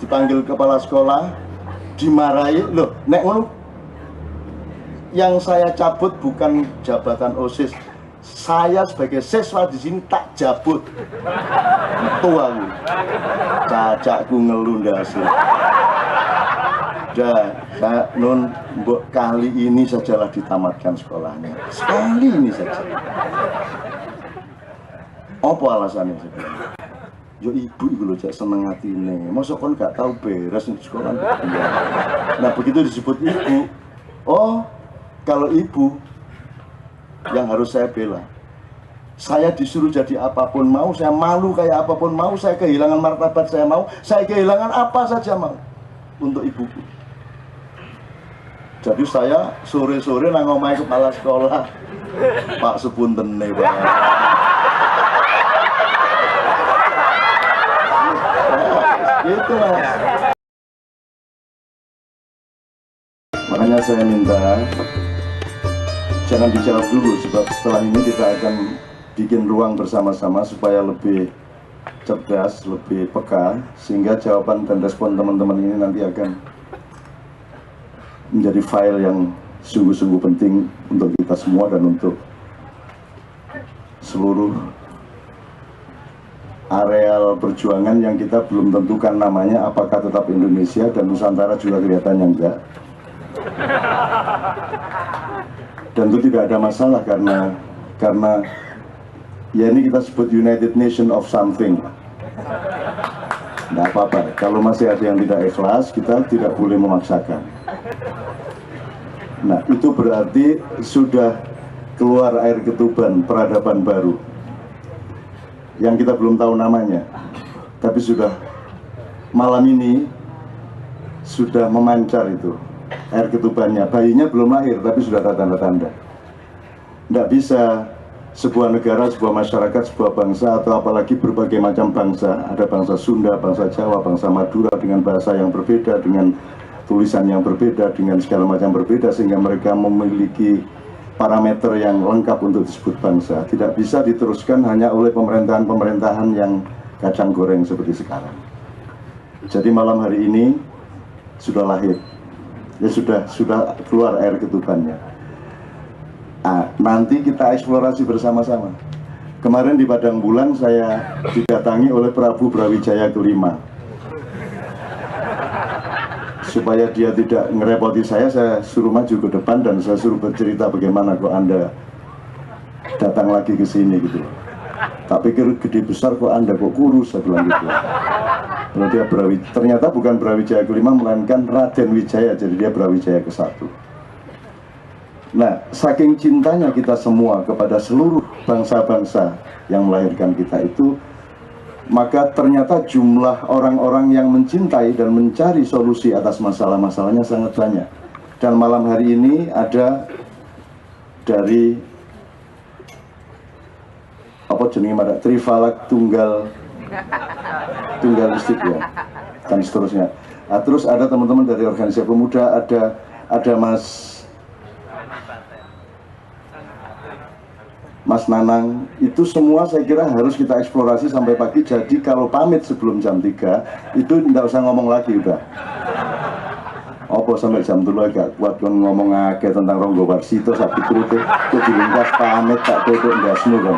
dipanggil kepala sekolah, dimarahi. Loh, nek ngono yang saya cabut bukan jabatan OSIS. Saya sebagai siswa di sini tak jabut. Itu aku. Cacakku ngelundas. Dan nun mbok kali ini sajalah ditamatkan sekolahnya. Sekali ini saja. Apa alasannya sebenarnya? Yo ibu itu loh cak seneng hati ini. Masa kon gak tahu beres di sekolah? Nah begitu disebut ibu. Oh, kalau ibu yang harus saya bela. Saya disuruh jadi apapun mau, saya malu kayak apapun mau, saya kehilangan martabat saya mau, saya kehilangan apa saja mau untuk ibuku. Jadi saya sore-sore nang omahe kepala sekolah. Pak sepunten nih, Pak. Gitu Mas. Makanya saya minta jangan dijawab dulu, sebab setelah ini kita akan bikin ruang bersama-sama supaya lebih cerdas, lebih peka, sehingga jawaban dan respon teman-teman ini nanti akan menjadi file yang sungguh-sungguh penting untuk kita semua dan untuk seluruh areal perjuangan yang kita belum tentukan namanya, apakah tetap Indonesia dan Nusantara juga kelihatannya enggak. Dan itu tidak ada masalah karena ya ini kita sebut United Nation of something. Nggak apa-apa, kalau masih ada yang tidak ikhlas, kita tidak boleh memaksakan. Nah itu berarti sudah keluar air ketuban peradaban baru yang kita belum tahu namanya, tapi sudah malam ini sudah memancar itu air ketubannya. Bayinya belum lahir tapi sudah ada tanda-tanda. Tidak bisa sebuah negara, sebuah masyarakat, sebuah bangsa, atau apalagi berbagai macam bangsa, ada bangsa Sunda, bangsa Jawa, bangsa Madura dengan bahasa yang berbeda, dengan tulisan yang berbeda, dengan segala macam berbeda, sehingga mereka memiliki parameter yang lengkap untuk disebut bangsa. Tidak bisa diteruskan hanya oleh pemerintahan-pemerintahan yang kacang goreng seperti sekarang. Jadi malam hari ini sudah lahir, ya sudah keluar air ketubannya. Nah, nanti kita eksplorasi bersama-sama. Kemarin di Padang Bulan saya didatangi oleh Prabu Brawijaya kelima. Supaya dia tidak ngerepoti saya suruh maju ke depan dan saya suruh bercerita bagaimana kok Anda datang lagi ke sini gitu. Tak pikir gede besar kok Anda kok kurus, saya bilang gitu. Kalau dia ternyata bukan Brawijaya kelima melainkan Raden Wijaya, jadi dia Brawijaya ke-1. Nah, saking cintanya kita semua kepada seluruh bangsa-bangsa yang melahirkan kita itu, maka ternyata jumlah orang-orang yang mencintai dan mencari solusi atas masalah-masalahnya sangat banyak. Dan malam hari ini ada dari apa jenis ada Trifalak Tunggal Listrik ya, dan seterusnya. Nah, terus ada teman-teman dari organisasi pemuda, ada Mas Nanang, itu semua saya kira harus kita eksplorasi sampai pagi. Jadi kalau pamit sebelum jam 3 itu tidak usah ngomong lagi udah. Apa sampai jam 3 agak kuat kan ngomong agak tentang Ronggo Warsito sapi kerute, kok dilingkas pamit tak tutup nggak senu kan.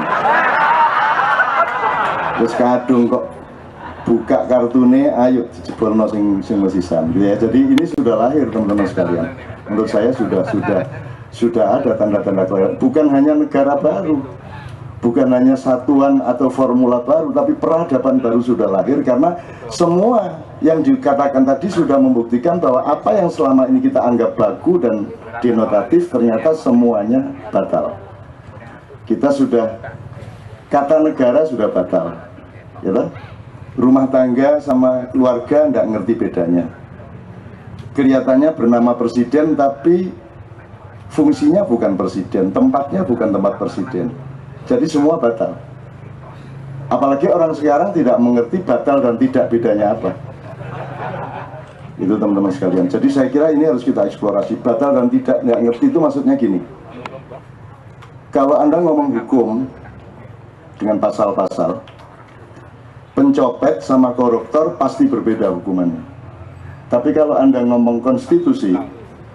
Terus kadung kok buka kartune, ayo dijebolno sing mesisan gitu ya. Jadi ini sudah lahir teman-teman sekalian. Menurut saya sudah ada tanda-tanda kelahiran. Bukan hanya negara baru, bukan hanya satuan atau formula baru, tapi peradaban baru sudah lahir, karena semua yang dikatakan tadi sudah membuktikan bahwa apa yang selama ini kita anggap baku dan denotatif ternyata semuanya batal. Kita sudah, kata negara sudah batal, ya toh? Rumah tangga sama keluarga nggak ngerti bedanya. Kelihatannya bernama presiden tapi fungsinya bukan presiden, tempatnya bukan tempat presiden. Jadi semua batal. Apalagi orang sekarang tidak mengerti batal dan tidak bedanya apa. Itu teman-teman sekalian. Jadi saya kira ini harus kita eksplorasi. Batal dan tidak nggak ngerti itu maksudnya gini. Kalau Anda ngomong hukum dengan pasal-pasal, pencopet sama koruptor pasti berbeda hukumannya. Tapi kalau Anda ngomong konstitusi,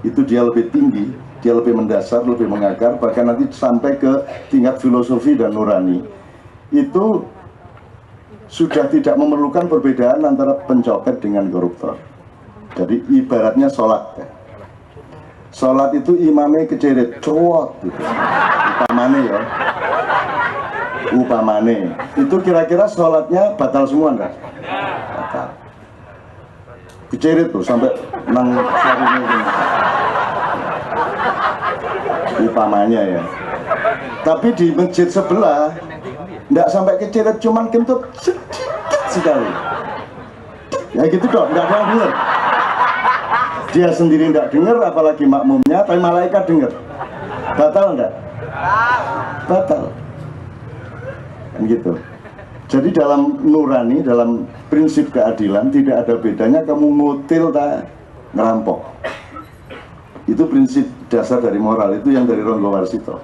itu dia lebih tinggi, dia lebih mendasar, lebih mengakar, bahkan nanti sampai ke tingkat filosofi dan nurani. Itu sudah tidak memerlukan perbedaan antara pencopet dengan koruptor. Jadi ibaratnya sholat. Sholat itu imamnya keceret, cowot gitu. Upamane ya. Upamane. Itu kira-kira sholatnya batal semua enggak? Batal. Keceret tuh sampai nang sarungnya gini. Upamanya ya. Tapi di masjid sebelah enggak sampai keceret, cuman kentut sedikit sekali. Ya gitu dong, enggak ada yang dengar. Dia sendiri enggak dengar, apalagi makmumnya, tapi malaikat dengar. Batal enggak? Batal. Kan gitu. Jadi dalam nurani, dalam prinsip keadilan tidak ada bedanya kamu ngutil tak ngerampok. Itu prinsip dasar dari moral, itu yang dari Ronggo Warsito.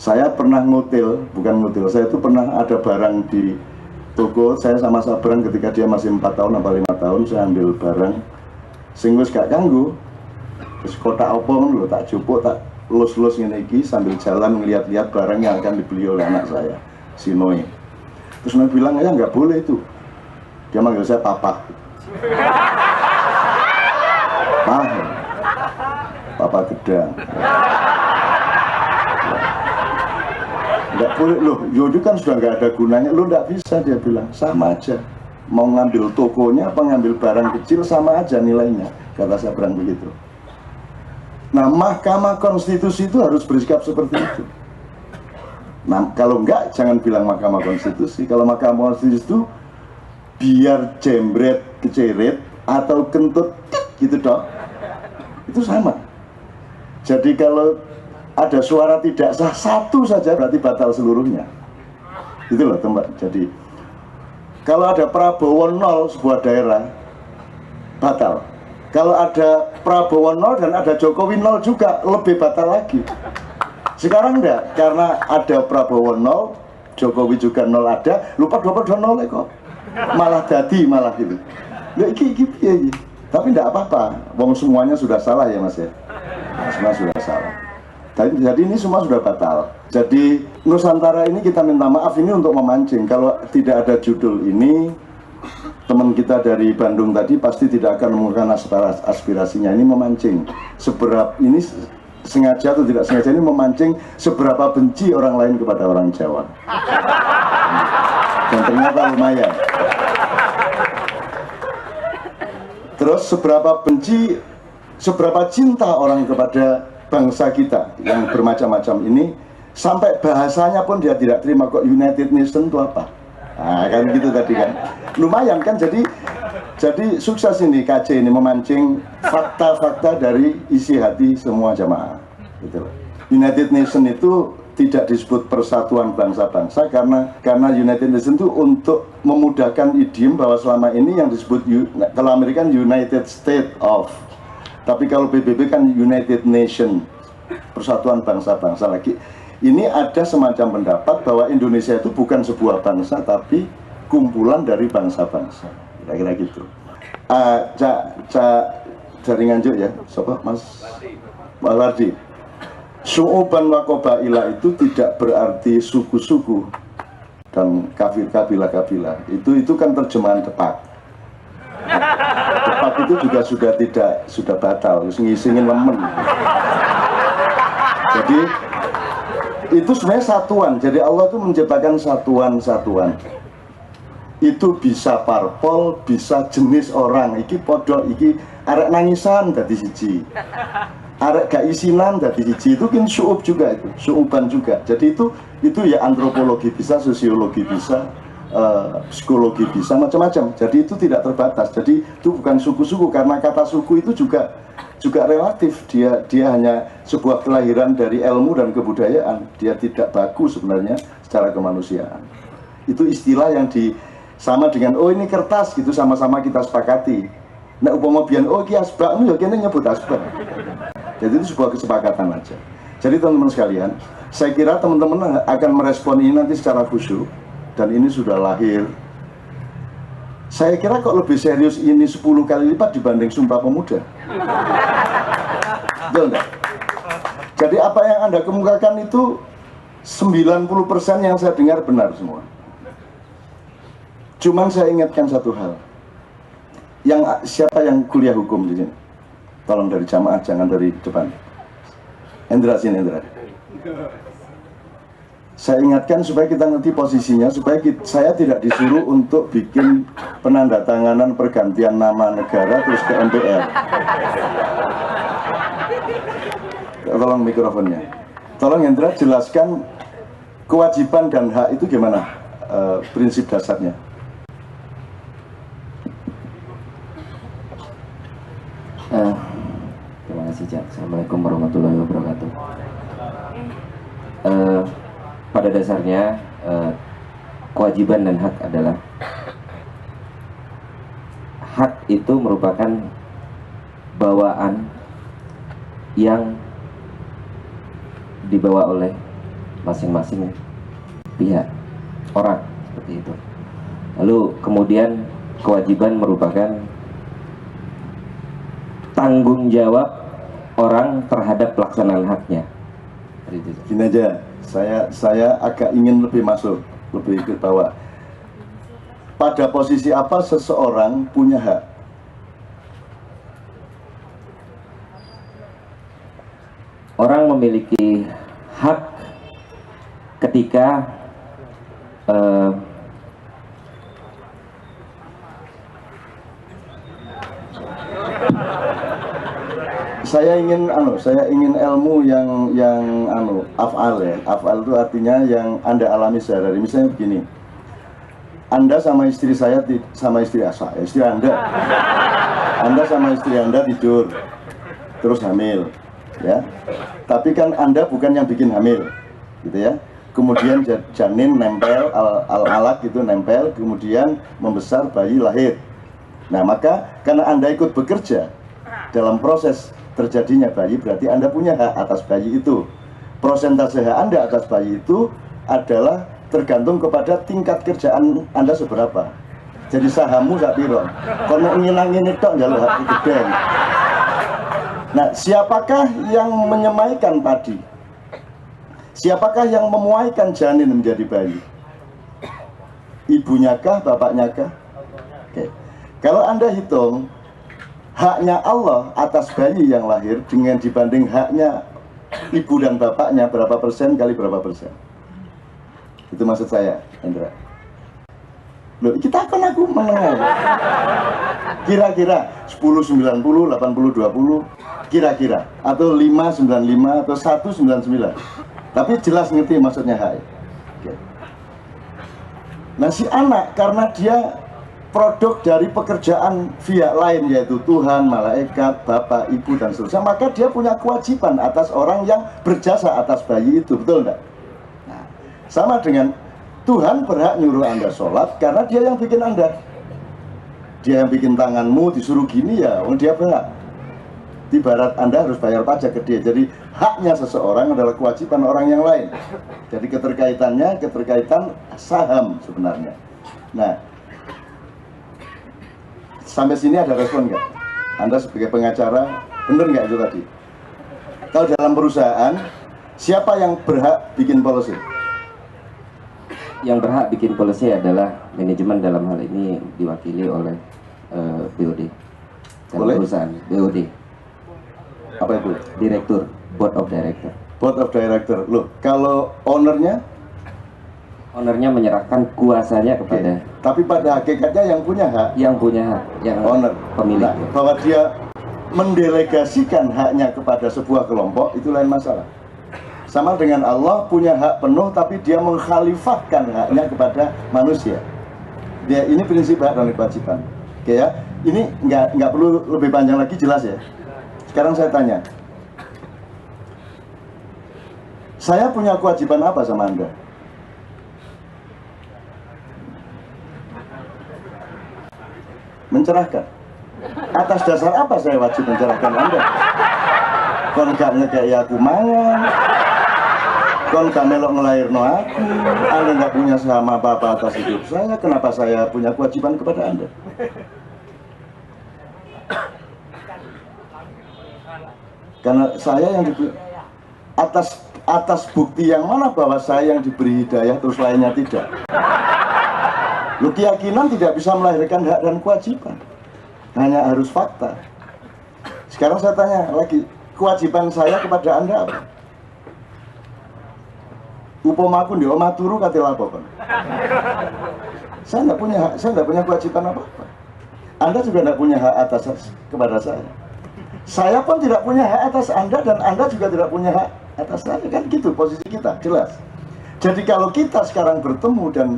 Saya pernah ngutil, bukan ngutil, saya itu pernah ada barang di toko, saya sama Sabrang ketika dia masih 4 tahun atau 5 tahun, saya ambil barang sing wis gak ganggu. Terus kotak opong lho, tak jupuk, tak lus-lus ngene iki sambil jalan ngeliat-liat barang yang akan dibeli oleh anak saya, si Noe. Terus Noe bilang, ya nggak boleh itu. Dia manggil saya papa. Papa gedang. Nggak boleh loh, Yodi kan sudah nggak ada gunanya. Lo nggak bisa, dia bilang, sama aja. Mau ngambil tokonya apa ngambil barang kecil sama aja nilainya, kata Sabrang begitu. Nah, Mahkamah Konstitusi itu harus bersikap seperti itu. Nah, kalau enggak, jangan bilang Mahkamah Konstitusi. Kalau Mahkamah Konstitusi itu biar jembret, keceret, atau kentut, gitu dong. Itu sama. Jadi kalau ada suara tidak sah satu saja, berarti batal seluruhnya. Itu loh, tempat. Jadi, kalau ada Prabowo 0 sebuah daerah, batal. Kalau ada Prabowo 0 dan ada Jokowi 0 juga, lebih batal lagi. Sekarang enggak, karena ada Prabowo 0, Jokowi juga 0 ada, lupa 2 kok. Malah jadi, malah gitu. Ya, iki. Tapi enggak apa-apa, wong semuanya sudah salah ya Mas ya. Semua sudah salah. Jadi ini semua sudah batal. Jadi Nusantara ini kita minta maaf ini untuk memancing. Kalau tidak ada judul ini, teman kita dari Bandung tadi pasti tidak akan mengungkapkan aspirasinya. Ini memancing. Seberapa ini sengaja atau tidak sengaja ini memancing seberapa benci orang lain kepada orang Jawa. Dan ternyata lumayan. Terus seberapa benci, seberapa cinta orang kepada bangsa kita yang bermacam-macam ini, sampai bahasanya pun dia tidak terima kok. United Nation itu apa? Nah, kan gitu tadi kan. Lumayan kan, jadi sukses ini KC ini memancing fakta-fakta dari isi hati semua jamaah. Gitu. United Nation itu tidak disebut persatuan bangsa-bangsa karena United Nation itu untuk memudahkan idiom bahwa selama ini yang disebut kalau Amerika United States of, tapi kalau PBB kan United Nation, persatuan bangsa-bangsa lagi. Ini ada semacam pendapat bahwa Indonesia itu bukan sebuah bangsa tapi kumpulan dari bangsa-bangsa, kira-kira gitu. Dari Nganjuk ya, siapa Mas Wardi. Su'uban wa qabaila itu tidak berarti suku-suku dan kabilah-kabilah. Itu kan terjemahan Depak. Depak itu juga sudah batal, ngisingin lemen. Jadi itu sebenarnya satuan. Jadi Allah itu menciptakan satuan-satuan. Itu bisa parpol, bisa jenis orang. Iki podo, iki arek nangisan dadi siji. Arek gak isinan dadi siji. Itu kan su'ub juga itu, su'uban juga. Jadi itu ya antropologi bisa, sosiologi bisa, psikologi bisa, macam-macam. Jadi itu tidak terbatas. Jadi itu bukan suku-suku, karena kata suku itu juga relatif. Dia hanya sebuah kelahiran dari ilmu dan kebudayaan. Dia tidak baku sebenarnya secara kemanusiaan. Itu istilah yang sama dengan oh ini kertas gitu, sama-sama kita sepakati. Nah upama biyen oh iki asbak ya kene nyebut asbak. Jadi itu sebuah kesepakatan aja. Jadi teman-teman sekalian, saya kira teman-teman akan merespon ini nanti secara khusyuk, dan ini sudah lahir Saya kira kok lebih serius ini 10 kali lipat dibanding Sumpah Pemuda. Betul enggak? Jadi apa yang Anda kemukakan itu 90% yang saya dengar benar semua. Cuman saya ingatkan satu hal. Siapa yang kuliah hukum di sini? Tolong dari jamaah, jangan dari depan. Hendra sini, Hendra. Saya ingatkan supaya kita ngerti posisinya, supaya saya tidak disuruh untuk bikin penandatanganan pergantian nama negara terus ke MPR. Tolong mikrofonnya. Tolong Hendra jelaskan kewajiban dan hak itu gimana prinsip dasarnya. Terima kasih, Cak. Assalamualaikum warahmatullahi wabarakatuh. Pada dasarnya kewajiban dan hak adalah, hak itu merupakan bawaan yang dibawa oleh masing-masing pihak orang, seperti itu. Lalu kemudian kewajiban merupakan tanggung jawab orang terhadap pelaksanaan haknya. Gini aja, saya agak ingin lebih masuk, lebih ke bawah. Pada posisi apa seseorang punya hak? Orang memiliki hak ketika saya ingin ilmu yang af'al ya. Af'al itu artinya yang Anda alami sehari-hari. Misalnya begini, Anda sama istri saya, sama istri Anda sama istri Anda tidur terus hamil, ya. Tapi kan Anda bukan yang bikin hamil, gitu ya. Kemudian janin nempel, al-alaq itu nempel, kemudian membesar, bayi lahir. Nah, maka karena Anda ikut bekerja dalam proses terjadinya bayi, berarti Anda punya hak atas bayi itu. Persentase hak Anda atas bayi itu adalah tergantung kepada tingkat kerjaan Anda seberapa. Jadi sahammu sak piro. Kono ngilang-ngene tok njaluk hak gede. Nah, siapakah yang menyemaikan padi? Siapakah yang memuaikan janin menjadi bayi? Ibunya kah, bapaknya kah? Oke. Kalau Anda hitung haknya Allah atas bayi yang lahir dengan dibanding haknya ibu dan bapaknya, berapa persen kali berapa persen? Itu maksud saya, Hendra. Loh, kita akan aku menengah. Kira-kira 10-90, 80-20, kira-kira. Atau 5-95, atau 1-99. Tapi jelas ngerti maksudnya hak. Oke. Nah, si anak karena dia produk dari pekerjaan pihak lain, yaitu Tuhan, malaikat, bapak, ibu, dan seterusnya, maka dia punya kewajiban atas orang yang berjasa atas bayi itu, betul enggak? Nah, sama dengan Tuhan berhak nyuruh Anda sholat karena dia yang bikin Anda. Dia yang bikin tanganmu disuruh gini, ya dia berhak. Ibarat Anda harus bayar pajak ke dia. Jadi haknya seseorang adalah kewajiban orang yang lain. Jadi keterkaitan saham sebenarnya. Nah, sampai sini ada respon nggak? Anda sebagai pengacara, benar nggak itu tadi? Kalau dalam perusahaan, siapa yang berhak bikin policy? Yang berhak bikin policy adalah manajemen, dalam hal ini diwakili oleh BOD. Oleh? Perusahaan BOD. Apa itu? Direktur, Board of Director. Board of Director. Loh, kalau ownernya? Ownernya menyerahkan kuasanya kepada. Tapi pada hakikatnya yang punya hak. Yang punya hak, yang owner, pemilik. Nah, bahwa dia mendelegasikan haknya kepada sebuah kelompok, itu lain masalah. Sama dengan Allah punya hak penuh, tapi dia mengkhalifahkan haknya kepada manusia. Ini prinsip hak dan kewajiban. Oke ya, ini nggak perlu lebih panjang lagi, jelas ya. Sekarang saya tanya, saya punya kewajiban apa sama Anda? Mencerahkan. Atas dasar apa saya wajib mencerahkan Anda? Kalau nggak ngekei aku mangan, Kon gak melok ngelahirno aku, Anda nggak punya saham apa-apa atas hidup saya, kenapa saya punya kewajiban kepada Anda? Karena saya yang diberi atas bukti yang mana bahwa saya yang diberi hidayah terus lainnya tidak. Lu keyakinan tidak bisa melahirkan hak dan kewajiban, hanya harus fakta. Sekarang saya tanya lagi, kewajiban saya kepada Anda apa? Upomaku di omah turu katil apa kan? Saya nggak punya hak, saya nggak punya kewajiban apa-apa. Anda juga nggak punya hak atas kepada saya. Saya pun tidak punya hak atas Anda dan Anda juga tidak punya hak atas saya, kan gitu posisi kita, jelas. Jadi kalau kita sekarang bertemu dan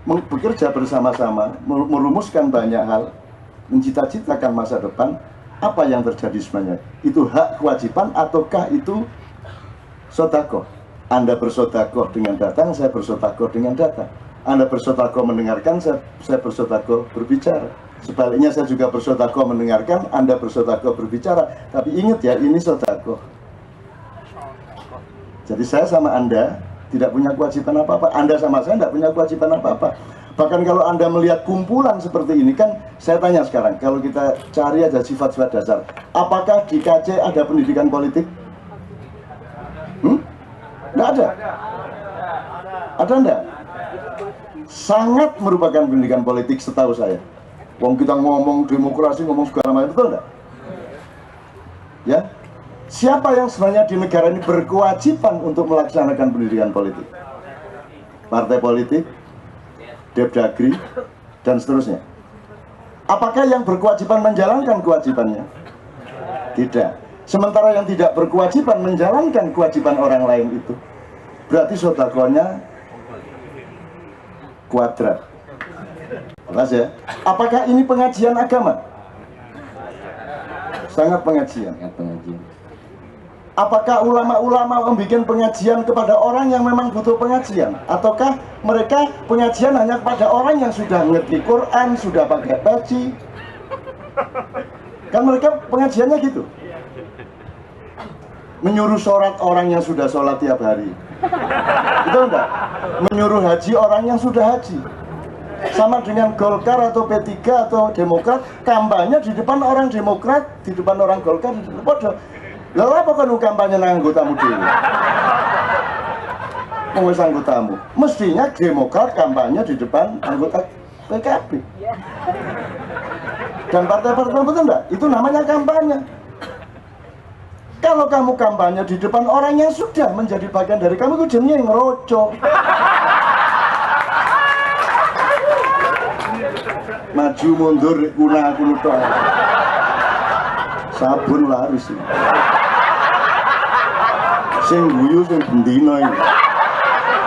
bekerja bersama-sama, merumuskan banyak hal, mencita-citakan masa depan, apa yang terjadi sebenarnya? Itu hak kewajiban ataukah itu sedekah? Anda bersedekah dengan datang, saya bersedekah dengan datang. Anda bersedekah mendengarkan, saya bersedekah berbicara. Sebaliknya saya juga bersedekah mendengarkan, Anda bersedekah berbicara. Tapi ingat ya, ini sedekah. Jadi saya sama Anda tidak punya kewajiban apa-apa. Anda sama saya tidak punya kewajiban apa-apa. Bahkan kalau Anda melihat kumpulan seperti ini, kan saya tanya sekarang, kalau kita cari aja sifat-sifat dasar, apakah di KC ada pendidikan politik? Nggak ada. Ada enggak? Sangat merupakan pendidikan politik setahu saya. Wong kita ngomong demokrasi, ngomong segala macam, betul enggak? Ya. Siapa yang sebenarnya di negara ini berkewajiban untuk melaksanakan pendidikan politik? Partai politik, Depdagri, dan seterusnya. Apakah yang berkewajiban menjalankan kewajibannya? Tidak. Sementara yang tidak berkewajiban menjalankan kewajiban orang lain itu, berarti sedekahnya kuadrat. Jelas ya? Apakah ini pengajian agama? Sangat pengajian. Apakah ulama-ulama membuat pengajian kepada orang yang memang butuh pengajian? Ataukah mereka pengajian hanya kepada orang yang sudah ngerti Quran, sudah pakai peci? Kan mereka pengajiannya gitu. Menyuruh sholat orang yang sudah sholat tiap hari, itu enggak? Menyuruh haji orang yang sudah haji. Sama dengan Golkar atau P3 atau Demokrat, kampanye di depan orang Demokrat, di depan orang Golkar, di depan podo. Lalu apa kan kampanye nang anggotamu dulu? Mengurus anggotamu. Mestinya Demokrat kampanye di depan anggota PKB. Dan partai-partai betul enggak? Itu namanya kampanye. Kalau kamu kampanye di depan orang yang sudah menjadi bagian dari kamu, itu jenenge ngeroco. Maju mundur kuna aku nutok. Sabun laris. Sing guyu sing bendino iki.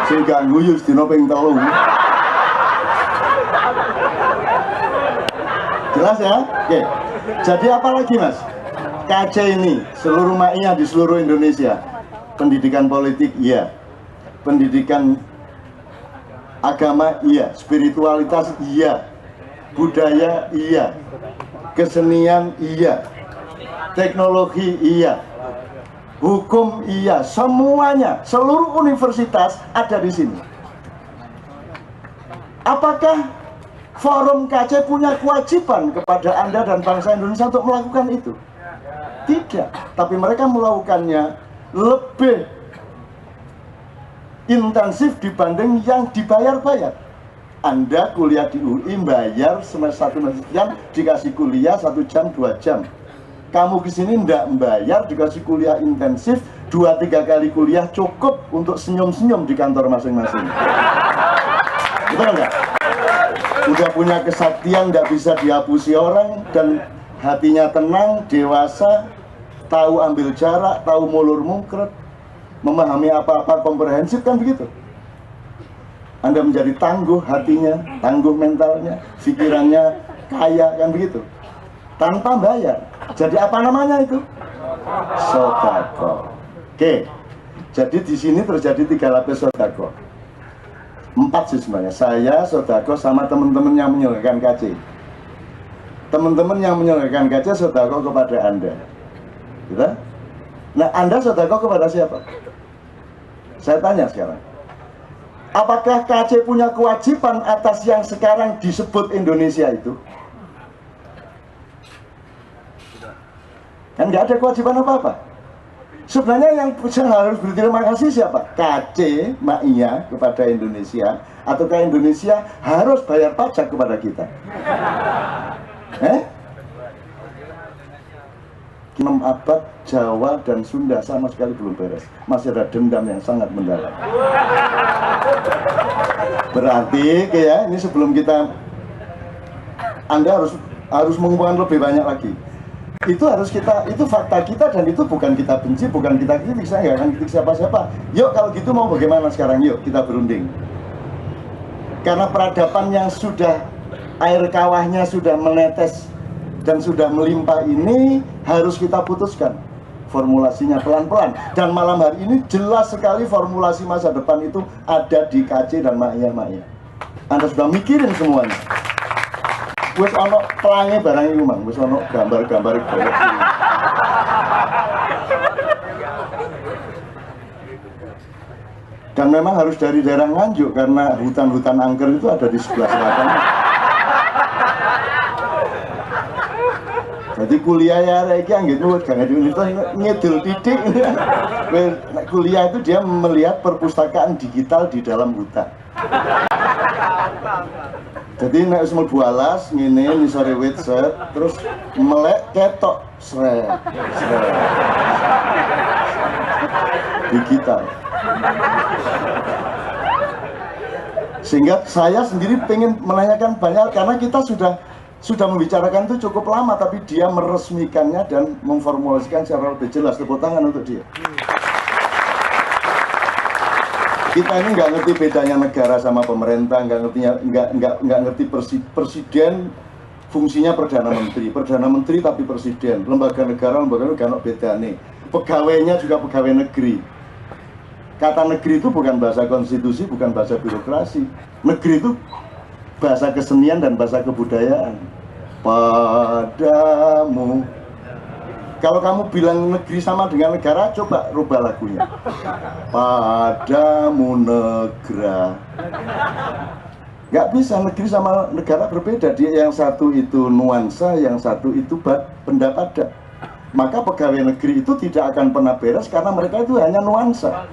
Sing gak guyu sedina ping 3. Jelas ya? Oke. Jadi apa lagi, Mas? KC ini, seluruh maknya di seluruh Indonesia. Pendidikan politik, iya. Pendidikan agama, iya. Spiritualitas, iya. Budaya, iya. Kesenian, iya. Teknologi, iya. Hukum, iya. Semuanya, seluruh universitas ada di sini. Apakah forum KC punya kewajiban kepada Anda dan bangsa Indonesia untuk melakukan itu? Tidak, tapi mereka melakukannya lebih intensif dibanding yang dibayar-bayar. Anda kuliah di UI bayar semester 1 sekian, dikasih kuliah 1 jam 2 jam. Kamu kesini ndak membayar, dikasih kuliah intensif 2-3 kali kuliah cukup untuk senyum-senyum di kantor masing-masing. Betul enggak? Udah punya kesaktian, nggak bisa dihapusi orang, dan hatinya tenang, dewasa, tahu ambil jarak, tahu mulur mungkret, memahami apa-apa, komprehensif, kan begitu. Anda menjadi tangguh hatinya, tangguh mentalnya, pikirannya kaya, kan begitu. Tanpa bayar. Jadi apa namanya itu? Sedekah. Oke. Jadi di sini terjadi 3 lapis sedekah. 4 sih sebenarnya. Saya sedekah sama teman-teman yang menyelenggarakan KC. Teman-teman yang menyelenggarakan KC sedekah kepada Anda. Gitu? Nah, Anda sedekah kepada siapa? Saya tanya sekarang, apakah KC punya kewajiban atas yang sekarang disebut Indonesia itu? Kan nggak ada kewajiban apa-apa. Sebenarnya yang harus berterima kasih siapa? KC, Maia kepada Indonesia, ataukah Indonesia harus bayar pajak kepada kita? 6 abad Jawa dan Sunda sama sekali belum beres. Masih ada dendam yang sangat mendalam. Berarti ya, ini sebelum kita, Anda harus mengumpulkan lebih banyak lagi. Itu harus kita, itu fakta kita, dan itu bukan kita benci, bukan kita kritik. Saya nggak akan kritik siapa-siapa. Yuk kalau gitu mau bagaimana sekarang? Yuk kita berunding. Karena peradaban yang sudah air kawahnya sudah menetes dan sudah melimpah ini harus kita putuskan formulasinya pelan-pelan. Dan malam hari ini jelas sekali formulasi masa depan itu ada di KC dan Maia. Anda sudah mikirin semuanya. Wis ono pelange barang iku Mang, wis ono gambar-gambar golek. Dan memang harus dari daerah Nganjuk karena hutan-hutan angker itu ada di sebelah selatan. Jadi kuliah ya iki anggitmu jangan diuniversitas ngedul titik. Kuliah itu dia melihat perpustakaan digital di dalam hutan. Jadi nek wis mlebu alas ngene nisore wit set terus melek ketok sret digital. Sehingga saya sendiri pengen menanyakan banyak karena kita sudah membicarakan itu cukup lama, tapi dia meresmikannya dan memformulasikan secara lebih jelas. Tepuk tangan untuk dia. Kita ini nggak ngerti bedanya negara sama pemerintah, nggak ngerti presiden fungsinya perdana menteri tapi presiden, lembaga negara beda nih, pegawainya juga pegawai negeri. Kata negeri itu bukan bahasa konstitusi, bukan bahasa birokrasi. Negeri itu bahasa kesenian dan bahasa kebudayaan. Padamu. Kalau kamu bilang negeri sama dengan negara, coba rubah lagunya. Padamu negara. Nggak bisa, negeri sama negara berbeda. Dia yang satu itu nuansa, yang satu itu benda padat. Maka pegawai negeri itu tidak akan pernah beres karena mereka itu hanya nuansa.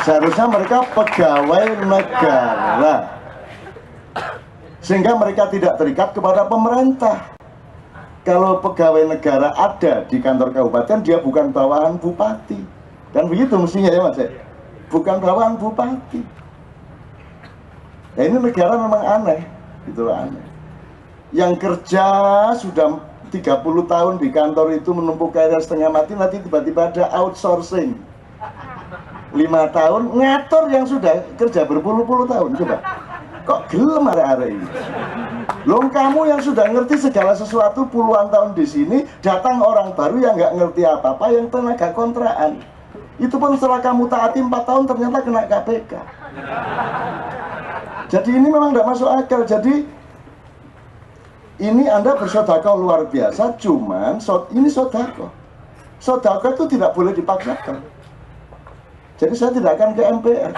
Seharusnya mereka pegawai negara. Sehingga mereka tidak terikat kepada pemerintah. Kalau pegawai negara ada di kantor kabupaten, dia bukan bawahan bupati. Kan begitu mestinya ya Mas? Bukan bawahan bupati. Ya ini negara memang aneh, itulah aneh. Yang kerja sudah 30 tahun di kantor itu menumpuk karir setengah mati, nanti tiba-tiba ada outsourcing. 5 tahun ngatur yang sudah kerja berpuluh-puluh tahun, coba. Kok gelem arek-arek ini? Loh, kamu yang sudah ngerti segala sesuatu puluhan tahun di sini, datang orang baru yang nggak ngerti apa-apa, yang tenaga kontraan. Itu pun setelah kamu taati 4 tahun ternyata kena KPK. Jadi ini memang nggak masuk akal. Jadi ini Anda bersedekah luar biasa, cuman ini sedekah. Sedekah itu tidak boleh dipaksakan. Jadi saya tidak akan ke MPR.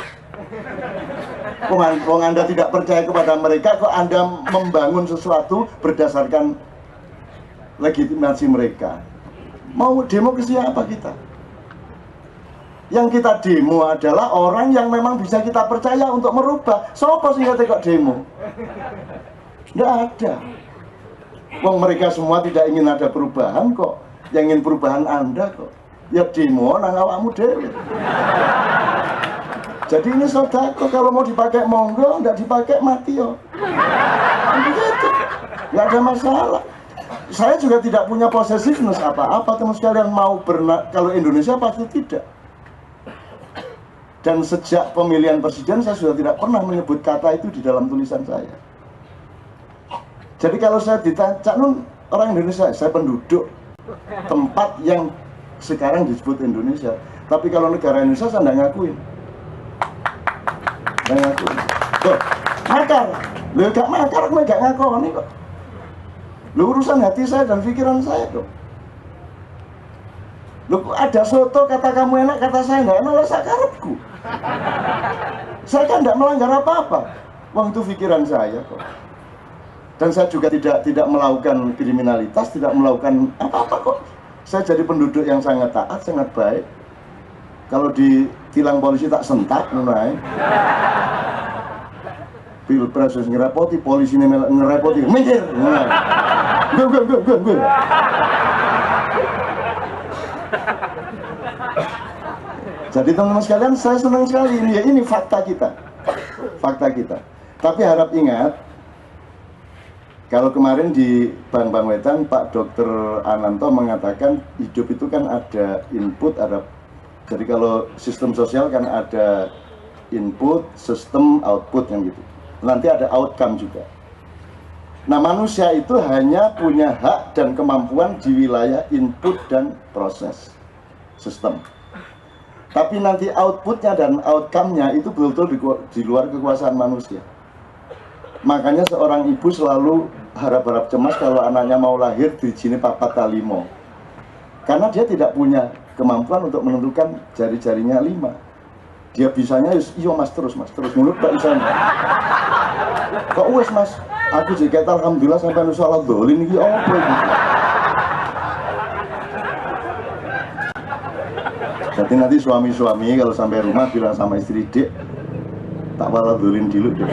Kok Anda tidak percaya kepada mereka, kok Anda membangun sesuatu berdasarkan legitimasi mereka. Mau demo ke siapa kita? Yang kita demo adalah orang yang memang bisa kita percaya untuk merubah. Siapa sih yang kok demo? Nggak ada. Wong mereka semua tidak ingin ada perubahan kok. Yang ingin perubahan Anda kok. Ya demo nang awakmu dhewe. Jadi ini sodako, kalau mau dipakai monggo, nggak dipakai mati yo. Begitu, nggak ada masalah. Saya juga tidak punya possessiveness apa-apa, teman sekalian mau kalau Indonesia pasti tidak. Dan sejak pemilihan presiden saya sudah tidak pernah menyebut kata itu di dalam tulisan saya. Jadi kalau saya ditanya, Cak Nun orang Indonesia, saya penduduk tempat yang sekarang disebut Indonesia. Tapi kalau negara Indonesia saya nggak ngakuin. Tuh, makar. Lu gak makar, aku gak ngakoni kok. Lu urusan hati saya dan pikiran saya kok. Loh, ada soto kata kamu enak, kata saya enggak enak, lah sakarepku. Saya kan enggak melanggar apa-apa. Wong itu pikiran saya kok. Dan saya juga tidak melakukan kriminalitas, tidak melakukan apa-apa kok. Saya jadi penduduk yang sangat taat, sangat baik. Kalau ditilang polisi tak sentak, mulai. Pilpres harus ngerepoti, polisi ini ngerepoti, minggir. Gue. Jadi teman-teman sekalian, saya senang sekali ini. Ya, ini fakta kita. Fakta kita. Tapi harap ingat, kalau kemarin di Bang Wetan, Pak Dr. Ananto mengatakan hidup itu kan ada input, ada. Jadi kalau sistem sosial kan ada input, sistem, output yang gitu. Nanti ada outcome juga. Nah, manusia itu hanya punya hak dan kemampuan di wilayah input dan proses sistem. Tapi nanti outputnya dan outcome-nya itu betul-betul di luar kekuasaan manusia. Makanya seorang ibu selalu harap-harap cemas kalau anaknya mau lahir di sini papat kalimo. Karena dia tidak punya kemampuan untuk menentukan jari-jarinya 5. Dia bisanya, iya mas terus menurut Pak Isan. Kok wes mas, aku juga alhamdulillah sampai nusalah dolin ini apa ini. Jadi nanti suami-suami kalau sampai rumah bilang sama istri, dek tak walau dolin dulu deh.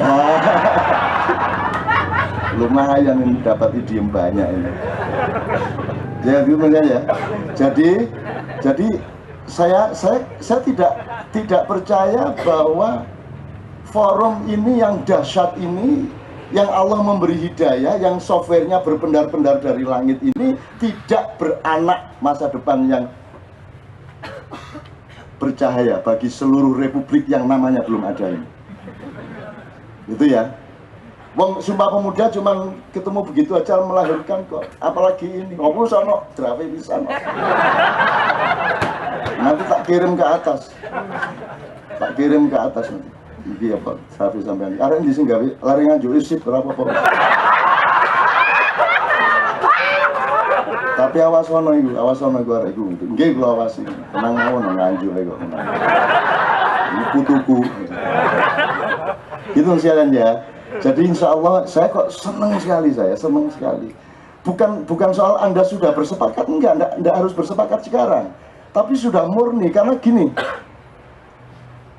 Lumayan ini dapat idiom banyak ini. Ya. Jadi saya tidak percaya bahwa forum ini yang dahsyat ini, yang Allah memberi hidayah, yang softwarenya berpendar-pendar dari langit ini tidak beranak masa depan yang bercahaya bagi seluruh republik yang namanya belum ada ini. Itu ya. Wong Sumpah Pemuda cuman ketemu begitu aja melahirkan kok. Apalagi ini ngobrol sono drape pisan. Nanti tak kirim ke atas. Nanti. Iki apa? Sapi sampean. Arek ndi sing gawe lari nganjuk isip berapa kok. Tapi awas ono iku arek iku. Nggih kula awasi. Tenang mawon nganjuk kok. Ini putuku. Itu sekalian ya. Jadi insya Allah saya kok senang sekali. Bukan soal Anda sudah bersepakat, enggak harus bersepakat sekarang. Tapi sudah murni, karena gini,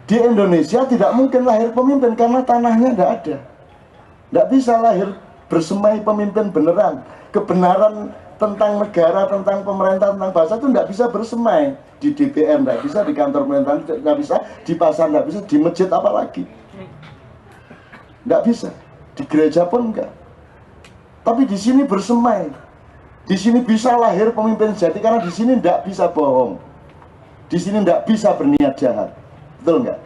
di Indonesia tidak mungkin lahir pemimpin karena tanahnya enggak ada. Enggak bisa lahir bersemai pemimpin beneran. Kebenaran tentang negara, tentang pemerintah, tentang bahasa itu enggak bisa bersemai. Di DPR enggak bisa, di kantor pemerintahan enggak bisa, di pasar enggak bisa, di masjid apalagi. Nggak bisa, di gereja pun enggak. Tapi di sini bersemai. Di sini bisa lahir pemimpin sejati karena di sini nggak bisa bohong. Di sini nggak bisa berniat jahat. Betul nggak?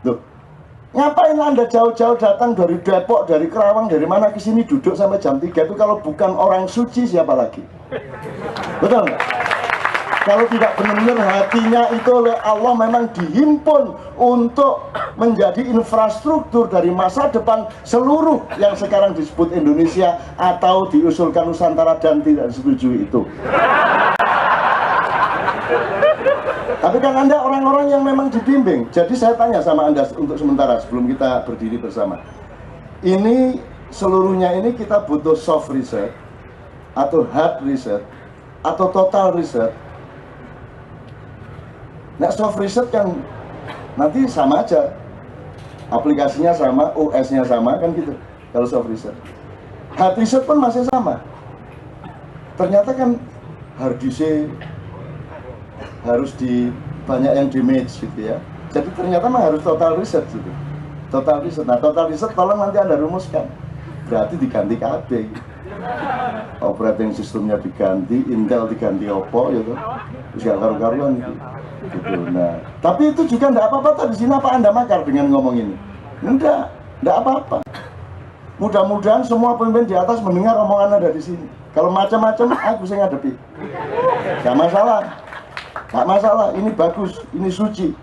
Tuh. Ngapain Anda jauh-jauh datang dari Depok, dari Kerawang, dari mana ke sini duduk sampai jam 3 itu kalau bukan orang suci siapa lagi? Betul nggak? Kalau tidak benar-benar hatinya itu oleh Allah memang dihimpun untuk menjadi infrastruktur dari masa depan seluruh yang sekarang disebut Indonesia atau diusulkan Nusantara dan tidak disetujui itu. Tapi kan Anda orang-orang yang memang dibimbing. Jadi saya tanya sama Anda untuk sementara sebelum kita berdiri bersama. Ini seluruhnya ini kita butuh soft research atau hard research atau total research. Nah, soft research yang nanti sama aja, aplikasinya sama, OS-nya sama, kan gitu. Kalau soft research, hard research pun masih sama. Ternyata kan hard disk harus banyak yang damage gitu ya. Jadi ternyata mah harus total research gitu. Total research. Nah, total research tolong nanti Anda rumuskan. Berarti diganti KB. Gitu. Operating sistemnya diganti, Intel diganti Oppo gitu. Terus gak karu-karuan gitu. Nah, tapi itu juga enggak apa-apa. Tadi sini apa Anda makar dengan ngomong ini? Enggak apa-apa. Mudah-mudahan semua pemimpin di atas mendengar omongan Anda di sini. Kalau macam-macam aku saya ngadepi. Gak masalah. Ini bagus, ini suci.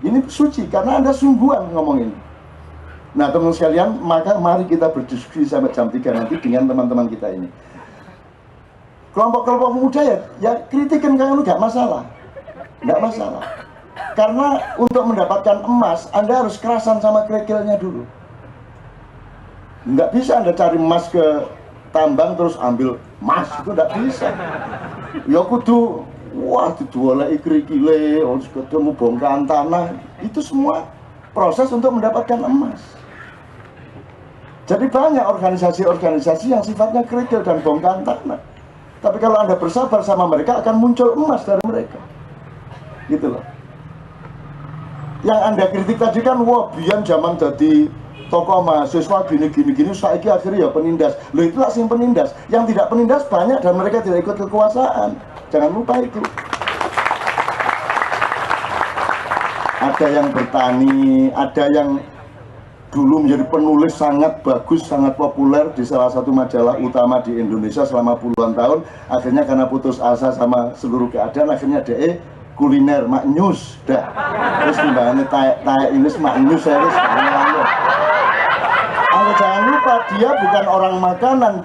Ini suci karena Anda sungguhan ngomong ini. Nah, teman-teman sekalian, maka mari kita berdiskusi sampai jam 3 nanti dengan teman-teman kita ini. kelompok-kelompok muda ya kritikin kamu nggak masalah, nggak masalah. Karena untuk mendapatkan emas Anda harus kerasan sama kerikilnya dulu. Nggak bisa Anda cari emas ke tambang terus ambil emas, itu nggak bisa. Ya kudu wah dijualai kerikile, harus ketemu bongkahan tanah, itu semua proses untuk mendapatkan emas. Jadi banyak organisasi-organisasi yang sifatnya kerikil dan bongkahan tanah. Tapi kalau Anda bersabar sama mereka akan muncul emas dari mereka. Gitu loh. Yang Anda kritik tadi kan, wah biyen zaman jadi tokoh mahasiswa gini, saiki akhirnya ya penindas. Loh itulah sing penindas. Yang tidak penindas banyak dan mereka tidak ikut kekuasaan. Jangan lupa itu. Ada yang bertani, ada yang dulu menjadi penulis sangat bagus, sangat populer di salah satu majalah utama di Indonesia selama puluhan tahun. Akhirnya karena putus asa sama seluruh keadaan, akhirnya DE kuliner maknyus dah. Terus timbangannya taek ini maknyus saya terus. Jangan lupa dia bukan orang makanan.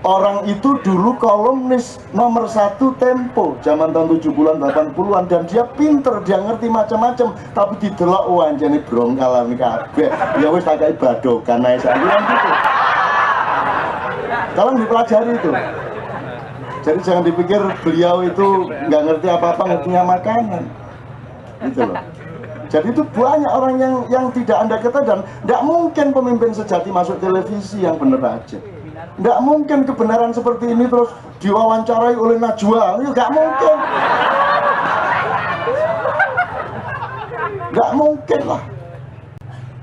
Orang itu dulu kolumnis nomor 1 Tempo zaman tahun 70-an 80-an, dan dia pinter, dia ngerti macam-macam, tapi didelok anjane brongkalan kabeh. Ya wis tak kei badokan ae sampeyan gitu. Tolong dipelajari itu. Jadi jangan dipikir beliau itu nggak ngerti apa-apa, ngertinya makanan. Gitu loh. Jadi itu banyak orang yang tidak Anda kata, dan tidak mungkin pemimpin sejati masuk televisi yang bener aja. Nggak mungkin kebenaran seperti ini terus diwawancarai oleh Najwa, ya nggak mungkin. Nggak mungkin lah.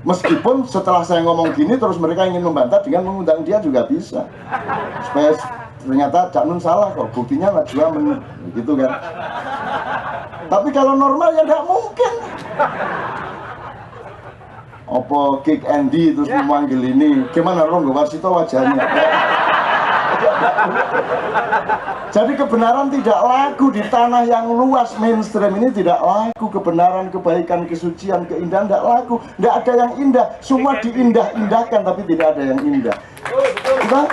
Meskipun setelah saya ngomong gini terus mereka ingin membantah dengan mengundang dia juga bisa. Supaya ternyata Cak Nun salah kok, buktinya Najwa begitu kan. Tapi kalau normal ya nggak mungkin. Opo Kick Andy terus memanggil ini, gimana Ronggo Warsito wajahnya? Jadi kebenaran tidak laku di tanah yang luas mainstream ini, tidak laku kebenaran, kebaikan, kesucian, keindahan tidak laku, tidak ada yang indah, semua diindah-indahkan tapi tidak ada yang indah. Nah,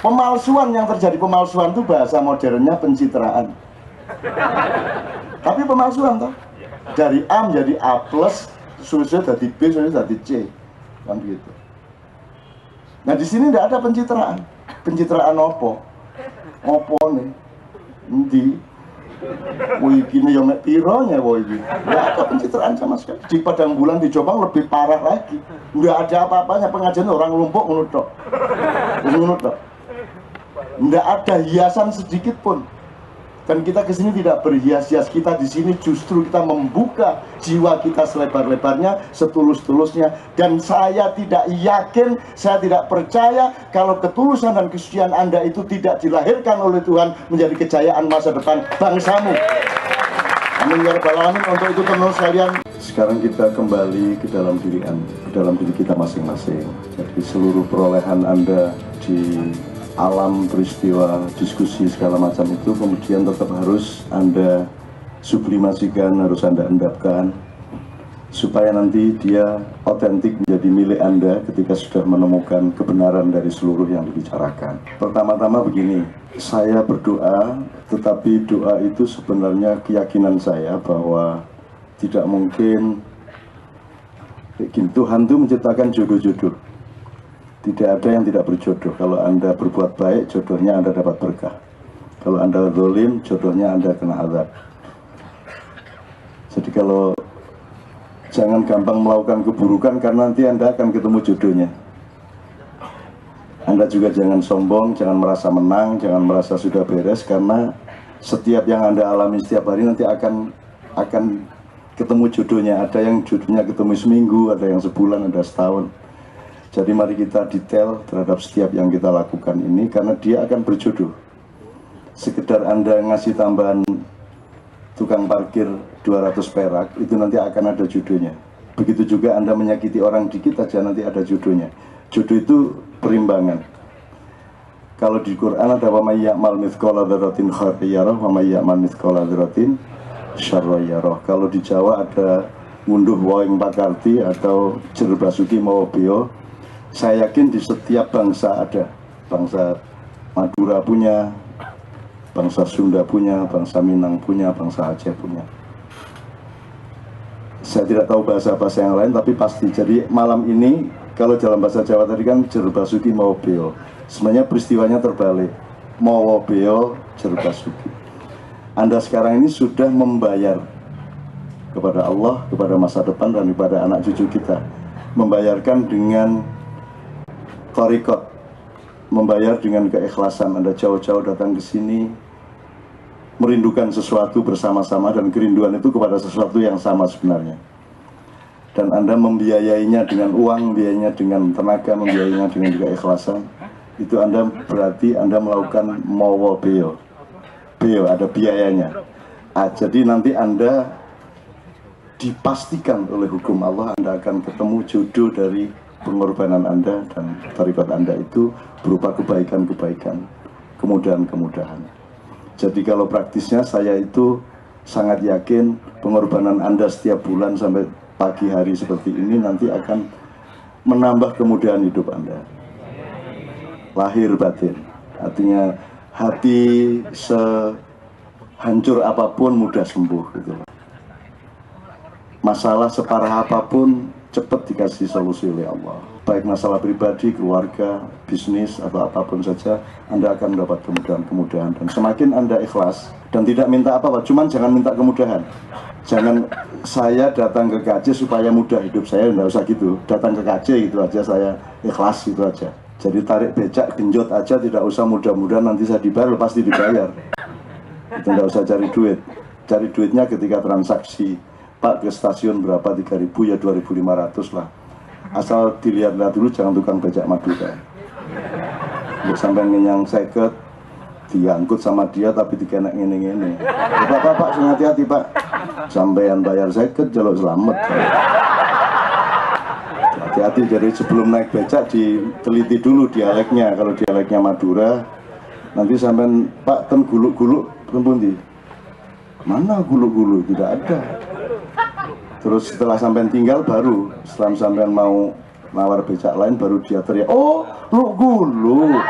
pemalsuan yang terjadi, pemalsuan itu bahasa modernnya pencitraan. Tapi pemalsuan toh, dari A menjadi A plus, sudah dari B, sudah dari C, kan begitu. Nah di sini tidak ada pencitraan. Pencitraan opo nih, di, woi gini yang pironya, woi gini. Tidak ada pencitraan sama sekali. Di Padang Bulan di Jombang lebih parah lagi. Tidak ada apa-apanya, pengajian orang lumpuh menutup, tidak ada hiasan sedikit pun. Dan kita kesini tidak berhias-hias, kita di sini justru kita membuka jiwa kita selebar-lebarnya, setulus-tulusnya. Dan saya tidak yakin, saya tidak percaya kalau ketulusan dan kesucian Anda itu tidak dilahirkan oleh Tuhan menjadi kejayaan masa depan bangsamu. Amin ya rabbal alamin. Untuk itu teman-teman sekalian, sekarang kita kembali ke dalam diri Anda, ke dalam diri kita masing-masing. Jadi seluruh perolehan Anda di alam peristiwa, diskusi segala macam itu kemudian tetap harus Anda sublimasikan, harus Anda endapkan supaya nanti dia otentik menjadi milik Anda ketika sudah menemukan kebenaran dari seluruh yang dibicarakan. Pertama-tama begini, saya berdoa, tetapi doa itu sebenarnya keyakinan saya bahwa tidak mungkin Tuhan itu menciptakan jodoh-jodoh. Tidak ada yang tidak berjodoh. Kalau Anda berbuat baik, jodohnya Anda dapat berkah. Kalau Anda zalim, jodohnya Anda kena azab. Jadi kalau jangan gampang melakukan keburukan karena nanti Anda akan ketemu jodohnya. Anda juga jangan sombong, jangan merasa menang, jangan merasa sudah beres, karena setiap yang Anda alami setiap hari nanti akan ketemu jodohnya. Ada yang jodohnya ketemu seminggu, ada yang sebulan, ada setahun. Jadi mari kita detail terhadap setiap yang kita lakukan ini, karena dia akan berjodoh. Sekedar Anda ngasih tambahan tukang parkir 200 perak, itu nanti akan ada jodohnya. Begitu juga Anda menyakiti orang dikit aja, nanti ada jodohnya. Jodoh itu perimbangan. Kalau di Quran ada wa may ya'mal mithqala dzarratin khairan yarah wa may ya'mal mithqala dzarratin syarran yarah. Kalau di Jawa ada ngunduh woing pakarti atau jer basuki mau beo. Saya yakin di setiap bangsa ada, bangsa Madura punya, bangsa Sunda punya, bangsa Minang punya, bangsa Aceh punya. Saya tidak tahu bahasa-bahasa yang lain, tapi pasti. Jadi malam ini, kalau dalam bahasa Jawa tadi kan Jerbasuki Mawobeo. Sebenarnya peristiwanya terbalik. Mawobeo Jerbasuki. Anda sekarang ini sudah membayar kepada Allah, kepada masa depan, dan kepada anak cucu kita. Membayarkan dengan thariqat, membayar dengan keikhlasan. Anda jauh-jauh datang ke sini, merindukan sesuatu bersama-sama, dan kerinduan itu kepada sesuatu yang sama sebenarnya. Dan Anda membiayainya dengan uang, membiayainya dengan tenaga, membiayainya dengan keikhlasan. Itu Anda berarti Anda melakukan mawobeo. Beo, ada biayanya. Jadi nanti Anda dipastikan oleh hukum Allah, Anda akan ketemu jodoh dari pengorbanan Anda, dan thariqat Anda itu berupa kebaikan-kebaikan, kemudahan-kemudahan. Jadi kalau praktisnya saya itu sangat yakin pengorbanan Anda setiap bulan sampai pagi hari seperti ini nanti akan menambah kemudahan hidup Anda. Lahir batin, artinya hati sehancur apapun mudah sembuh gitu. Masalah separah apapun cepat dikasih solusi oleh Allah. Baik masalah pribadi, keluarga, bisnis, atau apapun saja, Anda akan mendapat kemudahan-kemudahan. Dan semakin Anda ikhlas dan tidak minta apa-apa, cuman jangan minta kemudahan. Jangan saya datang ke KC supaya mudah hidup saya, enggak usah gitu. Datang ke KC gitu aja, saya ikhlas gitu aja. Jadi tarik becak, genjot aja, tidak usah mudah-mudahan nanti saya dibayar, pasti dibayar. Itu enggak usah cari duit. Cari duitnya ketika transaksi. Pak, ke stasiun berapa, 3.000 ya 2.500 lah. Asal dilihat-lihat dulu, jangan tukang becak Madura. Untuk sampai ngenyang seket, diangkut sama dia tapi dikenek ngene-ngene. Pak, hati-hati Pak. Sampean bayar seket, jaluk selamat. Hati-hati, jadi sebelum naik becak diteliti dulu dialeknya. Kalau dialeknya Madura, nanti sampean Pak, ten guluk-guluk, di mana guluk-guluk? Tidak ada. Terus setelah sampean tinggal baru, setelah sampean mau nawar becak lain baru dia teriak, oh lu gulu.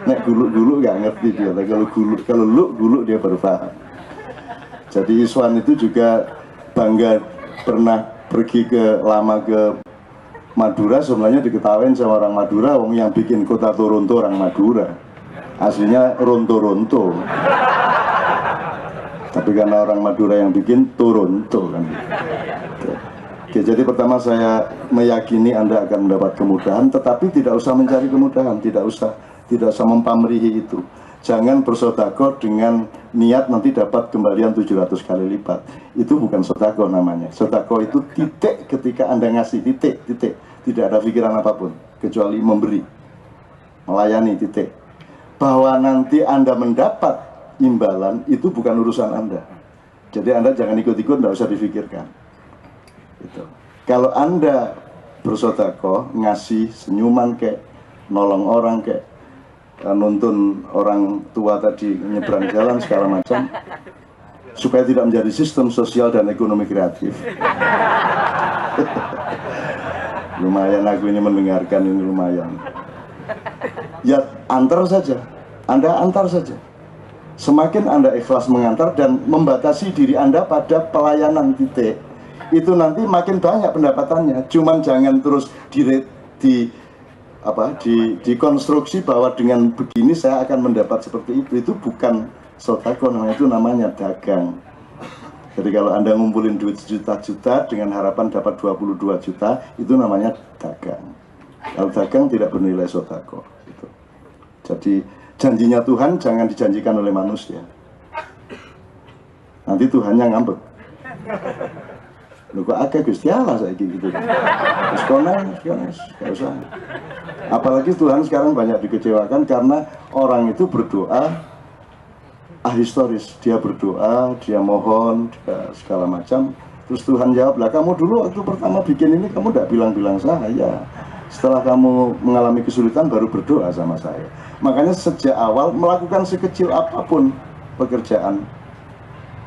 Nek gulu-gulu gak ngerti dia, kalau lu gulu dia baru paham. Jadi Iswan itu juga bangga pernah pergi lama ke Madura, sebenarnya diketawain sama orang Madura, wong yang bikin kota Toronto orang Madura. Aslinya Ronto-Ronto. Tapi karena orang Madura yang bikin Toronto kan. Oke, jadi pertama saya meyakini Anda akan mendapat kemudahan, tetapi tidak usah mencari kemudahan, tidak usah mempamrihi itu. Jangan bersedekah dengan niat nanti dapat kembalian 700 kali lipat. Itu bukan sedekah namanya. Sedekah itu titik ketika Anda ngasih, titik. Tidak ada pikiran apapun kecuali memberi, melayani, titik. Bahwa nanti Anda mendapat imbalan itu bukan urusan Anda. Jadi Anda jangan ikut-ikut, tidak usah difikirkan. Gitu. Kalau Anda bersedekah, ngasih senyuman kayak nolong orang kayak nuntun orang tua tadi nyebrang jalan segala macam, supaya tidak menjadi sistem sosial dan ekonomi kreatif. Lumayan aku ini mendengarkan ini lumayan. Ya antar saja, Anda antar saja. Semakin Anda ikhlas mengantar dan membatasi diri Anda pada pelayanan titik, itu nanti makin banyak pendapatannya. Cuman jangan terus dikonstruksi bahwa dengan begini saya akan mendapat seperti itu. Itu bukan sedekah, itu namanya dagang. Jadi kalau Anda ngumpulin duit juta-juta dengan harapan dapat 22 juta, itu namanya dagang. Kalau dagang tidak bernilai sedekah. Gitu. Jadi janjinya Tuhan jangan dijanjikan oleh manusia. Nanti Tuhannya ngambek. Lu kok akeh Gusti Allah saiki gitu. Terus kono, gak usah. Apalagi Tuhan sekarang banyak dikecewakan karena orang itu berdoa ahistoris. Dia berdoa, dia mohon, segala macam. Terus Tuhan jawab, lah kamu dulu waktu pertama bikin ini kamu tidak bilang-bilang saya. Setelah kamu mengalami kesulitan baru berdoa sama saya. Makanya sejak awal melakukan sekecil apapun pekerjaan,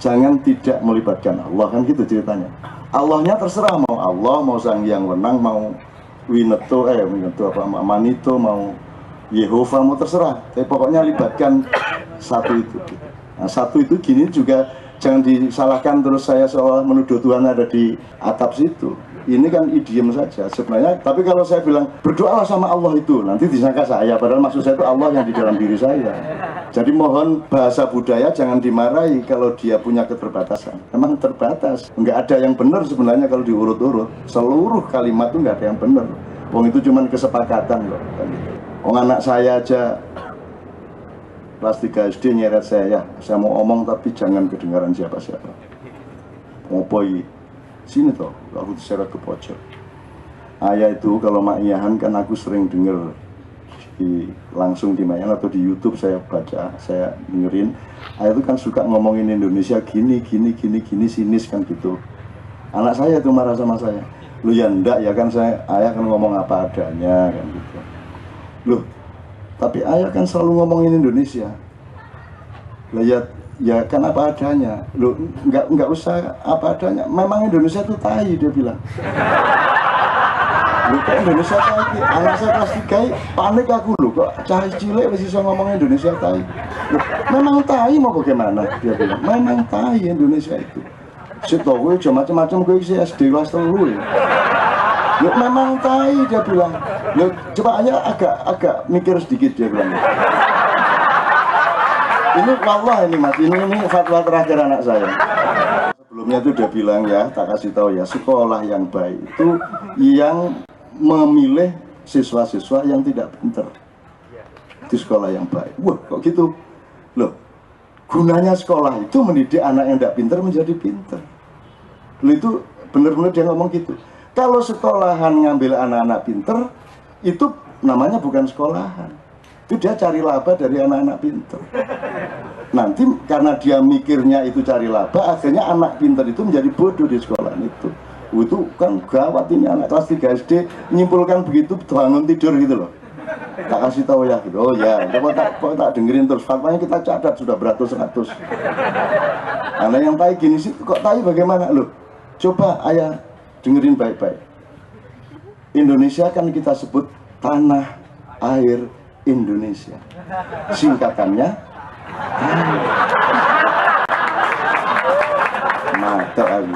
jangan tidak melibatkan Allah, kan gitu ceritanya. Allahnya terserah, mau Allah, mau Sang Hyang Wenang, mau Wineto, Manito, mau Yehova mau terserah, tapi pokoknya libatkan satu itu. Nah, satu itu gini juga jangan disalahkan terus saya seolah menuduh Tuhan ada di atap situ. Ini kan idiom saja sebenarnya. Tapi kalau saya bilang berdoalah sama Allah itu, nanti disangka saya. Padahal maksud saya itu Allah yang di dalam diri saya. Jadi mohon bahasa budaya jangan dimarahi kalau dia punya keterbatasan. Memang terbatas. Nggak ada yang benar sebenarnya kalau diurut-urut. Seluruh kalimat itu nggak ada yang benar. Wong itu cuma kesepakatan loh. Wong anak saya aja kelas 3 SD nyeret saya mau omong tapi jangan kedengaran siapa-siapa. Mau boy sini toh, aku diseret ke pojok. Ayah itu kalau Ma'iyahan kan aku sering denger langsung di Ma'iyahan atau di YouTube saya baca, saya dengerin. Ayah itu kan suka ngomongin Indonesia gini, sinis kan gitu. Anak saya itu marah sama saya. Lu ya ndak ya kan ayah kan ngomong apa adanya kan gitu. Loh, tapi ayah kan selalu ngomongin Indonesia. Lah ya kan apa adanya. Loh, nggak usah apa adanya. Memang Indonesia itu tai, dia bilang. Loh, kok Indonesia tai? Anak saya kelas 3 panik aku loh, kok cahaya cilik masih bisa ngomong Indonesia tai. Loh, memang tai mau bagaimana? Dia bilang, memang tai Indonesia itu. Sito gue macam-macam gue isi SD kelas 3 ya. Loh, memang tai, dia bilang. Loh, coba aja agak mikir sedikit, dia bilang. Ini wallah ini mas, ini fatwa terakhir anak saya. Sebelumnya itu dia bilang ya, tak kasih tahu ya, sekolah yang baik itu yang memilih siswa-siswa yang tidak pintar di sekolah yang baik. Wah kok gitu? Loh, gunanya sekolah itu mendidik anak yang tidak pintar menjadi pintar. Loh, itu benar-benar dia ngomong gitu. Kalau sekolahan ngambil anak-anak pintar, itu namanya bukan sekolahan. Itu dia cari laba dari anak-anak pintar. Nanti karena dia mikirnya itu cari laba, akhirnya anak pintar itu menjadi bodoh di sekolah itu. Itu kan gawat ini, anak kelas 3 SD menyimpulkan begitu, bangun tidur gitu loh. Tak kasih tahu ya gitu. Oh ya, kok tak dengerin terus. Faktanya kita catat sudah beratus-ratus. Anak yang tai gini sih, kok tai bagaimana loh? Coba ayah dengerin baik-baik. Indonesia kan kita sebut tanah air Indonesia. Singkatannya mata aku.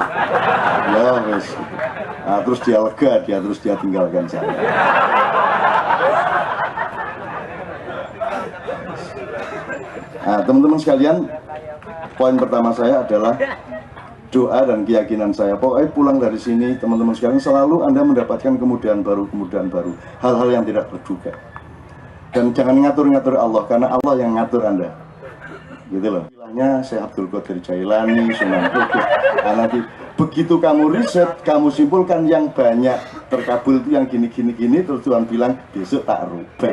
Ya wes. Nah, terus dia lega, terus dia tinggalkan saya. Nah, teman-teman sekalian, poin pertama saya adalah doa dan keyakinan saya. Pokoknya pulang dari sini, teman-teman sekalian, selalu Anda mendapatkan kemudahan baru, hal-hal yang tidak terduga. Dan jangan ngatur-ngatur Allah, karena Allah yang ngatur Anda. Gitu loh. Bilangnya Syekh Abdul Qadir Jailani, Sunan Kudus. Nanti begitu kamu riset, kamu simpulkan yang banyak terkabul itu yang gini, terus Tuhan bilang besok tak rubah.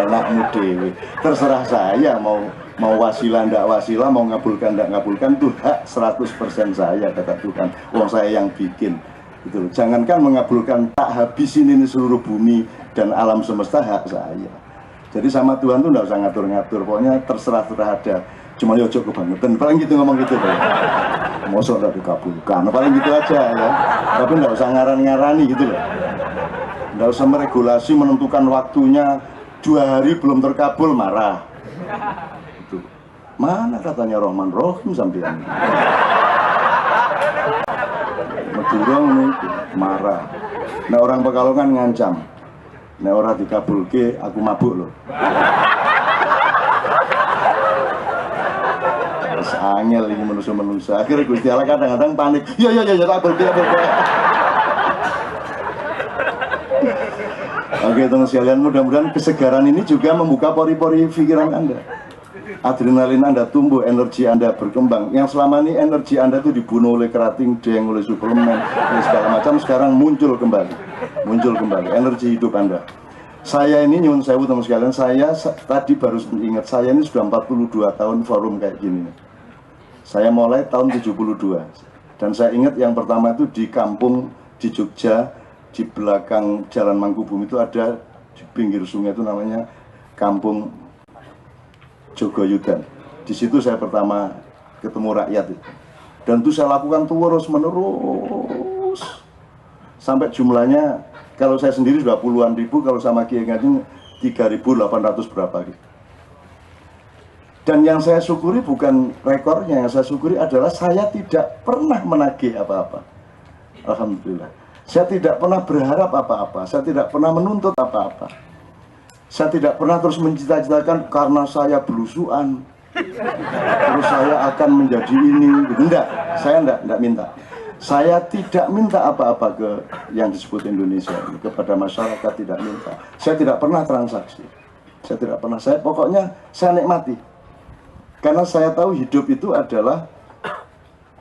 Enakmu dewe. Terserah saya mau wasilah ndak wasilah, mau ngabulkan ndak ngabulkan, itu hak 100% saya, kata Tuhan. Wong saya yang bikin. Gitu. Jangankan mengabulkan, tak habisin ini seluruh bumi dan alam semesta, hak saya. Jadi sama Tuhan tuh nggak usah ngatur-ngatur, pokoknya terserah ada. Cuma yojok kebangetan, paling gitu ngomong gitu loh. Mosok nggak dikabulkan, paling gitu aja ya. Tapi nggak usah ngaran-ngarani gitu loh. Nggak usah meregulasi, menentukan waktunya 2 hari belum terkabul marah. Gitu. Mana katanya Rahman Rahim sampean? Medurong nih marah. Nah orang Pekalongan ngancam. Nah orang dikabulke aku mabuk loh. Terus angel ini manusia. Akhirnya Gusti Allah kadang-kadang panik. Ya tak boleh. Oke teman sekalian, mudah-mudahan kesegaran ini juga membuka pori-pori pikiran Anda. Adrenalin Anda tumbuh, energi Anda berkembang. Yang selama ini energi Anda itu dibunuh oleh kerating, deng, oleh suplemen, dan segala macam, sekarang muncul kembali. Energi hidup Anda. Saya ini, nyuwun sewu teman sekalian, saya tadi baru ingat, saya ini sudah 42 tahun forum kayak gini. Saya mulai tahun 72. Dan saya ingat yang pertama itu di kampung di Jogja, di belakang Jalan Mangkubumi itu ada, di pinggir sungai itu namanya Kampung Jogoyudan. Di situ saya pertama ketemu rakyat itu. Dan itu saya lakukan terus menerus sampai jumlahnya Kalau saya sendiri sudah puluhan ribu, kalau sama Kiai Ngajeng 3.800 berapa gitu. Dan yang saya syukuri bukan rekornya, yang saya syukuri adalah saya tidak pernah menagih apa-apa. Alhamdulillah. Saya tidak pernah berharap apa-apa, saya tidak pernah menuntut apa-apa. Saya tidak pernah terus mencita-citakan karena saya belusuan, terus saya akan menjadi ini, gitu. Enggak, saya enggak minta. Saya tidak minta apa-apa ke yang disebut Indonesia ini, kepada masyarakat tidak minta. Saya tidak pernah transaksi. Saya tidak pernah, pokoknya saya nikmati. Karena saya tahu hidup itu adalah,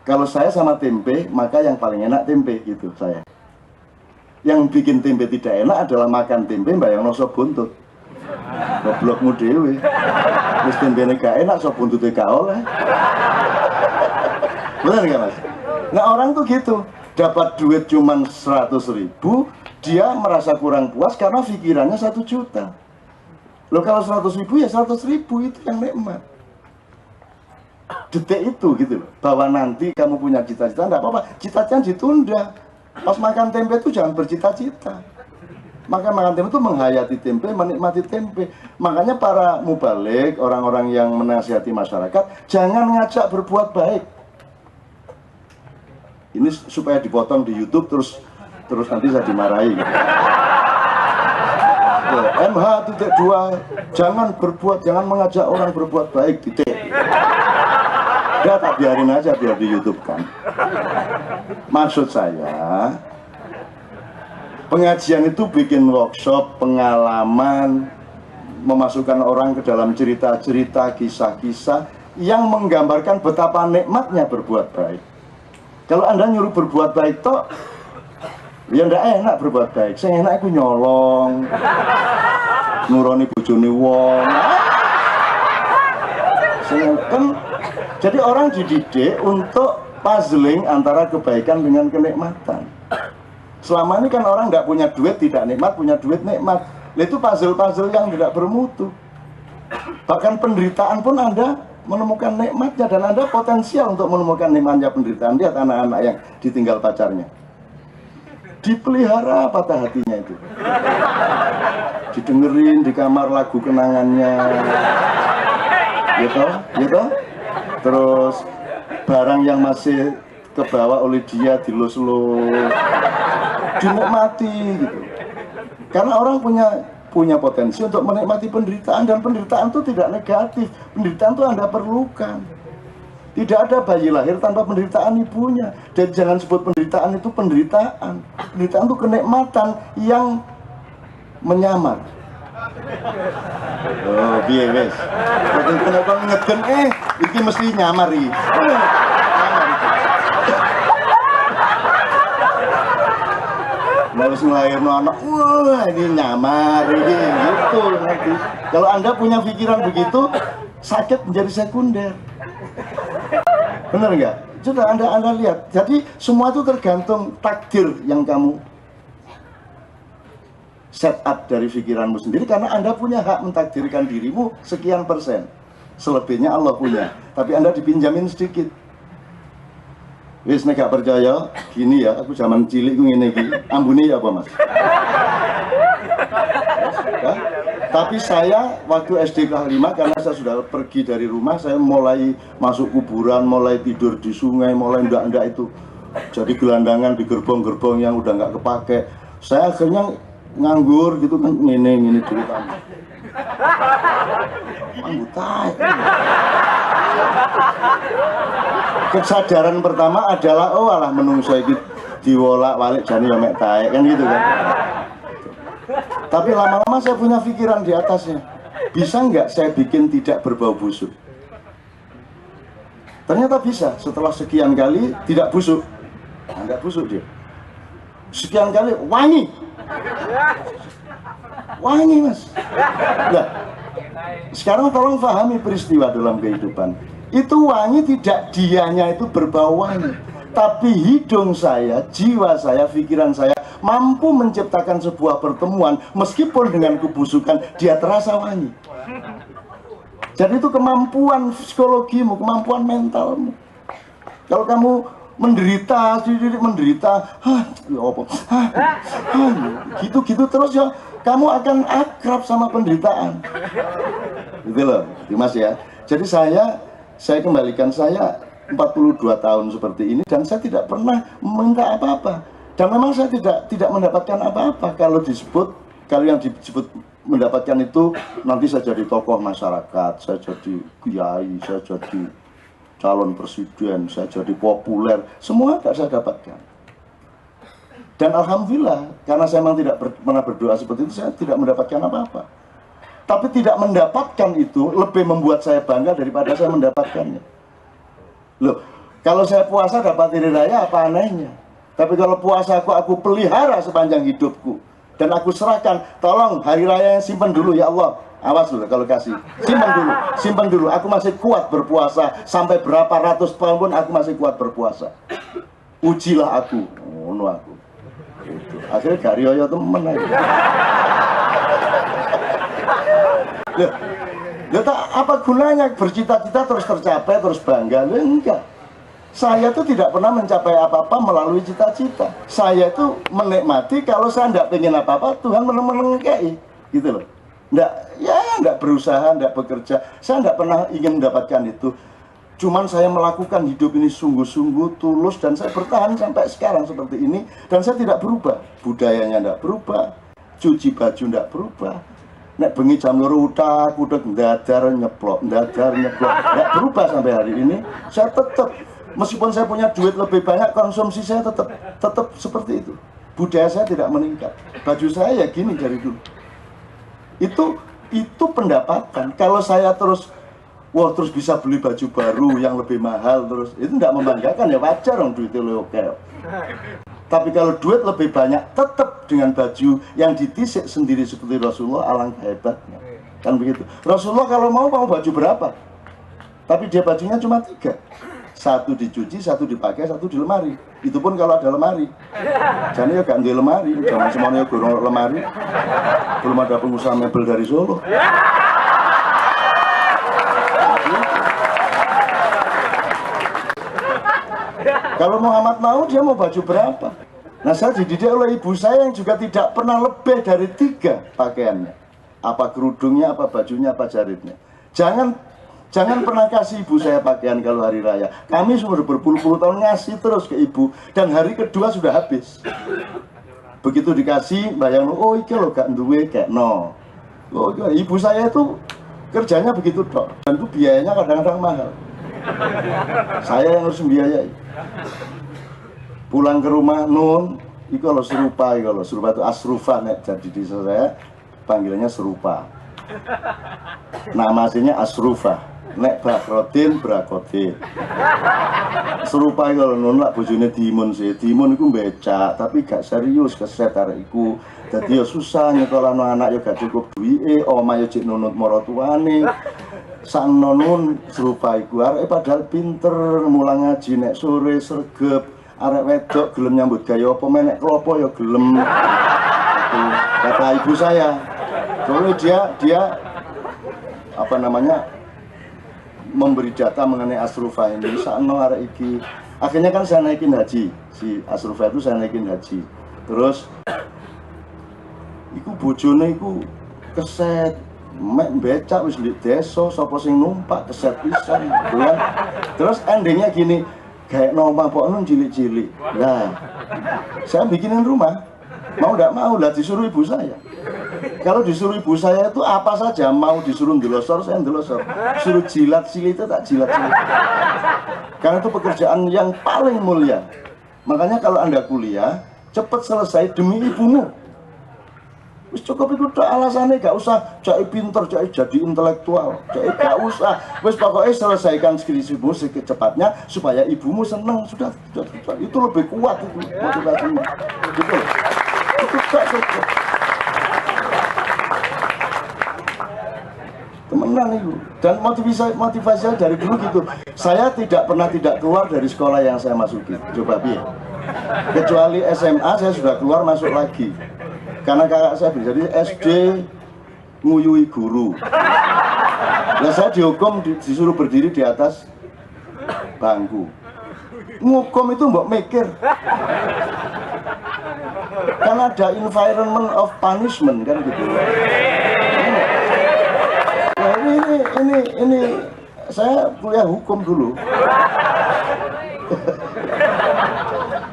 kalau saya sama tempe, maka yang paling enak tempe, gitu saya. Yang bikin tempe tidak enak adalah makan tempe mbayang nosok buntut. Goblokmu dewe. Terus tempe gak enak, sok buntutnya gak oleh. Benar gak Mas? Nah orang tuh gitu, dapat duit cuman 100.000, dia merasa kurang puas karena pikirannya 1 juta. Loh kalau 100.000 ya 100.000 itu yang nikmat. Detik itu gitu loh, bahwa nanti kamu punya cita-cita, enggak apa-apa, cita-cita ditunda. Pas makan tempe itu jangan bercita-cita. Makan tempe itu menghayati tempe, menikmati tempe. Makanya para mubalik, orang-orang yang menasihati masyarakat, jangan ngajak berbuat baik. Ini supaya dipotong di YouTube terus nanti saya dimarahi. MH.2 jangan mengajak orang berbuat baik, titik. Ya tak biarin aja biar di YouTube kan. Maksud saya, pengajian itu bikin workshop, pengalaman, memasukkan orang ke dalam cerita-cerita, kisah-kisah yang menggambarkan betapa nikmatnya berbuat baik. Kalau Anda nyuruh berbuat baik toh, ya ndak enak berbuat baik. Saya enak aku nyolong, nuroni bojone wong. Kan jadi orang dididik untuk puzzling antara kebaikan dengan kenikmatan. Selama ini kan orang nggak punya duit tidak nikmat, punya duit nikmat. Itu puzzle-puzzle yang tidak bermutu. Bahkan penderitaan pun Anda menemukan nikmatnya, dan Anda potensial untuk menemukan nikmatnya penderitaan. Lihat anak-anak yang ditinggal pacarnya, dipelihara patah hatinya itu, didengerin di kamar lagu kenangannya, gitu. Terus barang yang masih kebawa oleh dia dilus-lus, dinikmati gitu. Karena orang punya potensi untuk menikmati penderitaan, dan penderitaan itu tidak negatif. Penderitaan itu Anda perlukan. Tidak ada bayi lahir tanpa penderitaan ibunya. Dan jangan sebut penderitaan itu penderitaan. Penderitaan itu kenikmatan yang menyamar. Oh, biye wes. Kenapa ngeden iki mesti nyamar iki. Harus ngelahirin anak, wah ini nyamar ini gitu nanti. Kalau Anda punya pikiran begitu, sakit menjadi sekunder. Benar nggak? Sudah Anda lihat. Jadi semua itu tergantung takdir yang kamu set up dari pikiranmu sendiri, karena Anda punya hak mentakdirkan dirimu sekian persen. Selebihnya Allah punya, tapi Anda dipinjamin sedikit. Wis nek gak percaya, gini ya, aku zaman cilik ku ngene iki. Ambune ya apa, Mas? Ya? Tapi saya waktu SD kelas 5, karena saya sudah pergi dari rumah, saya mulai masuk kuburan, mulai tidur di sungai, mulai ndak itu. Jadi gelandangan di gerbong-gerbong yang udah nggak kepake. Saya akhirnya nganggur gitu kan, ngene dulu kan. Anggutai. Kesadaran pertama adalah oh alah menungso iki diwolak-walik jane ya mek taek kan gitu kan. Tapi lama-lama saya punya pikiran di atasnya. Bisa nggak saya bikin tidak berbau busuk? Ternyata bisa. Setelah sekian kali tidak busuk. Nah, nggak busuk dia. Sekian kali wangi. Wangi, Mas. Nah, sekarang tolong pahami peristiwa dalam kehidupan. Itu wangi tidak dianya itu berbau wangi, tapi hidung saya, jiwa saya, pikiran saya mampu menciptakan sebuah pertemuan meskipun dengan kebusukan dia terasa wangi. Jadi itu kemampuan psikologimu, kemampuan mentalmu. Kalau kamu menderita, ya apa, gitu terus ya, kamu akan akrab sama penderitaan, gitu loh, Mas ya. Jadi saya kembalikan, saya 42 tahun seperti ini dan saya tidak pernah meminta apa-apa, dan memang saya tidak mendapatkan apa-apa. Kalau yang disebut mendapatkan itu, nanti saya jadi tokoh masyarakat, saya jadi kiai, saya jadi calon presiden, saya jadi populer, semua tidak saya dapatkan. Dan alhamdulillah, karena saya memang tidak pernah berdoa seperti itu, saya tidak mendapatkan apa-apa. Tapi tidak mendapatkan itu lebih membuat saya bangga daripada saya mendapatkannya. Loh, kalau saya puasa dapat hari raya, apa anehnya? Tapi kalau puasa aku pelihara sepanjang hidupku, dan aku serahkan, tolong hari raya yang simpan dulu ya Allah. Awas dulu kalau kasih, simpan dulu. Aku masih kuat berpuasa sampai berapa ratus tahun pun aku masih kuat berpuasa. Ujilah aku, aku. Gitu. Akhirnya gak riyo temen aja. Loh, apa gunanya bercita-cita terus tercapai terus bangga? Loh, enggak. Saya tuh tidak pernah mencapai apa-apa melalui cita-cita. Saya tuh menikmati kalau saya tidak pengen apa-apa, Tuhan menengkai, gitu loh. Nggak berusaha, nggak bekerja. Saya nggak pernah ingin mendapatkan itu. Cuman saya melakukan hidup ini sungguh-sungguh, tulus, dan saya bertahan sampai sekarang seperti ini. Dan saya tidak berubah. Budayanya nggak berubah, cuci baju nggak berubah. Nek bengi jam 2 udah ndadar nyeplok, nggak berubah sampai hari ini. Saya tetap, meskipun saya punya duit lebih banyak, konsumsi saya tetap seperti itu. Budaya saya tidak meningkat. Baju saya ya gini dari dulu. Itu pendapatan. Kalau saya terus bisa beli baju baru yang lebih mahal, terus itu tidak membanggakan, ya wajar dong, duitnya oke. Tapi kalau duit lebih banyak, tetap dengan baju yang ditisik sendiri seperti Rasulullah, alangkah hebatnya. Kan begitu. Rasulullah kalau mau baju berapa? Tapi dia bajunya cuma 3. 1 dicuci, 1 dipakai, 1 di lemari. Itu pun kalau ada lemari. Jadi ya gak di lemari, jangan semuanya gorong lemari. Belum ada pengusaha mebel dari Solo. Kalau Muhammad mau, dia mau baju berapa? Nah, saya dididik oleh ibu saya yang juga tidak pernah lebih dari 3 pakaiannya. Apa kerudungnya, apa bajunya, apa jaritnya. Jangan pernah kasih ibu saya pakaian kalau hari raya. Kami sudah berpuluh-puluh tahun ngasih terus ke ibu, dan hari kedua sudah habis. Begitu dikasih, bayang, oh iki lo gak duwe kayak no. Oh, ibu saya itu kerjanya begitu dok, dan itu biayanya kadang-kadang mahal. Saya yang harus membiayai. Pulang ke rumah nun, itu kalau serupa itu asrufa, nek jadi di saya panggilannya serupa. Nama aslinya asrufa. Nek bakrodin brakodin. Serupa kalau nun lah bojone dimun sih. Dimun itu becak, tapi gak serius keset arek iku. Dadi ya susah nyekolahno anak ya gak cukup duwike, omah ya cek nunut maratuane. Sang nonun serupa iku arek padahal pinter, mulang ngaji nek sore sregep. Arek wedok gelem nyambut gawe apa menek klopo ya gelem. Kata ibu saya. Soalnya dia apa namanya? Memberi data mengenai Asrufa ini, sakno arek iki. Akhirnya kan saya naikin haji, si Asrufa itu saya naikin haji. Terus iku bojone iku keset mek becak wis ndek desa, sapa sing numpak keset pisan ya. Terus endingnya gini, kayak nomah pokno cilik-cilik. Nah, saya bikinin rumah. Mau enggak mau lah disuruh ibu saya. Kalau disuruh ibu saya itu apa saja, mau disuruh ndelosor, saya ndelosor. Suruh jilat silit itu tak jilat silit. Karena itu pekerjaan yang paling mulia. Makanya kalau Anda kuliah, cepat selesai demi ibumu. Wis cukup itu alasannya, gak usah cai pinter, cai jadi intelektual, cai gak usah. Wis pokoknya selesaikan skripsimu secepatnya supaya ibumu seneng. Sudah. Itu lebih kuat itu motivasinya. Gitu. Itu gak cukup. Temenan itu. Dan motivasi dari dulu gitu. Saya tidak pernah tidak keluar dari sekolah yang saya masuki. Coba biar. Kecuali SMA saya sudah keluar masuk lagi. Karena kakak saya jadi SD nguyui guru. Nah saya dihukum disuruh berdiri di atas bangku. Ngukum itu mbok mikir. Kan ada environment of punishment kan gitu. Nah, ini saya kuliah hukum dulu.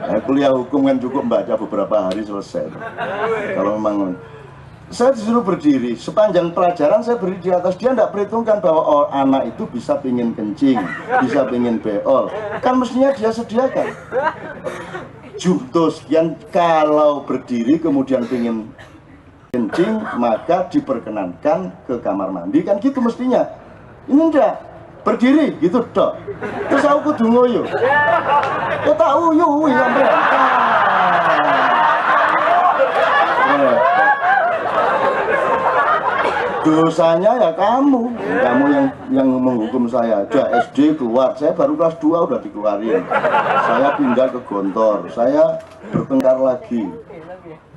Nah, kuliah hukum kan cukup baca beberapa hari selesai. Kalau memang saya disuruh berdiri, sepanjang pelajaran saya berdiri di atas, dia tidak perhitungkan bahwa anak itu bisa pingin kencing, bisa pingin beol, kan mestinya dia sediakan. Jumto sekian, kalau berdiri kemudian pingin kencing, maka diperkenankan ke kamar mandi, kan gitu mestinya. Ini enggak, berdiri gitu dok. Terus aku kudu ngoyo. Ya tak uyu sampai. Dosanya ya kamu yang menghukum saya. Udah SD keluar, saya baru kelas 2 udah dikeluarin. Saya pindah ke Gontor, saya bertengkar lagi,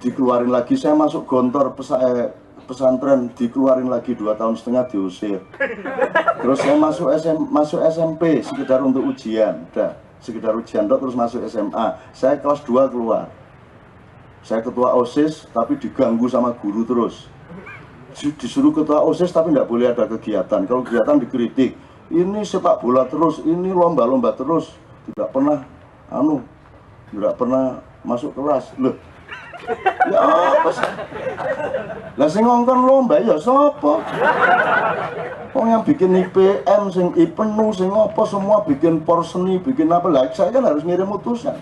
dikeluarin lagi. Saya masuk Gontor pesantren, dikeluarin lagi 2 tahun setengah, diusir. Terus saya masuk SMP sekedar untuk ujian, udah sekedar ujian dok, terus masuk SMA. Saya kelas 2 keluar, saya ketua OSIS tapi diganggu sama guru terus. Disuruh ketua OSIS tapi tidak boleh ada kegiatan. Kalau kegiatan dikritik, ini sepak bola terus, ini lomba-lomba terus, tidak pernah tidak pernah masuk kelas. Loh, ya apa sih? Lah sing ngongkon lomba ya sapa? Wong yang bikin IPM, sing IPENU, sing apa semua bikin porseni, bikin apa lah. Saya kan harus ngirim utusan.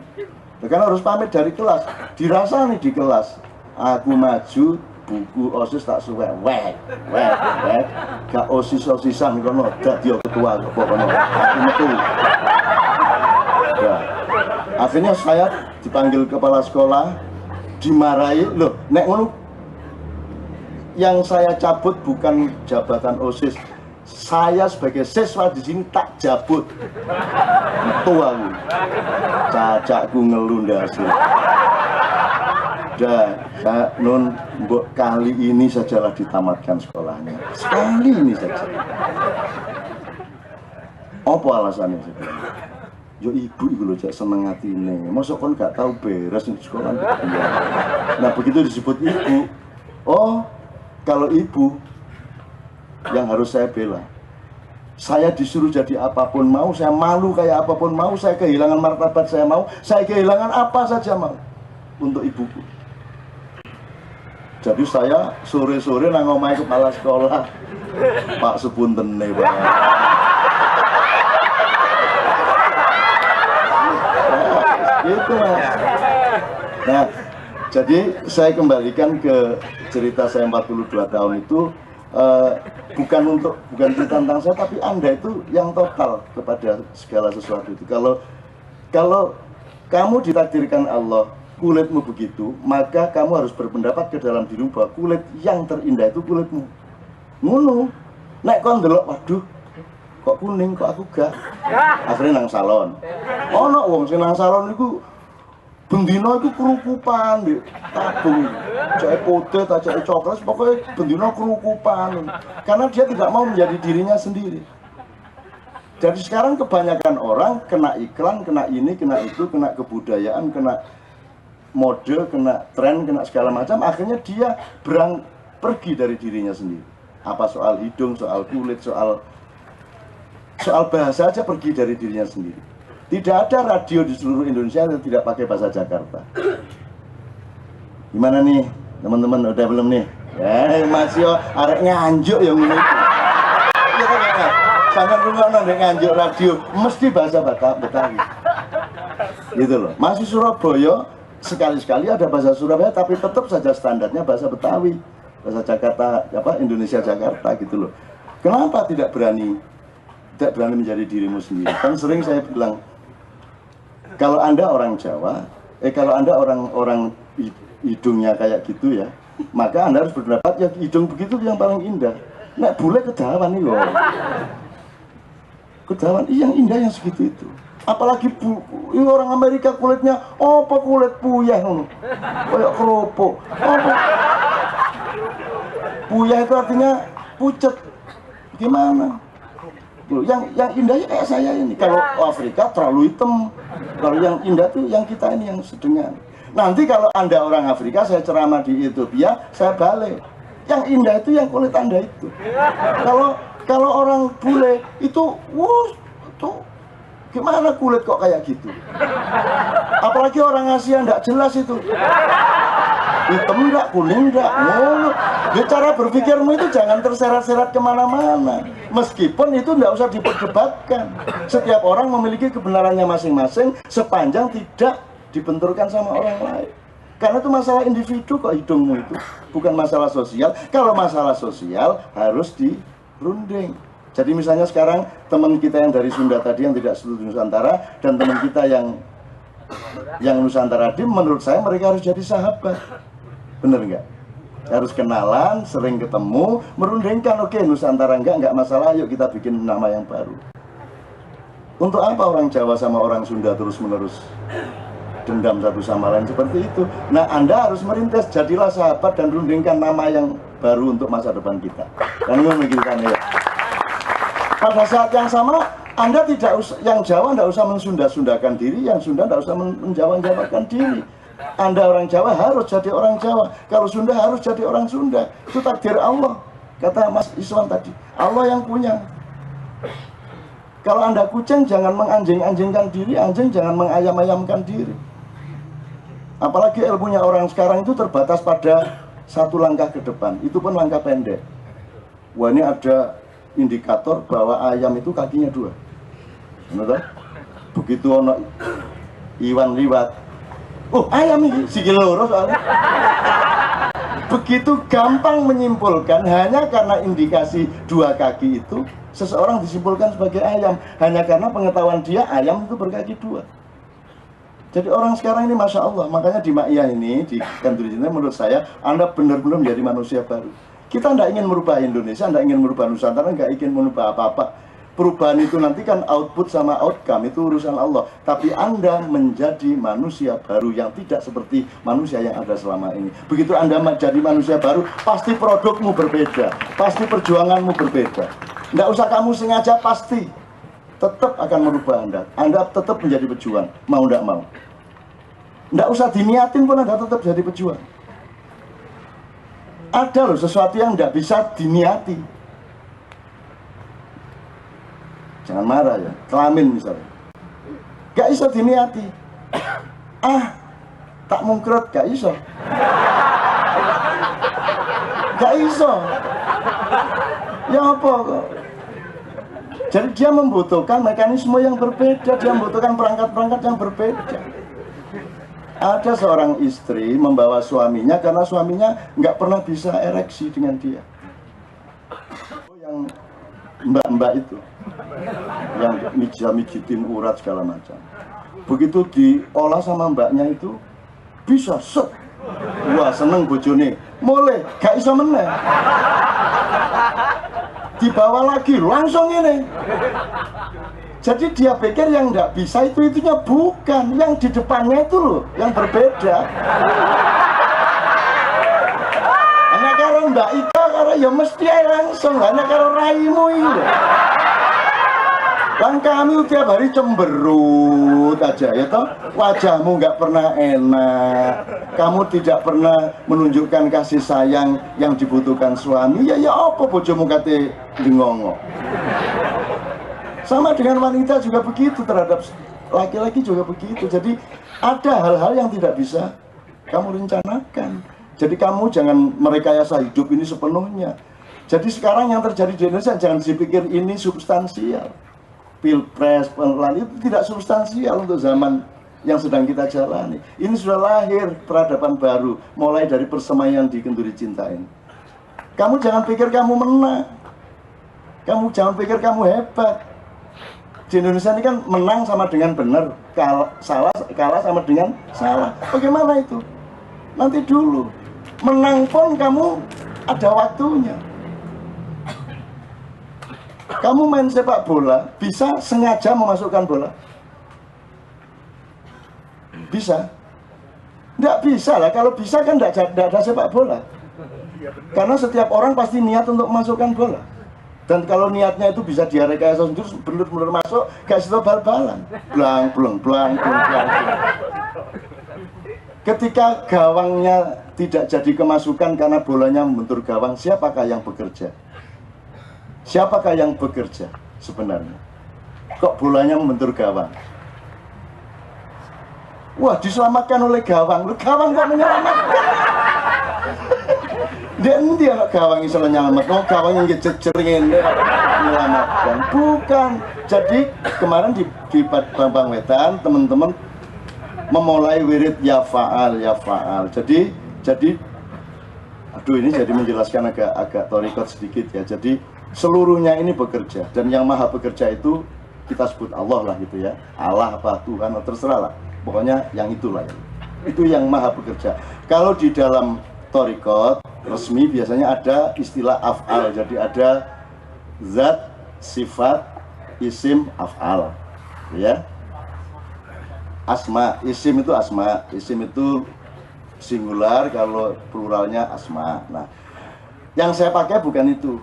Kan harus pamit dari kelas. Dirasani di kelas. Aku maju, buku OSIS tak suwe, wek, gak OSIS-OSISan kono, dadi ketua apa kono, aku metu. Ya. Akhirnya saya dipanggil kepala sekolah, dimarahi, loh, nek ngono yang saya cabut bukan jabatan OSIS, saya sebagai siswa di sini tak jabut. Metu aku, cacakku ngelundasi. Dan saya mbok kali ini sajalah ditamatkan sekolahnya, sekali ini saja. Apa alasannya sebenarnya? Yo ibu itu loh cek seneng hati ini, masa kon gak tahu beres di sekolah. Nah begitu disebut ibu, oh kalau ibu yang harus saya bela. Saya disuruh jadi apapun mau, saya malu kayak apapun mau, saya kehilangan martabat saya mau, saya kehilangan apa saja mau untuk ibuku. Jadi saya sore-sore nang omahe kepala sekolah, Pak sepuntene Pak. Gitu Mas. Nah, jadi saya kembalikan ke cerita saya 42 tahun itu, bukan cerita tentang saya, tapi Anda itu yang total kepada segala sesuatu itu. Kalau kamu ditakdirkan Allah kulitmu begitu, maka kamu harus berpendapat ke dalam dirimu bahwa kulit yang terindah itu kulitmu. Ngono. Nek kon ndelok, waduh, kok kuning, kok aku gak. Akhirnya nang salon. Ono wong sing nang salon iku bendina iku kerukupan di tabung. Cek putih, cek coklat, pokoknya bendina kerukupan. Karena dia tidak mau menjadi dirinya sendiri. Jadi sekarang kebanyakan orang kena iklan, kena ini, kena itu, kena kebudayaan, kena mode, kena tren, kena segala macam, akhirnya dia pergi dari dirinya sendiri. Apa soal hidung, soal kulit, soal bahasa aja pergi dari dirinya sendiri. Tidak ada radio di seluruh Indonesia yang tidak pakai bahasa Jakarta. Gimana nih teman-teman, udah belum nih? Ya masih arek nganjuk yang ini. Sangat rumah nang nganjuk radio mesti bahasa Betawi. Gitu loh. Masih Surabaya sekali-sekali ada bahasa Surabaya, tapi tetap saja standarnya bahasa Betawi, bahasa Jakarta, Indonesia Jakarta gitu loh. Kenapa tidak berani menjadi dirimu sendiri? Kan sering saya bilang, kalau Anda orang Jawa, kalau Anda orang hidungnya kayak gitu ya, maka Anda harus berpendapat ya hidung begitu yang paling indah. Nek bule kedawan nih loh. Kedawan, yang indah yang segitu itu. Apalagi ini orang Amerika kulitnya apa kulit puyah ngono. Kayak kerupuk. Apa? Puyah itu artinya pucet. Gimana? Loh, yang indahnya kayak saya ini. Kalau Afrika terlalu hitam. Kalau yang indah tuh yang kita ini yang sedengan. Nanti kalau Anda orang Afrika, saya ceramah di Ethiopia, saya balik. Yang indah itu yang kulit Anda itu. Kalau orang bule itu, tuh gimana kulit kok kayak gitu? Apalagi orang Asia enggak jelas itu. Hitam enggak, kuning enggak. Cara berpikirmu itu jangan terserat-serat kemana-mana. Meskipun itu enggak usah diperdebatkan. Setiap orang memiliki kebenarannya masing-masing sepanjang tidak dibenturkan sama orang lain. Karena itu masalah individu kok hidungmu itu. Bukan masalah sosial. Kalau masalah sosial harus dirunding. Jadi misalnya sekarang teman kita yang dari Sunda tadi yang tidak setuju Nusantara dan teman kita yang Nusantara tadi, menurut saya mereka harus jadi sahabat. Bener nggak? Harus kenalan, sering ketemu, merundingkan. Oke, Nusantara nggak masalah, yuk kita bikin nama yang baru. Untuk apa orang Jawa sama orang Sunda terus-menerus dendam satu sama lain seperti itu? Nah, Anda harus merintis, jadilah sahabat dan rundingkan nama yang baru untuk masa depan kita. Dan memikirkan ya. Pada saat yang sama, Anda tidak usah, yang Jawa tidak usah mensunda-sundakan diri, yang Sunda tidak usah menjawa-jawakan diri. Anda orang Jawa harus jadi orang Jawa, kalau Sunda harus jadi orang Sunda. Itu takdir Allah, kata Mas Iswan tadi. Allah yang punya. Kalau Anda kucing, jangan menganjing-anjingkan diri, anjing jangan mengayam-ayamkan diri. Apalagi ilmunya orang sekarang itu terbatas pada satu langkah ke depan, itu pun langkah pendek. Wah, ini ada indikator bahwa ayam itu kakinya 2. Benar? Begitu ono Iwan liwat, ayam ini sikil loro soalnya. Begitu gampang menyimpulkan hanya karena indikasi 2 kaki itu, seseorang disimpulkan sebagai ayam hanya karena pengetahuan dia ayam itu berkaki 2. Jadi orang sekarang ini Masya Allah, makanya di Ma'iyah ini, di Kanduri ini menurut saya Anda benar-benar menjadi manusia baru. Kita tidak ingin merubah Indonesia, tidak ingin merubah Nusantara, tidak ingin merubah apa-apa. Perubahan itu nanti kan output sama outcome, itu urusan Allah. Tapi Anda menjadi manusia baru yang tidak seperti manusia yang ada selama ini. Begitu Anda menjadi manusia baru, pasti produkmu berbeda, pasti perjuanganmu berbeda. Tidak usah kamu sengaja, pasti tetap akan merubah Anda. Anda tetap menjadi pejuang, mau tidak mau. Tidak usah diniatin pun Anda tetap jadi pejuang. Ada loh sesuatu yang tidak bisa diniati. Jangan marah ya, kelamin misalnya gak bisa diniati. Tak mungkret, gak iso. Gak iso. Ya apa kok? Jadi dia membutuhkan mekanisme yang berbeda, dia membutuhkan perangkat-perangkat yang berbeda. Ada seorang istri membawa suaminya karena suaminya nggak pernah bisa ereksi dengan dia. Yang mbak-mbak itu, yang mijitin urat segala macam. Begitu diolah sama mbaknya itu, bisa set. Wah, seneng bojone. Mulai, gak iso meneh. Dibawa lagi, langsung ini. Jadi dia pikir yang nggak bisa itunya bukan, yang di depannya itu loh, yang berbeda. Hanya karena Mbak Ika, karena ya mesti langsung, hanya karena raimu itu. Kan kami tiap hari cemberut aja ya toh, wajahmu nggak pernah enak, kamu tidak pernah menunjukkan kasih sayang yang dibutuhkan suami. Ya apa bojomu kate dengongo. Sama dengan wanita juga begitu, terhadap laki-laki juga begitu. Jadi ada hal-hal yang tidak bisa kamu rencanakan. Jadi kamu jangan merekayasa hidup ini sepenuhnya. Jadi sekarang yang terjadi di Indonesia, jangan dipikir ini substansial. Pilpres, pengelolaan itu tidak substansial untuk zaman yang sedang kita jalani. Ini sudah lahir peradaban baru, mulai dari persemaian di Kenduri Cinta ini. Kamu jangan pikir kamu menang. Kamu jangan pikir kamu hebat. Di Indonesia ini kan menang sama dengan benar, kalah sama dengan salah. Bagaimana itu? Nanti dulu. Menang pun kamu ada waktunya. Kamu main sepak bola, bisa sengaja memasukkan bola? Bisa? Tidak bisa lah, kalau bisa kan tidak ada sepak bola. Karena setiap orang pasti niat untuk memasukkan bola. Dan kalau niatnya itu bisa direkayasa sendiri, benar-benar masuk, gak situ bal-balan, blang. Ketika gawangnya tidak jadi kemasukan karena bolanya membentur gawang, siapakah yang bekerja? Siapakah yang bekerja sebenarnya? Kok bolanya membentur gawang? Wah, diselamatkan oleh gawang. Lu gawang kok menyelamatkan? Dia anak gawang iso nyelamat, gawang yang jejeringin menyelamatkan. Bukan. Jadi kemarin di Bambang Wetan teman-teman memulai wirid ya faal. Jadi aduh, ini jadi menjelaskan agak torikot sedikit ya. Jadi seluruhnya ini bekerja, dan yang maha bekerja itu kita sebut Allah lah gitu ya. Allah apa Tuhan atau terserah lah. Pokoknya yang itulah ya. Itu yang maha bekerja. Kalau di dalam torikot resmi biasanya ada istilah af'al. Jadi ada zat, sifat, isim, af'al ya. Asma, isim itu asma, isim itu singular, kalau pluralnya asma. Nah, yang saya pakai bukan itu.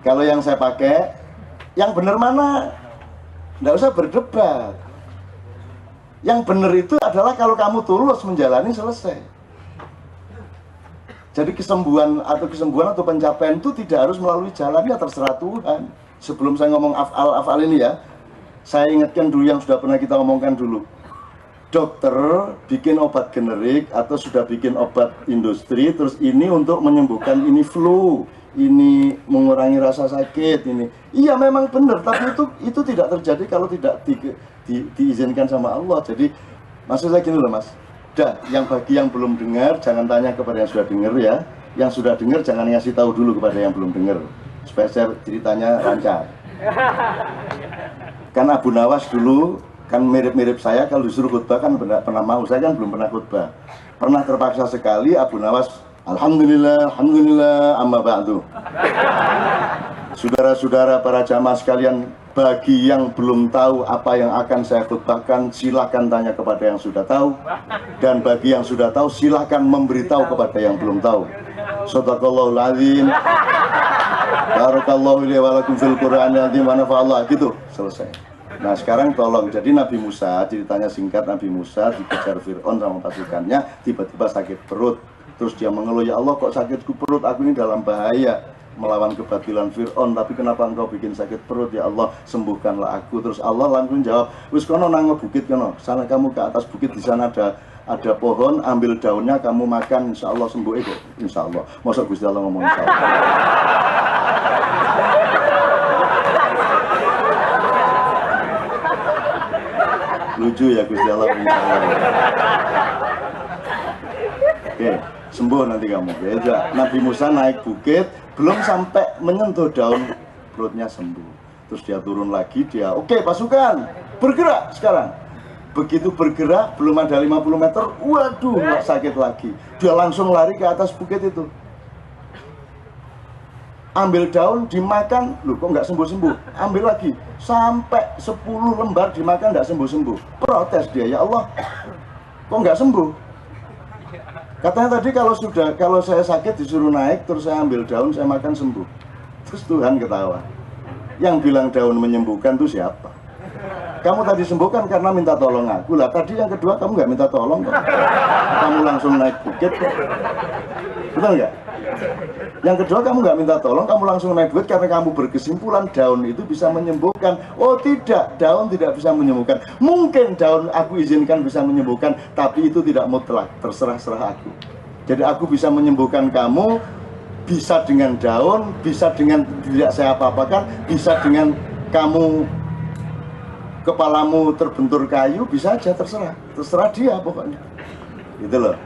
Kalau yang saya pakai, yang benar mana? Nggak usah berdebat. Yang benar itu adalah kalau kamu tulus menjalani, selesai. Jadi kesembuhan atau pencapaian itu tidak harus melalui jalan, ya terserah Tuhan. Sebelum saya ngomong af'al ini ya, saya ingatkan dulu yang sudah pernah kita omongkan dulu. Dokter bikin obat generik atau sudah bikin obat industri, terus ini untuk menyembuhkan ini flu, ini mengurangi rasa sakit, ini. Iya memang benar, tapi itu tidak terjadi kalau tidak diizinkan sama Allah. Jadi maksud saya gini loh Mas. Yang bagi yang belum dengar, jangan tanya kepada yang sudah dengar ya. Yang sudah dengar jangan ngasih tahu dulu kepada yang belum dengar, supaya saya ceritanya lancar. Kan Abu Nawas dulu kan mirip-mirip saya, kalau disuruh khutbah kan pernah mau. Saya kan belum pernah khutbah. Pernah terpaksa sekali Abu Nawas, alhamdulillah amma ba'du. Saudara-saudara para jamaah sekalian, bagi yang belum tahu apa yang akan saya khutbahkan, silakan tanya kepada yang sudah tahu. Dan bagi yang sudah tahu, silakan memberitahu kepada yang belum tahu. Shadaqallahul azim. Barakallahu li wa lakum fil Qur'anil azim wa nafa'allah. Gitu, selesai. Nah sekarang tolong, jadi Nabi Musa, ceritanya singkat, Nabi Musa dikejar Fir'aun sama pasukannya, tiba-tiba sakit perut. Terus dia mengeluh, ya Allah kok sakitku perut, aku ini dalam bahaya melawan kebatilan Fir'aun, tapi kenapa engkau bikin sakit perut ya Allah, sembuhkanlah aku. Terus Allah langsung jawab, wis kono nang bukit kono, sana kamu ke atas bukit, di sana ada pohon, ambil daunnya kamu makan, insya Allah sembuh itu, insya Allah. Masa Gusti Allah ngomong insya Allah. Lucu ya Gusti Allah, insya Allah. Oke, sembuh nanti kamu. Ya, Nabi Musa naik bukit, belum sampai menyentuh daun, perutnya sembuh. Terus dia turun lagi, dia oke, pasukan bergerak sekarang. Begitu bergerak, belum ada 50 meter, waduh, sakit lagi. Dia langsung lari ke atas bukit itu, ambil daun, dimakan, loh kok nggak sembuh-sembuh. Ambil lagi, sampai 10 lembar dimakan, nggak sembuh-sembuh. Protes dia, ya Allah, kok nggak sembuh? Katanya tadi kalau saya sakit disuruh naik, terus saya ambil daun, saya makan sembuh. Terus Tuhan ketawa. Yang bilang daun menyembuhkan itu siapa? Kamu tadi sembuhkan karena minta tolong aku. Lah tadi yang kedua kamu nggak minta tolong kok. Kamu langsung naik bukit kok. Betul nggak? Yang kedua kamu nggak minta tolong, kamu langsung naik bukit karena kamu berkesimpulan daun itu bisa menyembuhkan. Oh tidak, daun tidak bisa menyembuhkan. Mungkin daun aku izinkan bisa menyembuhkan, tapi itu tidak mutlak, terserah aku. Jadi aku bisa menyembuhkan kamu, bisa dengan daun, bisa dengan tidak saya apa-apakan, bisa dengan kamu kepalamu terbentur kayu, bisa aja, terserah dia pokoknya. Gitu loh.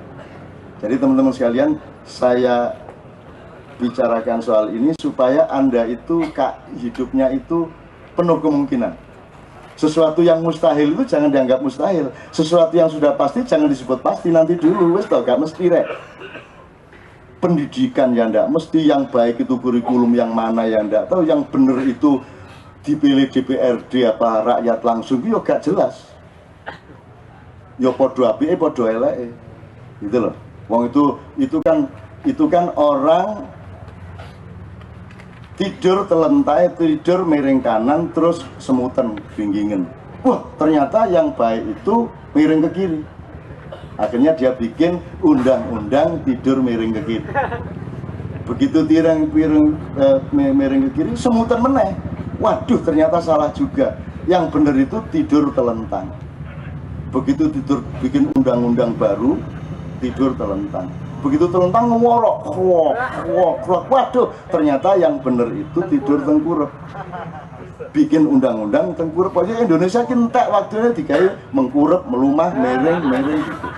Jadi teman-teman sekalian, saya bicarakan soal ini supaya Anda itu hidupnya itu penuh kemungkinan. Sesuatu yang mustahil itu jangan dianggap mustahil. Sesuatu yang sudah pasti jangan disebut pasti, nanti dulu wes tau gak mesti rek. Pendidikan ya ndak mesti, yang baik itu kurikulum yang mana ya ndak tahu, yang benar itu dipilih DPRD apa rakyat langsung, yo gak jelas. Yo podo apike podo eleke. Gitu loh. Wong itu kan orang tidur telentai, tidur miring kanan, terus semutan, binggingen. Wah, ternyata yang baik itu miring ke kiri. Akhirnya dia bikin undang-undang tidur miring ke kiri. Begitu miring ke kiri, semutan meneh. Waduh, ternyata salah juga. Yang benar itu tidur telentang. Begitu tidur bikin undang-undang baru, tidur telentang. Begitu telentang ngeworok, waduh, ternyata yang benar itu tidur tengkurap. Bikin undang-undang tengkurap aja. Indonesia kentek waktunya dikai mengkurap, melumah, miring gitu.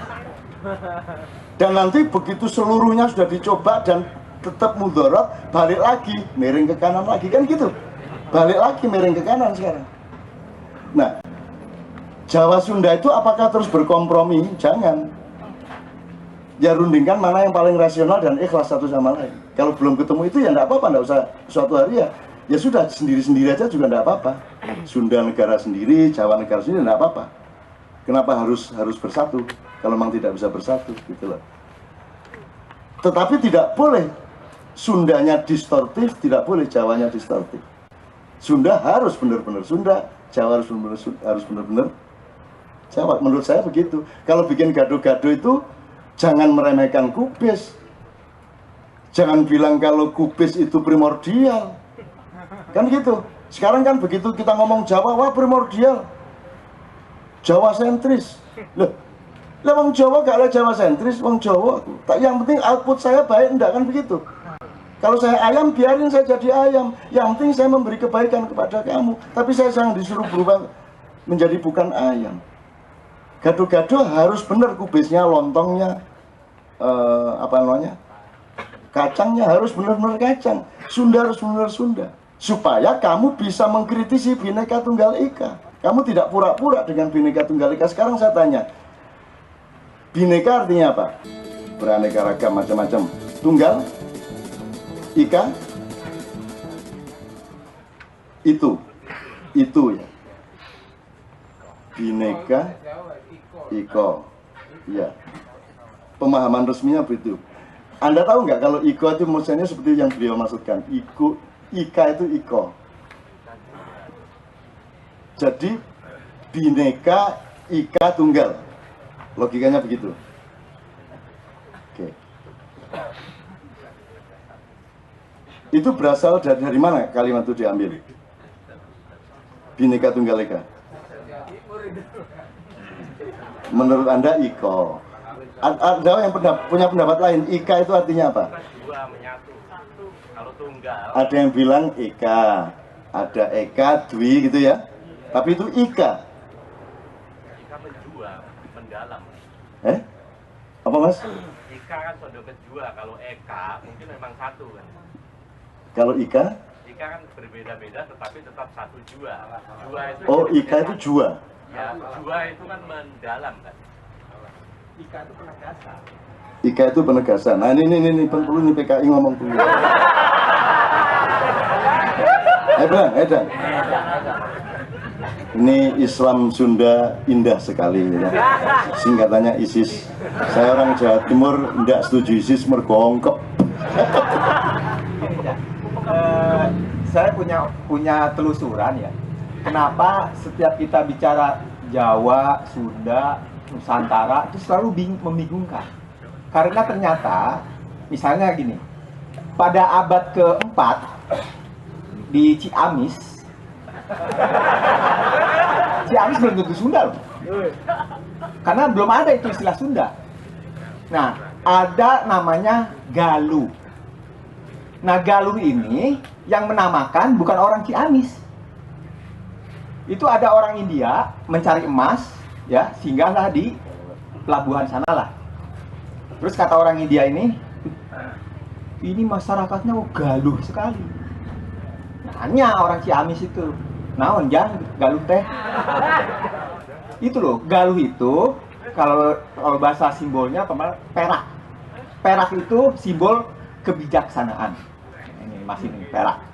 Dan nanti begitu seluruhnya sudah dicoba dan tetap mudarat, balik lagi miring ke kanan lagi, kan gitu. Balik lagi miring ke kanan sekarang. Nah, Jawa Sunda itu apakah terus berkompromi? Jangan. Ya rundingkan mana yang paling rasional dan ikhlas satu sama lain. Kalau belum ketemu itu ya enggak apa-apa, enggak usah suatu hari ya sudah sendiri-sendiri aja juga enggak apa-apa. Sunda negara sendiri, Jawa negara sendiri enggak apa-apa. Kenapa harus bersatu? Kalau memang tidak bisa bersatu, gitu loh. Tetapi tidak boleh Sundanya distortif, tidak boleh Jawanya distortif. Sunda harus benar-benar Sunda, Jawa harus benar-benar Jawa. Menurut saya begitu. Kalau bikin gaduh-gaduh itu jangan meremehkan kubis. Jangan bilang kalau kubis itu primordial. Kan gitu. Sekarang kan begitu kita ngomong Jawa, wah primordial. Jawa sentris. Loh, wong Jawa gak ada Jawa sentris, wong Jawa. Yang penting output saya baik, enggak kan begitu. Kalau saya ayam, biarin saya jadi ayam. Yang penting saya memberi kebaikan kepada kamu. Tapi saya jangan disuruh berubah menjadi bukan ayam. Gaduh-gaduh harus benar kubisnya, lontongnya, kacangnya harus benar-benar kacang. Sunda harus benar Sunda. Supaya kamu bisa mengkritisi Bhinneka Tunggal Ika. Kamu tidak pura-pura dengan Bhinneka Tunggal Ika. Sekarang saya tanya, Bhinneka artinya apa? Beraneka ragam macam-macam. Tunggal, Ika, itu ya. Bhinneka, Iko, ya. Pemahaman resminya begitu. Anda tahu nggak kalau Iko itu maksudnya seperti yang beliau maksudkan? Ika itu Iko. Jadi Bhinneka, Ika, Tunggal. Logikanya begitu. Oke. Itu berasal dari mana kalimat itu diambil? Bhinneka Tunggal Ika. Menurut Anda Iko. Ada yang punya pendapat lain. Ika itu artinya apa? Dua menyatu. Kalau tunggal. Ada yang bilang Eka, ada Eka, Dwi gitu ya. Tapi itu Ika. Ika menjua, mendalam. Apa mas? Ika kan sudah kedua. Kalau Eka mungkin memang satu kan. Kalau Ika? Ika kan berbeda-beda tetapi tetap satu jua. Jua itu. Oh, Ika itu jua. Ya, jua itu kan mendalam kan. Ika itu penegasan. Ika itu penegasan. Nah ini perlu nih PKI ngomong dulu. Edan. Ini Islam Sunda indah sekali ya. Singkatannya ISIS. Saya orang Jawa Timur tidak setuju ISIS mergongkep. Saya punya telusuran ya. Kenapa setiap kita bicara Jawa, Sunda, Nusantara itu selalu membingungkan. Karena ternyata misalnya gini, pada abad keempat di Ciamis belum tentu Sunda loh. Karena belum ada itu istilah Sunda. Nah, ada namanya Galuh. Nah, Galuh ini yang menamakan bukan orang Ciamis. Itu ada orang India mencari emas, ya, singgahlah di pelabuhan sanalah. Terus kata orang India ini masyarakatnya galuh sekali. Nanya orang Ciamis itu, naon jang galuh teh? Itu loh, galuh itu kalau bahasa simbolnya perak. Perak itu simbol kebijaksanaan. Ini masih ini perak,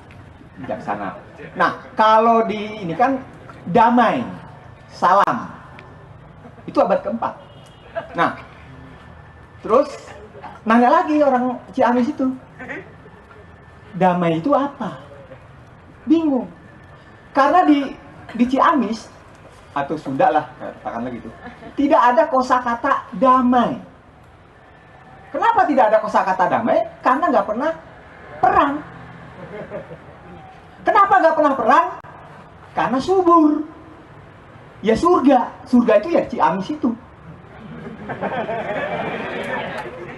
bijaksana. Nah, kalau di ini kan damai, salam. Itu abad keempat. Nah, terus nanya lagi orang Ciamis itu, damai itu apa? bingung. Karena di Ciamis atau Sunda lah, katakanlah gitu, tidak ada kosakata damai. Kenapa tidak ada kosakata damai? Karena nggak pernah perang. Kenapa nggak pernah perang? Karena subur. Ya surga itu ya Ciamis itu.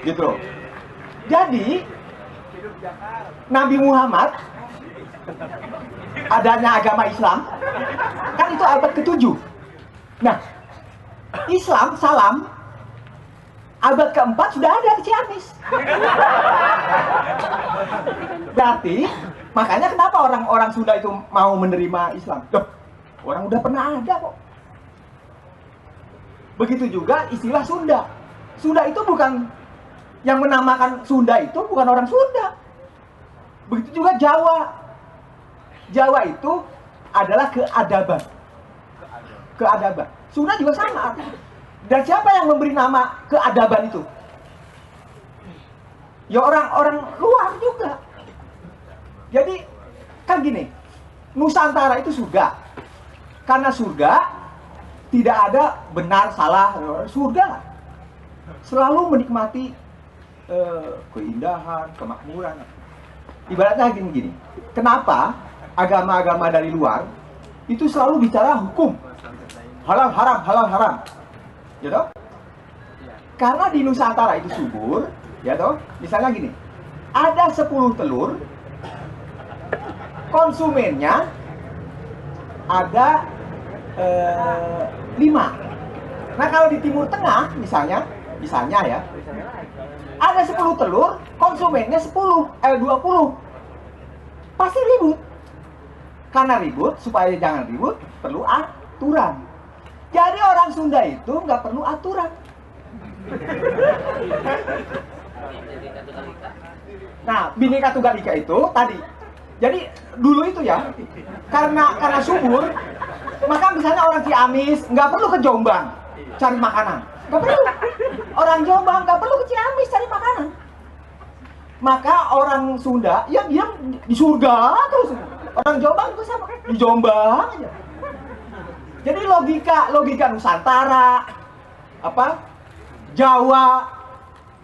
Gitu. Jadi Nabi Muhammad, adanya agama Islam, kan itu abad ke-7. Nah, Islam, salam, abad ke-4 sudah ada di Ciamis. Berarti, makanya kenapa orang-orang Sunda itu mau menerima Islam? Loh, orang udah pernah ada kok. Begitu juga istilah Sunda. Sunda itu bukan, yang menamakan Sunda itu bukan orang Sunda. Begitu juga Jawa. Jawa itu adalah keadaban. Keadaban. Sunda juga sama. Dan siapa yang memberi nama keadaban itu? Ya orang-orang luar juga. Jadi kan gini, Nusantara itu surga. Karena surga tidak ada benar salah, surga selalu menikmati keindahan, kemakmuran. Ibaratnya gini, kenapa agama-agama dari luar itu selalu bicara hukum, halal haram, ya toh? Karena di Nusantara itu subur, ya toh? Misalnya gini, ada 10 telur, konsumennya ada 5. Nah kalau di Timur Tengah misalnya ya, ada 10 telur, konsumennya 20. Pasti ribut. Karena ribut, supaya jangan ribut, perlu aturan. Jadi orang Sunda itu nggak perlu aturan. Nah, Bhinneka Tunggal Ika itu tadi. Jadi dulu itu ya, karena subur, maka misalnya orang Ciamis nggak perlu ke Jombang cari makanan, nggak perlu. Orang Jombang nggak perlu ke Ciamis cari makanan. Maka orang Sunda ya dia di surga terus. Orang Jombang itu sama di Jombang aja. Jadi logika Nusantara, Jawa,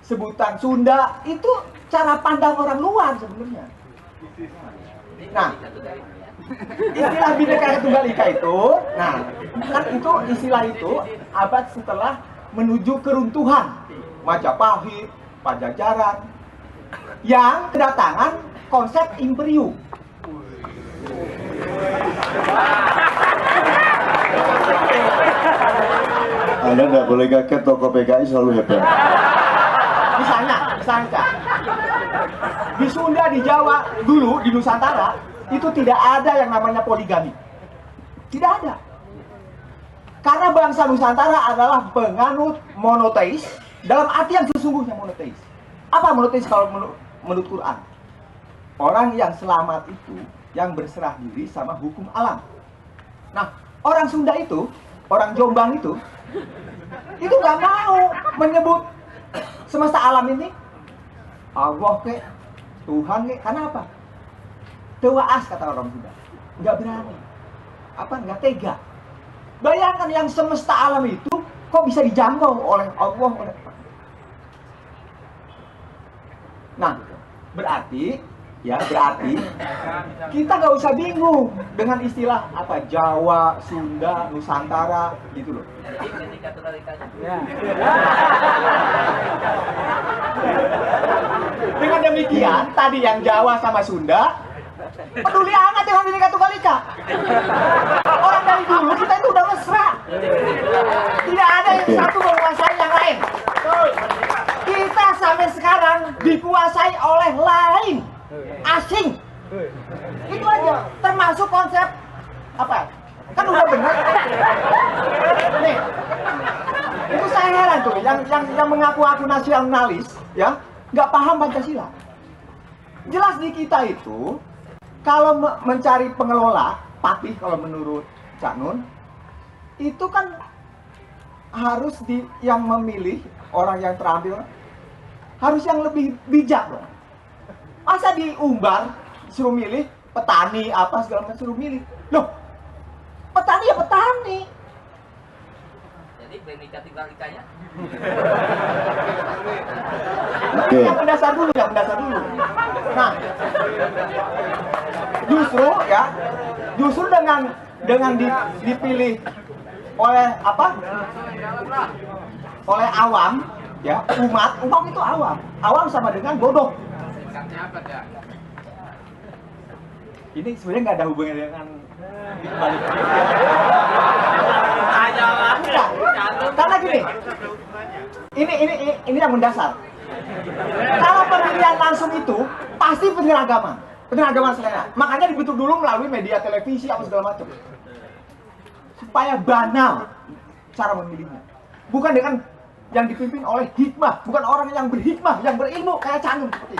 sebutan Sunda itu cara pandang orang luar sebenarnya. Nah, istilah Bhinneka Tunggal Ika itu, nah, kan itu istilah itu abad setelah menuju keruntuhan Majapahit, Pajajaran, yang kedatangan konsep imperium. Anda nggak boleh kaget, tokoh PKI selalu hebat. Misalnya, di Sunda, di Jawa, dulu di Nusantara, itu tidak ada yang namanya poligami. Tidak ada. Karena bangsa Nusantara adalah penganut monoteis, dalam arti yang sesungguhnya monoteis. Apa monoteis kalau menurut Quran? Orang yang selamat itu, yang berserah diri sama hukum alam. Nah, orang Sunda itu, orang Jombang itu nggak mau menyebut semesta alam ini Allah ke Tuhan ke, karena apa? Tewaas kata orang Sunda, nggak berani, nggak tega. Bayangkan yang semesta alam itu kok bisa dijangkau oleh Allah. Nah, berarti kita nggak usah bingung dengan istilah Jawa, Sunda, Nusantara gitu loh. Dengan demikian, tadi yang Jawa sama Sunda peduli amat dengan Bhinneka Tunggal Ika. Orang dari dulu kita itu udah mesra. Tidak ada yang satu menguasai yang lain. Kita sampai sekarang dikuasai oleh lain, asing. Itu aja. Termasuk konsep kan udah benar. Nih, itu saya heran tuh, yang mengaku-ngaku nasionalis, ya, nggak paham Pancasila. Jelas di kita itu, kalau mencari pengelola, patih kalau menurut Cak Nun, itu kan harus yang memilih orang yang terampil, harus yang lebih bijak loh. Masa diumbar, disuruh milih, petani apa segala macam suruh milih. Loh, petani ya petani. Jadi Benika Tunggal Ikanya. Oke. Yang mendasar dulu. Nah, justru dengan dipilih oleh apa? Oleh awam, ya, umat itu awam. Awam sama dengan bodoh. Ini sebenarnya nggak ada hubungannya dengan balik. Enggak. Karena gini, ini yang mendasar. Kalau pemilihan langsung itu pasti penyeragaman selera. Makanya dibentuk dulu melalui media televisi apa segala macam, supaya banal cara memilihnya. Bukan dengan yang dipimpin oleh hikmah, bukan orang yang berhikmah, yang berilmu kayak Canun seperti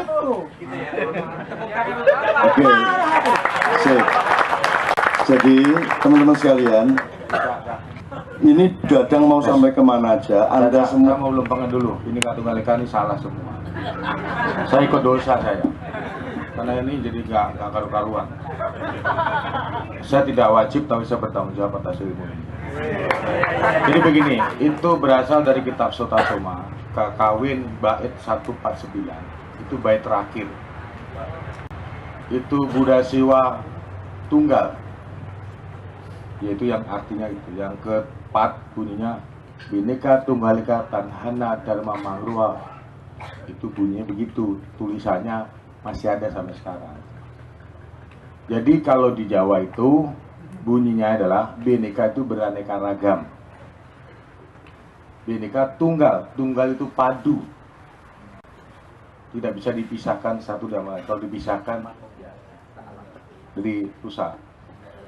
itu. Gitu. Oke. Sip. Jadi teman-teman sekalian, ini Dadang mau sampai kemana aja? Anda semua mau lempengin dulu. Ini Tunggal Ika ini salah semua. Saya ikut dosa saya. Karena ini jadi nggak karu-karuan. Saya tidak wajib tapi saya bertanggung jawab atas ilmu ini. Jadi begini, itu berasal dari kitab Sotasoma, Kakawin bait 149. Itu bait terakhir. Itu Buddha Siwa Tunggal. Yaitu yang artinya itu. Yang keempat bunyinya Bhinneka Tunggal Ika Tanhana Dharma Mangrua. Itu bunyinya begitu. Tulisannya masih ada sampai sekarang. Jadi kalau di Jawa itu bunyinya adalah Bhinneka itu beraneka ragam. Bhinneka tunggal. Tunggal itu padu. Tidak bisa dipisahkan satu sama lain. Kalau dipisahkan jadi rusak.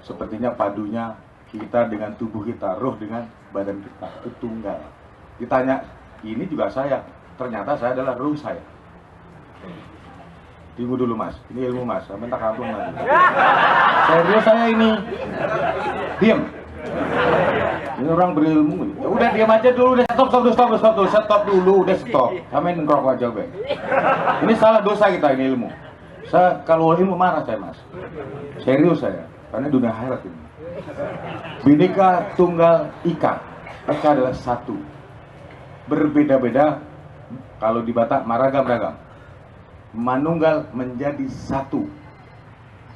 Sepertinya padunya kita dengan tubuh kita, roh dengan badan kita, itu tunggal. Ditanya, ini juga saya. Ternyata saya adalah roh saya. Tunggu dulu mas, ini ilmu mas, saya minta kampung lagi. Serius saya ini. Diam. Ini orang berilmu. Ya udah diam aja dulu, udah stop dulu, udah stop. Kami ngerokok aja be. Ini salah dosa kita ini ilmu. Saya kalau ilmu marah saya mas. Serius saya, karena dunia akhirat ini. Bhinneka Tunggal Ika. Ika adalah satu. Berbeda-beda. Kalau di Batak maragam-ragam. Manunggal menjadi satu.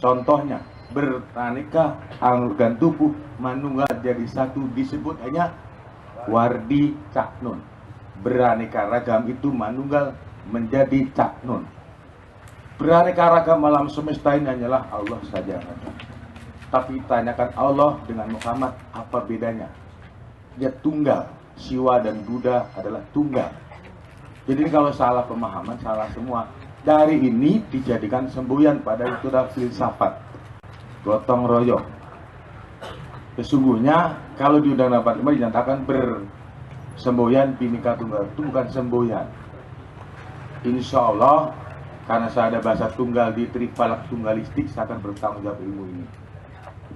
Contohnya beraneka organ tubuh manunggal jadi satu disebut hanya Wardi Cak Nun. Beraneka ragam itu manunggal menjadi Cak Nun. Beraneka ragam alam semesta ini hanyalah Allah saja. Tapi tanyakan Allah dengan Muhammad apa bedanya? Dia tunggal. Siwa dan Buddha adalah tunggal. Jadi kalau salah pemahaman salah semua. Dari ini dijadikan semboyan pada itu adalah filsafat gotong royong. Sesungguhnya kalau di Undang-Undang 45 dinyatakan bersemboyan Bhinneka Tunggal itu bukan semboyan. Insya Allah karena saya ada bahasa tunggal di Tripalak Tunggalistik saya akan bertanggung jawab ilmu ini.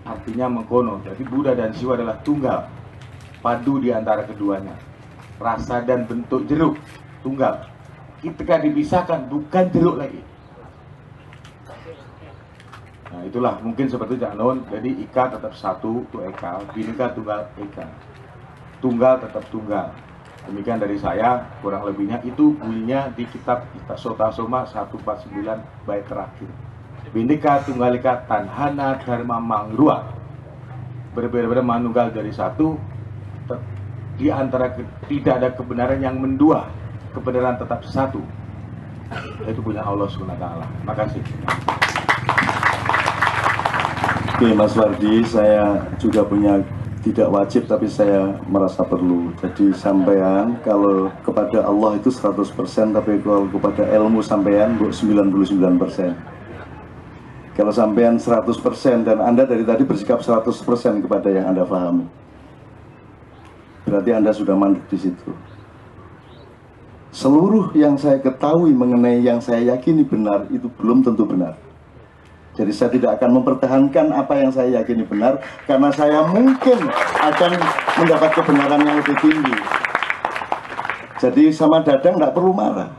Artinya mengkono. Jadi Buddha dan Siwa adalah tunggal, padu di antara keduanya. Rasa dan bentuk jeruk tunggal. Ketika dipisahkan bukan jeruk lagi. Nah itulah mungkin seperti Cak Nun. Jadi Ika tetap satu, itu Eka. Bhinneka Tunggal Eka. Tunggal tetap tunggal. Demikian dari saya, kurang lebihnya itu bunyinya di kitab Sotasoma 149 bait terakhir. Bhinneka Tunggal Ika Tanhana Dharma Mangrua. Berbeda-beda manunggal dari satu. Di antara tidak ada kebenaran yang mendua. Kebenaran tetap satu. Itu punya Allah SWT. Makasih. Oke Mas Wardi, saya juga punya tidak wajib tapi saya merasa perlu. Jadi sampean kalau kepada Allah itu 100%, tapi kalau kepada ilmu sampean 99%. Kalau sampean 100% dan Anda dari tadi bersikap 100% kepada yang Anda pahami, berarti Anda sudah mandek di situ. Seluruh yang saya ketahui mengenai yang saya yakini benar itu belum tentu benar. Jadi saya tidak akan mempertahankan apa yang saya yakini benar karena saya mungkin akan mendapat kebenaran yang lebih tinggi. Jadi sama Dadang tidak perlu marah.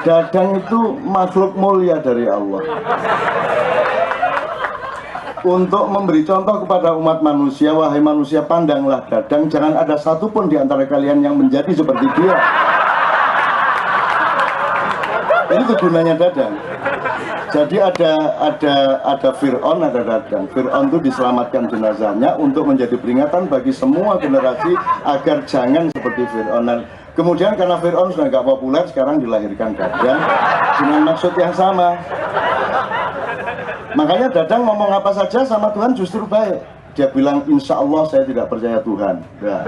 Dadang itu makhluk mulia dari Allah. Untuk memberi contoh kepada umat manusia, wahai manusia, pandanglah Dadang, jangan ada satupun di antara kalian yang menjadi seperti dia. Itu gunanya Dadang. Jadi ada Fir'aun, ada Dadang. Fir'aun itu diselamatkan jenazahnya untuk menjadi peringatan bagi semua generasi agar jangan seperti Fir'aun. Dan kemudian karena Fir'aun sudah nggak populer, sekarang dilahirkan Dadang dengan maksud yang sama. Makanya Dadang ngomong apa saja sama Tuhan justru baik. Dia bilang, insya Allah saya tidak percaya Tuhan. Nah,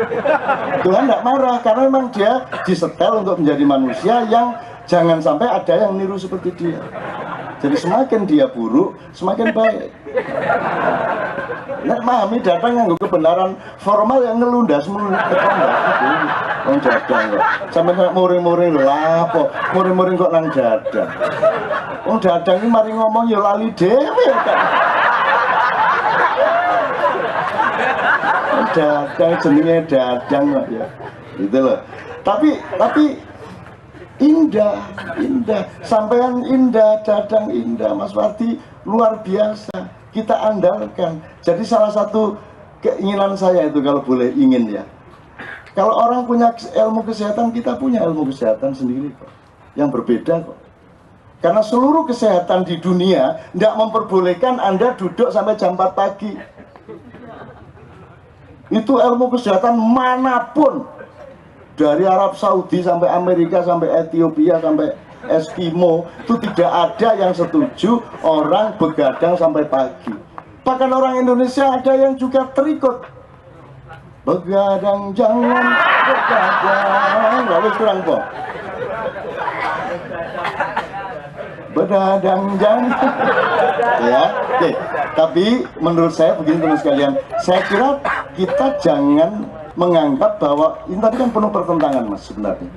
Tuhan tidak marah karena memang dia disetel untuk menjadi manusia yang jangan sampai ada yang niru seperti dia. Jadi semakin dia buruk, semakin baik. Nek memahami Dadang yang kebenaran formal yang ngelundas Wong Dadang kok. Sampai muring-muring lapo, muring-muring kok nang Dadang. Wong Dadang ini mari ngomong ya lali dhewe kan. Dadang jenenge Dadang kok ya. Gitu loh. Tapi indah, sampean indah, Dadang indah, Mas Wardi luar biasa, kita andalkan. Jadi salah satu keinginan saya itu kalau boleh ingin ya, kalau orang punya ilmu kesehatan, kita punya ilmu kesehatan sendiri kok, yang berbeda kok. Karena seluruh kesehatan di dunia tidak memperbolehkan Anda duduk sampai jam 4 pagi. Itu ilmu kesehatan manapun, dari Arab Saudi sampai Amerika, sampai Ethiopia, sampai Eskimo, itu tidak ada yang setuju orang begadang sampai pagi. Bahkan orang Indonesia ada yang juga terikut. Begadang jangan begadang, lalu kurang kok. Begadang jangan. Ya, oke. Tapi menurut saya begini teman sekalian, saya kira kita jangan menganggap bahwa ini tadi kan penuh pertentangan Mas sebenarnya.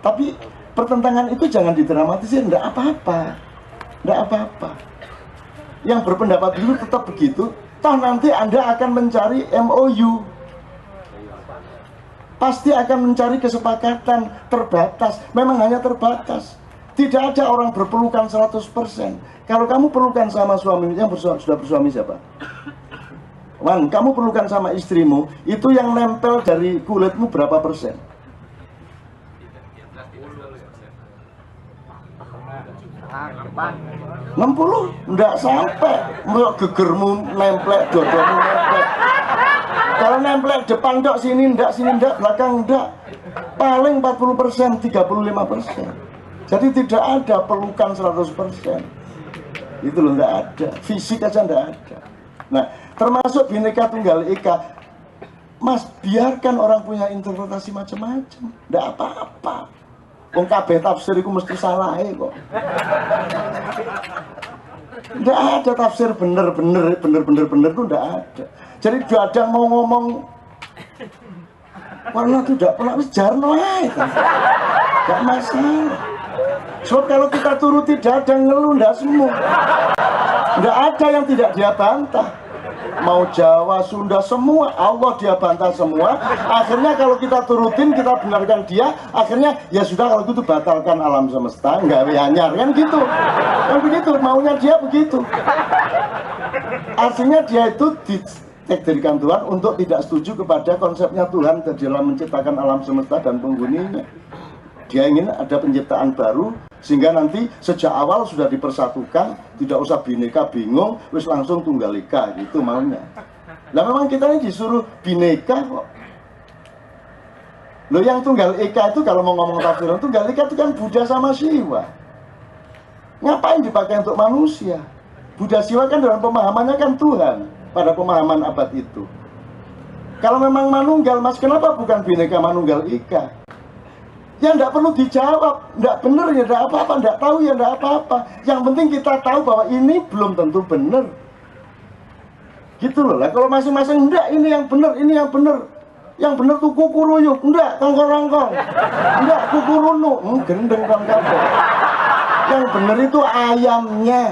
Tapi pertentangan itu jangan didramatisir, enggak apa-apa. Enggak apa-apa. Yang berpendapat dulu tetap begitu, toh nanti Anda akan mencari MOU. Pasti akan mencari kesepakatan terbatas, memang hanya terbatas. Tidak ada orang berpelukan 100%. Kalau kamu pelukan sama suami, yang sudah bersuami siapa? Wan, kamu pelukan sama istrimu, itu yang nempel dari kulitmu berapa persen? 60? Enggak sampai. Mau gegermu nemplek, dodomu nemplek. Kalau nemplek depan enggak, sini enggak, belakang enggak. Paling 40%, 35%. Jadi tidak ada pelukan 100%. Itu loh, enggak ada. Fisik aja enggak ada. Nah, termasuk Bhinneka Tunggal Ika, Mas, biarkan orang punya interpretasi macam-macam, enggak apa-apa. Wong kabeh tafsir itu mesti salah kok. Enggak ada tafsir bener itu enggak ada. Jadi Dadang mau ngomong warna tidak pernah wis jarno ae. Enggak masalah. Sebab kalau kita turuti Dadang ngeluh enggak semua. Enggak ada yang tidak dia bantah. Mau Jawa, Sunda, semua Allah dia bantah semua. Akhirnya kalau kita turutin, kita benarkan dia, akhirnya ya sudah kalau gitu batalkan alam semesta, nggak anyar kan gitu. Kan begitu, maunya dia begitu. Artinya dia itu ditakdirkan Tuhan untuk tidak setuju kepada konsepnya Tuhan dalam menciptakan alam semesta dan penghuninya. Dia ingin ada penciptaan baru, sehingga nanti sejak awal sudah dipersatukan, tidak usah bineka bingung, wis langsung tunggal ika, gitu maunya. Nah memang kita ini disuruh bineka kok. Loh yang tunggal ika itu kalau mau ngomong tafsiran, tunggal ika itu kan Buddha sama Siwa. Ngapain dipakai untuk manusia? Buddha Siwa kan dalam pemahamannya kan Tuhan, pada pemahaman abad itu. Kalau memang manunggal, Mas, kenapa bukan bineka manunggal ika? Ya enggak perlu dijawab, enggak benar ya enggak apa-apa, enggak tahu ya enggak apa-apa. Yang penting kita tahu bahwa ini belum tentu benar. Gitu loh lah, kalau masing-masing enggak ini yang benar, ini yang benar. Yang benar tuh kukuruyuk, enggak kongkong-kongkong. Enggak kukurunu, gendeng kongkong. Yang benar itu ayamnya.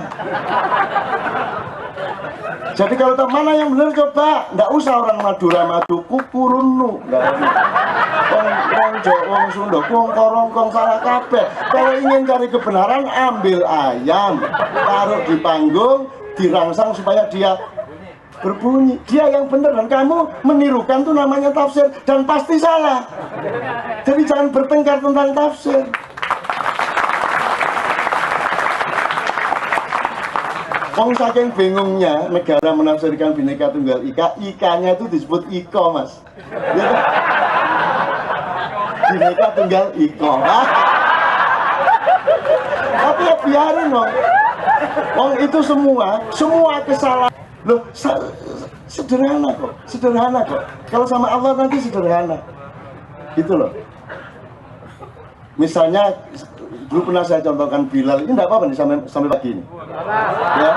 Jadi kalau tak mana yang benar coba, nggak usah orang Madura madu kukurunu, wong Sunda korongkong salah kabeh. Kalau ingin cari kebenaran, ambil ayam, taruh di panggung, dirangsang supaya dia berbunyi. Dia yang benar dan kamu menirukan tuh namanya tafsir dan pasti salah. Jadi jangan bertengkar tentang tafsir. Wong saking bingungnya negara menafsirkan Bhinneka Tunggal Ika, Ika-nya itu disebut Iko, Mas. Ya, kan? Bhinneka Tunggal Iko. Tapi ya biarin dong. Wong itu semua kesalahan. Loh, sederhana kok. Kalau sama Allah nanti sederhana. Gitu loh. Misalnya dulu pernah saya contohkan Bilal, ini enggak apa-apa nih sampai pagi ini. Ya.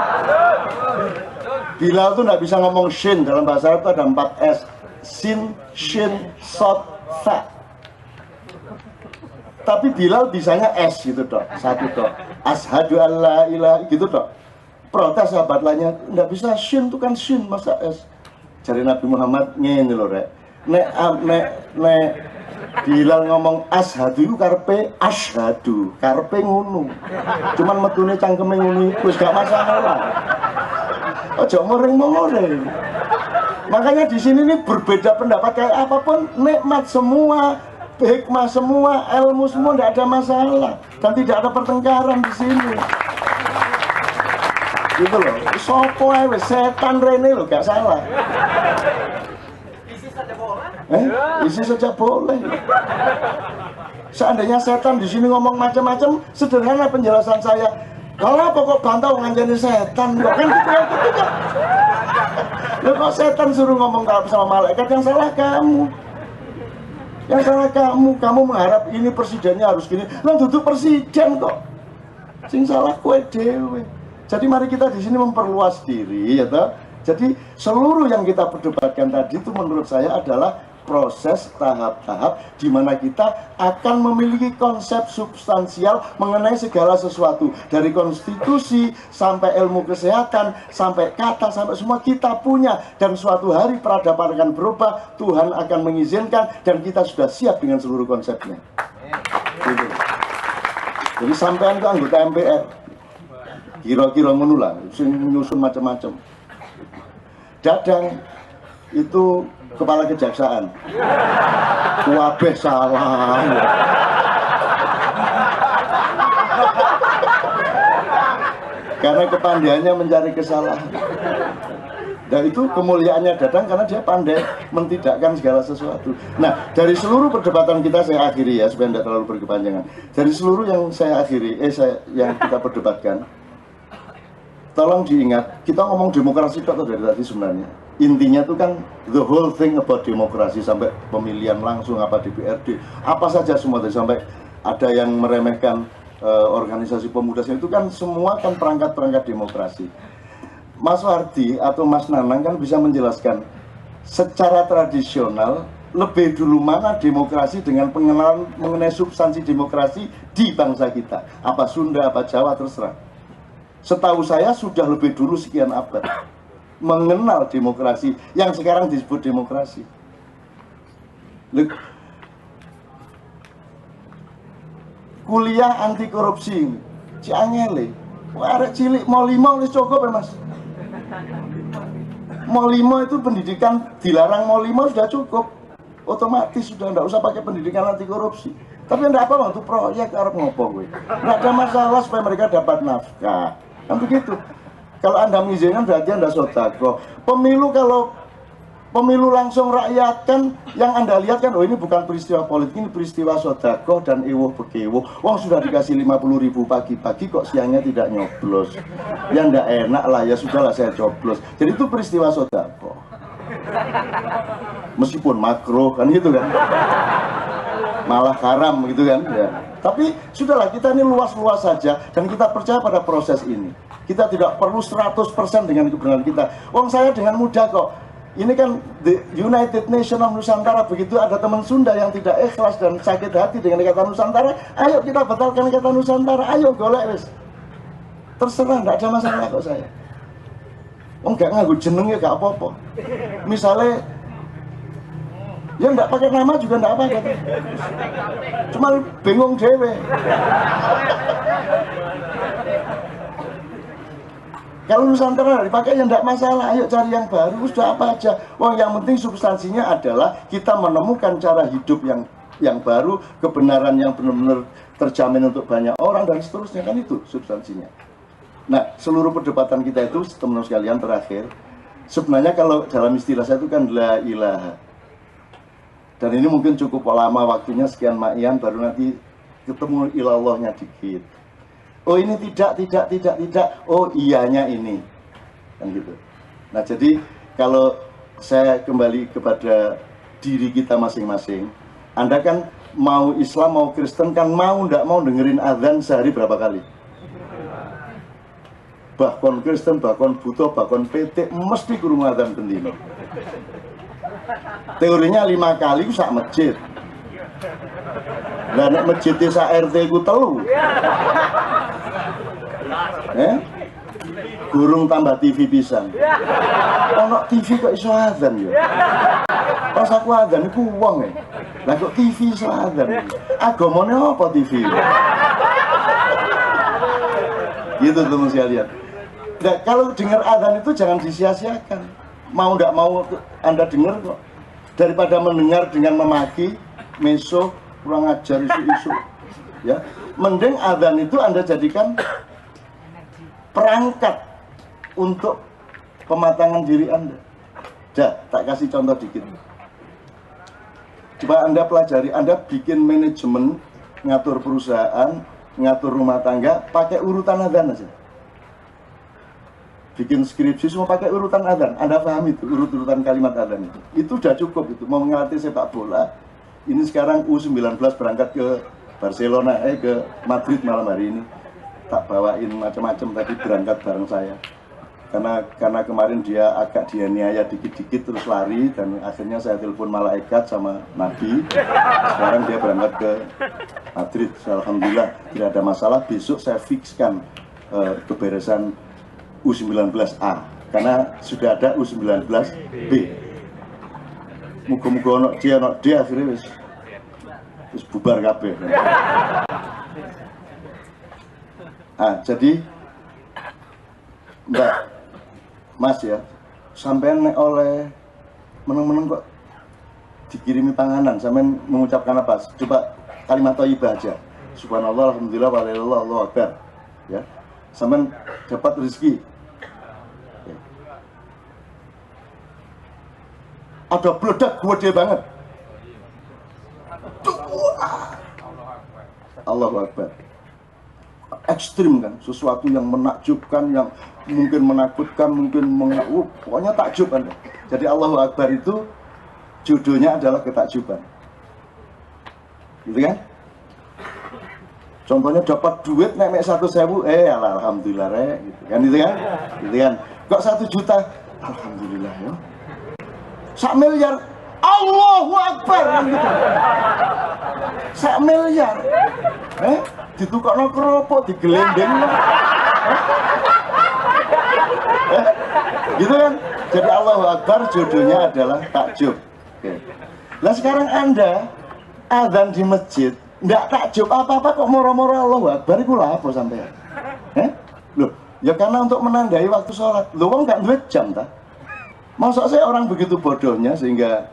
Bilal tuh enggak bisa ngomong shin, dalam bahasa Arab itu ada 4 S. Sin, shin, sod, fa. Tapi Bilal bisanya S gitu toh, satu toh. Ashadu alla ilaha gitu toh. Protes sahabat lainnya, enggak bisa shin tuh kan shin, masa S. Cari Nabi Muhammad ngene lho rek. Nek Bilal ngomong ashadu itu karpe ashadu, karpe ngunu. Cuman metune cangkeme ngunu, wis gak masalah. Ojo moreng-moreng. Makanya di sini nih berbeda pendapat kayak apapun, nikmat semua, hikmah semua, ilmu semua, tidak ada masalah dan tidak ada pertengkaran di sini. Gitu loh. Sopo ae setan rene loh, gak salah. Isi saja boleh. Seandainya setan di sini ngomong macam-macam, sederhana penjelasan saya. Kalau pokok bantau nganjani setan, kok kan gitu kan? Loh, kok setan suruh ngomong sama malaikat, yang salah kamu. Yang salah kamu mengharap ini presidennya harus gini. Lah duduk presiden kok. Sing salah kowe dhewe. Jadi mari kita di sini memperluas diri, ya toh. Jadi seluruh yang kita perdebatkan tadi itu menurut saya adalah proses tahap-tahap di mana kita akan memiliki konsep substansial mengenai segala sesuatu, dari konstitusi sampai ilmu kesehatan sampai kata sampai semua kita punya, dan suatu hari peradaban akan berubah, Tuhan akan mengizinkan dan kita sudah siap dengan seluruh konsepnya. Gitu. Jadi sampean ke anggota MPR kira-kira ngono lah, nyusun macam-macam. Dadang itu kepala kejaksaan, wabeh salah. Karena kepandaiannya mencari kesalahan. Dan itu kemuliaannya Dadang karena dia pandai mentidakkan segala sesuatu. Nah, dari seluruh perdebatan kita saya akhiri ya supaya tidak terlalu berkepanjangan. Dari seluruh yang saya akhiri, yang kita perdebatkan, tolong diingat, kita ngomong demokrasi itu dari tadi sebenarnya. Intinya itu kan the whole thing about demokrasi, sampai pemilihan langsung apa DPRD, apa saja semua tadi, sampai ada yang meremehkan organisasi pemuda, itu kan semua kan perangkat-perangkat demokrasi. Mas Wardi atau Mas Nanang kan bisa menjelaskan secara tradisional lebih dulu mana demokrasi dengan pengenalan mengenai substansi demokrasi di bangsa kita, apa Sunda, apa Jawa, terserah. Setahu saya sudah lebih dulu sekian abad mengenal demokrasi yang sekarang disebut demokrasi. Kuliah anti korupsi Ciangele, arek cilik mau 5 wis cukup ya Mas. Mau 5 itu pendidikan dilarang, mau 5 sudah cukup, otomatis sudah tidak usah pakai pendidikan anti korupsi. Tapi tidak apa untuk proyek arep ngopo gue, tidak ada masalah supaya mereka dapat nafkah. Kan begitu. Kalau Anda mengizinkan berarti Anda sodako. Pemilu, kalau pemilu langsung rakyat kan yang Anda lihat kan, oh ini bukan peristiwa politik, ini peristiwa sodako dan ewoh bekewoh. Wong sudah dikasih 50.000 pagi-pagi kok siangnya tidak nyoblos. Ya ndak enak lah, ya sudahlah saya coblos. Jadi itu peristiwa sodako. Meskipun makro kan gitu kan. Malah haram gitu kan ya. Tapi sudahlah, kita ini luas-luas saja dan kita percaya pada proses ini. Kita tidak perlu 100% dengan kebenaran kita. Wong saya dengan mudah kok. Ini kan the United Nations of Nusantara, begitu ada teman Sunda yang tidak ikhlas dan sakit hati dengan kata Nusantara, ayo kita batalkan kata Nusantara, ayo golek wis. Terserah, tidak ada masalah kok saya. Enggak nganggo jeneng ya gak apa-apa. Misalnya ya enggak pakai nama juga enggak apa-apa. Cuma bingung dewe. Kalau Nusantara dipakai ya enggak masalah, ayo cari yang baru, sudah apa aja. Wah, yang penting substansinya adalah kita menemukan cara hidup yang baru, kebenaran yang benar-benar terjamin untuk banyak orang dan seterusnya, kan itu substansinya. Nah, seluruh perdebatan kita itu, teman-teman sekalian, terakhir, sebenarnya kalau dalam istilah saya itu kan la ilaha. Dan ini mungkin cukup lama waktunya, sekian ma'ian, baru nanti ketemu ilallahnya dikit. Oh ini tidak, oh iyanya ini, kan gitu. Nah jadi kalau saya kembali kepada diri kita masing-masing, Anda kan mau Islam mau Kristen kan mau ndak mau dengerin azan sehari berapa kali? Bahkan Kristen, bahkan Buddha, bahkan PT mesti kurung azan bendino. Teorinya 5 kali sak masjid. Lah nek masjid desa RT ku 3. Gurung tambah TV pisan. Ono TV kok iso azan ya. Pas aku azan iku wong ya. Lah kok TV iso azan. Agamane apa TV? Gitu teman sekalian. Nah, kalau dengar azan itu jangan disia-siakan. Mau nggak mau Anda dengar kok. Daripada mendengar dengan memaki, meso, kurang ajar isu-isu. Ya, mending azan itu Anda jadikan perangkat untuk pematangan diri Anda. Tak kasih contoh dikit. Coba Anda pelajari, Anda bikin manajemen, ngatur perusahaan, ngatur rumah tangga, pakai urutan azan aja. Bikin skripsi semua pakai urutan azan. Anda paham itu, urut-urutan kalimat azan itu. Itu udah cukup itu. Mau ngelatih sepak bola, ini sekarang U19 berangkat ke Barcelona, ke Madrid malam hari ini. Tak bawain macam-macam tadi berangkat bareng saya. Karena kemarin dia agak dianiaya dikit-dikit terus lari dan akhirnya saya telepon malaikat sama Nabi. Sekarang dia berangkat ke Madrid. Alhamdulillah tidak ada masalah. Besok saya fixkan keberesan U19A karena sudah ada U19B. Muga-muga ono D akhirnya wis bubar kabeh. Jadi Mbak Mas ya, sampean nek oleh meneng-meneng kok dikirimi panganan, sampean mengucapkan apa? Coba kalimat thayyibah aja. Subhanallah, alhamdulillah, walillah, Allahu akbar. Ya. Sampean dapat rezeki. Ya. Ada bledak gede banget. Allahu akbar. Ekstrim kan, sesuatu yang menakjubkan, yang mungkin menakutkan, mungkin pokoknya takjub Anda. Jadi Allahu Akbar itu judulnya adalah ketakjuban, gitu kan? Contohnya dapat duit nek 1.000, alhamdulillah gitu kan, gitu kan? Kok 1 juta, alhamdulillah ya. 1 miliar, Allahu Akbar kan gitu. 1 miliar, ditukokno keropok, digelendeng, gitu kan? Jadi Allahu Akbar judulnya adalah takjub. Nah sekarang Anda azan di masjid, nggak takjub apa-apa kok moro-moro Allahu Akbar itu lah apa sampean? Loh, ya karena untuk menandai waktu sholat. Loh, wong nggak duit jam tak? Masa saya orang begitu bodohnya sehingga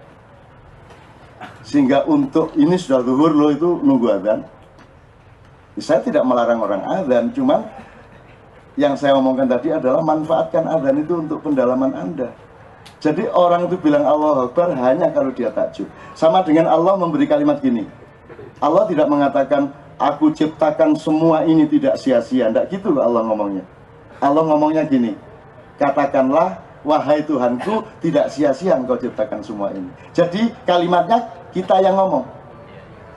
untuk ini sudah zuhur loh itu nunggu azan. Saya tidak melarang orang azan, cuman yang saya omongkan tadi adalah manfaatkan azan itu untuk pendalaman Anda. Jadi orang itu bilang Allahu Akbar hanya kalau dia takjub. Sama dengan Allah memberi kalimat gini. Allah tidak mengatakan aku ciptakan semua ini tidak sia-sia. Tidak gitu loh Allah ngomongnya. Allah ngomongnya gini. Katakanlah wahai Tuhanku tidak sia-sia engkau ciptakan semua ini. Jadi kalimatnya kita yang ngomong.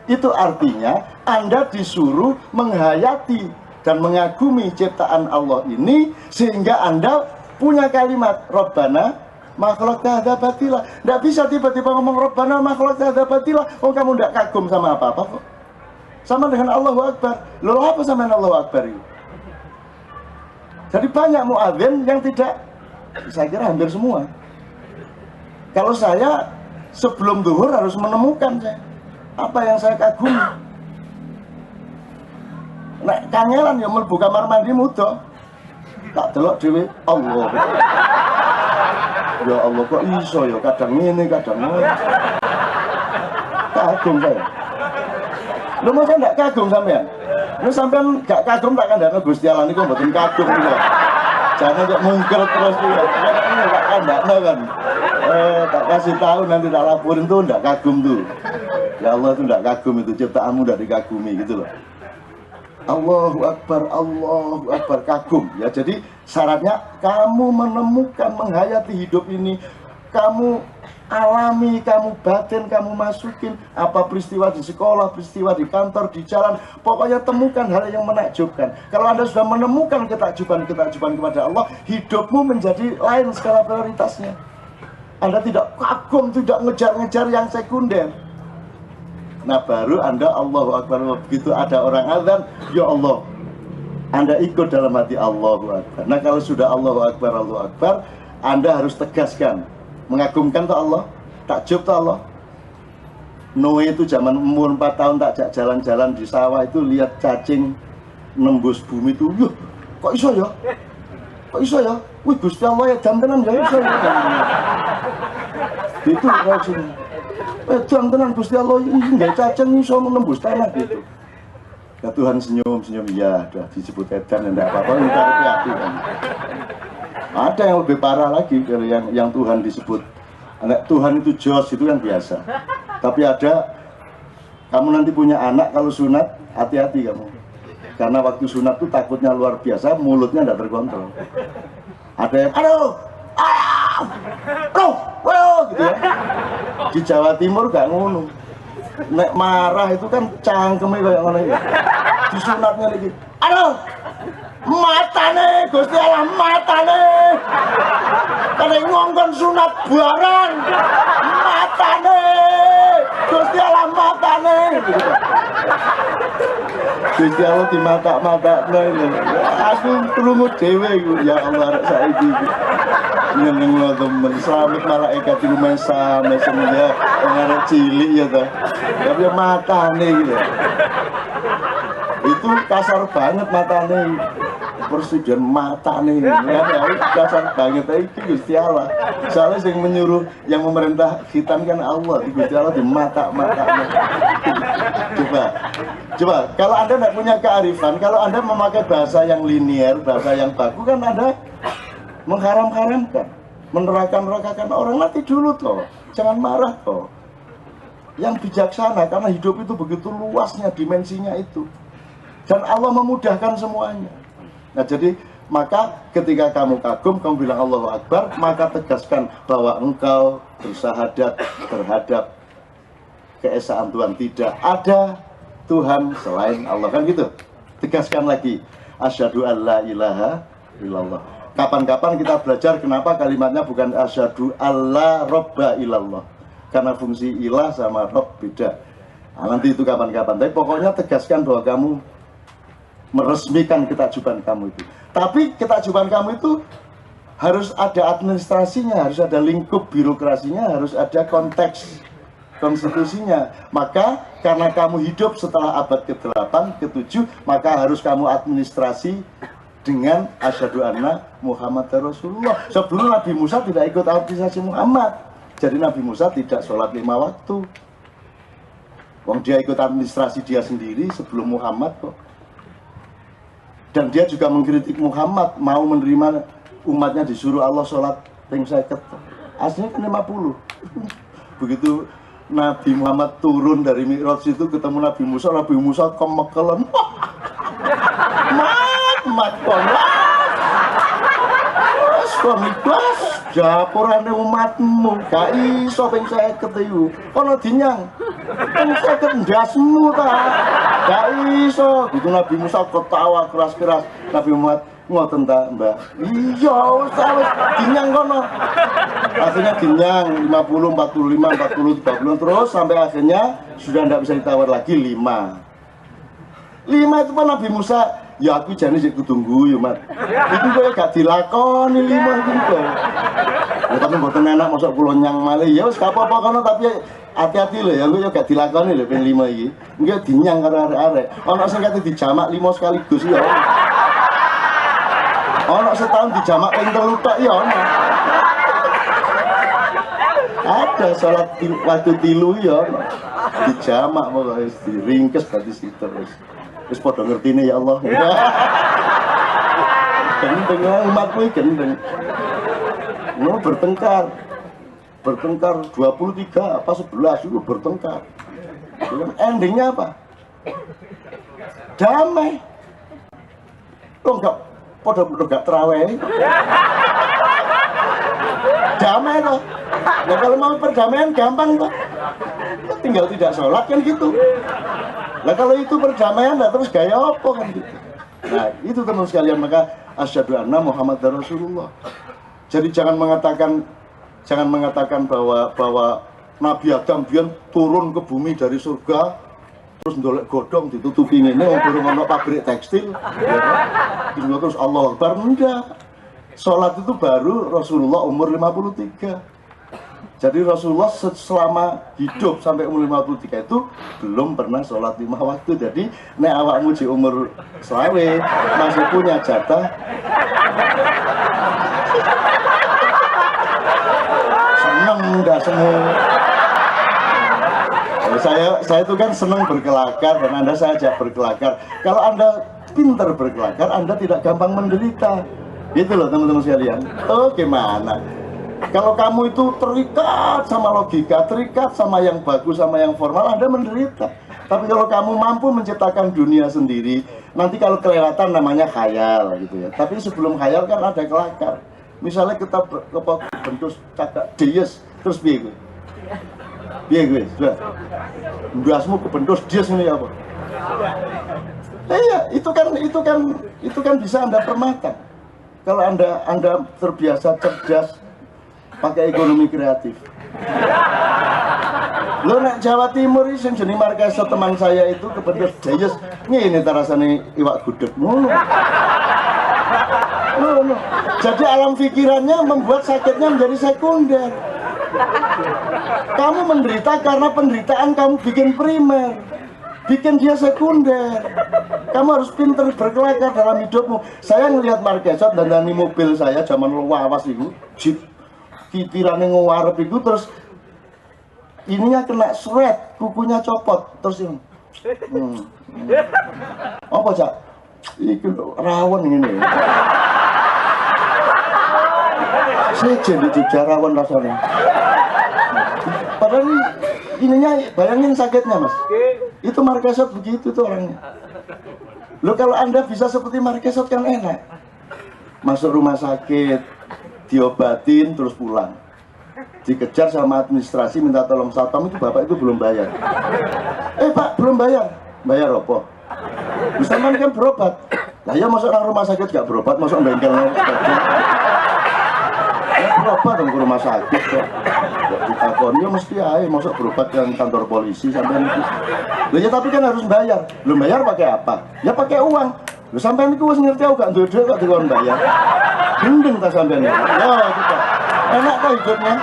Itu artinya Anda disuruh menghayati dan mengagumi ciptaan Allah ini sehingga Anda punya kalimat Rabbana ma khalaqta hadza batila. Tidak bisa tiba-tiba ngomong Rabbana ma khalaqta hadza batila. Oh kamu tidak kagum sama apa-apa kok. Sama dengan Allahu Akbar. Loh apa sama Allahu Akbar itu? Jadi banyak muadzin yang tidak Saya kira hampir semua. Kalau saya sebelum zuhur harus menemukan saya apa yang saya kagumi. Nek kangelan ya mlebu kamar mandi muda. Tak delok dhewe, Allah. Ya Allah kok iso ya kadang ngene kadang ngono. Kagum saya. Lu mau saya enggak kagum sampean? Lu sampean gak kagum tak kandhane Gusti Allah niku mboten kagum niku. Jangan kok mungker terus niku. Enggak kandhane kan. Tak kasih tahu nanti tak laporin tuh enggak kagum tuh. Ya Allah itu enggak kagum itu ciptaanmu enggak dikagumi gitu loh. Allahu Akbar kagum ya. Jadi syaratnya kamu menemukan menghayati hidup ini, kamu alami, kamu batin, kamu masukin apa peristiwa di sekolah, peristiwa di kantor, di jalan, pokoknya temukan hal yang menakjubkan. Kalau Anda sudah menemukan ketakjuban kepada Allah, hidupmu menjadi lain skala prioritasnya. Anda tidak kagum, tidak ngejar-ngejar yang sekunder. Nah baru Anda Allahu Akbar. Begitu ada orang azan, ya Allah, Anda ikut dalam hati Allahu Akbar. Nah kalau sudah Allahu Akbar, Anda harus tegaskan, mengagumkan tuh Allah, takjub tuh Allah. Noe itu zaman umur 4 tahun tak jalan-jalan di sawah itu lihat cacing nembus bumi itu, yuh, kok iso ya? Kok iso ya? Wih Gusti Allah ya jam tenan ya iso ya. Itu reaksinya. Jangan tenang Gusti Allah ini nggak cacing iso menembus tanah gitu. Ya Tuhan senyum ya, udah disebut edan enggak apa-apa, kita hati kan. Ada yang lebih parah lagi dari yang Tuhan disebut. Tuhan itu jos itu kan biasa. Tapi ada kamu nanti punya anak kalau sunat, hati-hati kamu. Karena waktu sunat tuh takutnya luar biasa, mulutnya enggak terkontrol. Ada yang aduh gitu ya. Di Jawa Timur gak ngono. Nek marah itu kan cangkeme kayak ngono iki. Disunatnya lagi. Aduh. Matane Gusti Allah matane. Kene ngongkon sunat barang. Matane. Gusti Allah matane. Gusti Allah di mata-matane. Aku krungu dhewe iku ya Allah saiki iki. Nyeneng temen selamat malaikat di rumah sama semuanya pengarah cilik ya toh. Tapi matane gitu. Itu kasar banget matane. Presiden matane ya kasar banget itu Gusti Allah. Soalnya yang menyuruh yang memerintah hitam kan Allah, Gusti Allah di mata-matanya. Coba kalau Anda tidak punya kearifan, kalau Anda memakai bahasa yang linier, bahasa yang baku kan Anda mengharam-haramkan, meneraka-nerakakan orang. Nanti dulu toh, jangan marah toh. Yang bijaksana, karena hidup itu begitu luasnya dimensinya itu, dan Allah memudahkan semuanya. Nah jadi maka ketika kamu kagum, kamu bilang Allahu Akbar, maka tegaskan bahwa engkau bersahadat terhadap keesaan Tuhan, tidak ada Tuhan selain Allah, kan gitu. Tegaskan lagi, asyhadu alla ilaha illallah. Kapan-kapan kita belajar kenapa kalimatnya bukan asyhadu alla robba illallah, karena fungsi ilah sama rob beda. Nah, nanti itu kapan-kapan. Tapi pokoknya tegaskan bahwa kamu meresmikan ketakjuban kamu itu. Tapi ketakjuban kamu itu harus ada administrasinya, harus ada lingkup birokrasinya, harus ada konteks konstitusinya. Maka karena kamu hidup setelah abad ke-8, ke-7, maka harus kamu administrasi dengan asyhadu anna Muhammad Rasulullah. Sebelum Nabi Musa tidak ikut administrasi Muhammad, jadi Nabi Musa tidak sholat 5 waktu. Wong dia ikut administrasi dia sendiri sebelum Muhammad kok. Dan dia juga mengkritik Muhammad, mau menerima umatnya disuruh Allah sholat ping 50. Aslinya kan 50. Begitu Nabi Muhammad turun dari Mi'raj itu ketemu Nabi Musa kemekelen. Mat suami blas japurane umatmu gak iso ping 50 iku ana dinyang ping 50 ndasmu ta gak iso gitu. Nabi Musa ketawa keras-keras. Nabi Muhammad ngoten ta Mbah, iya wis dinyang kono. Akhirnya dinyang 50, 45, 40, 30 terus sampai akhirnya sudah tidak bisa ditawar lagi 5 itu pun Nabi Musa Ya aku jane sik kudu guyu, Mat. Iku kowe gak dilakoni 5 iki kok. Ya tapi mboten enak mosok kula nyang malih. Ya wis gak apa-apa kono tapi hati-hati lho ya, aku ya gak dilakoni lho ping 5 iki. Engko dinyang karo arek-arek. Ana sing kate dijamak 5 sekaligus ya. Ana setahun dijamak ping 3 tok ya ana. Ada sholat waktu tilu ya dijamak pokoknya diringkes tadi sih terus padha ngertine ya Allah. Gendeng umatku gendeng. No bertengkar 23 apa 11 itu bertengkar. Endingnya apa? Damai. Kok enggak padha-padha gak terawih? Damai toh. Nah kalau mau perdamaian gampang toh. Tinggal tidak sholat kan gitu. Nah kalau itu perdamaian nah terus gaya apa kan gitu. Nah itu teman sekalian, maka asyhadu anna Muhammadar Rasulullah. Jadi jangan mengatakan bahwa Nabi Adam biyen turun ke bumi dari surga terus ndolek godhong ditutupi ngene wong durung ana pabrik tekstil. Ya kan? Terus Allah Akbar enggak. Sholat itu baru Rasulullah umur 53. Jadi Rasulullah selama hidup sampai umur 53 itu belum pernah sholat 5 waktu. Jadi nek awakmu di umur selawe masih punya jatah seneng dah semua. Saya itu kan senang berkelakar dan Anda saya ajak berkelakar. Kalau Anda pintar berkelakar, Anda tidak gampang menderita. Gitu loh teman-teman sekalian. Oh gimana? Kalau kamu itu terikat sama logika, terikat sama yang bagus, sama yang formal, Anda menderita. Tapi kalau kamu mampu menciptakan dunia sendiri, nanti kalau kelewatan namanya khayal gitu ya. Tapi sebelum khayal kan ada kelakar. Misalnya kita bentuk cakak dies, terus piye gue? Piye gue? Sudah. Ndasmu kebentus dies ini apa? Iya, itu kan bisa Anda permakan. Kalau Anda terbiasa cerdas pakai ekonomi kreatif. Lo nek Jawa Timur ini sing jeneng Markesa teman saya itu kebentuk dayes ngene ta rasane iwak gudeg ngono. Ngono. Jadi alam pikirannya membuat sakitnya menjadi sekunder. Kamu menderita karena penderitaan kamu bikin primer. Bikin dia sekunder. Kamu harus pintar berkelakar dalam hidupmu. Saya ngelihat Marquezot dan dari mobil saya zaman lawas itu, jeep pikirannya ngewarep itu terus ininya kena seret, kukunya copot terus ini. Apa Cak? Ini rawon ini. Saya jadi juga rawon rasanya. Padahal ininya bayangin sakitnya Mas. Itu Marquezot begitu tuh orangnya. Loh kalau Anda bisa seperti Marquezot kan enak. Masuk rumah sakit, diobatin terus pulang. Dikejar sama administrasi minta tolong satpam itu bapak itu belum bayar. Pak belum bayar. Bayar apa? Bisa kan berobat. Lah ya masuk orang rumah sakit gak berobat, masuk bengkelnya. Berobat dong ke rumah sakit kok. Ditakoni ya mesti aja masuk berobat ke kantor polisi sampai itu. Loh ya tapi kan harus bayar. Belum bayar pakai apa? Ya pakai uang. Loh sampai itu wis ngerti aku gak duwe kok dikon bayar. Gendeng ta sampean. Ya kita. Enak kok hidupnya.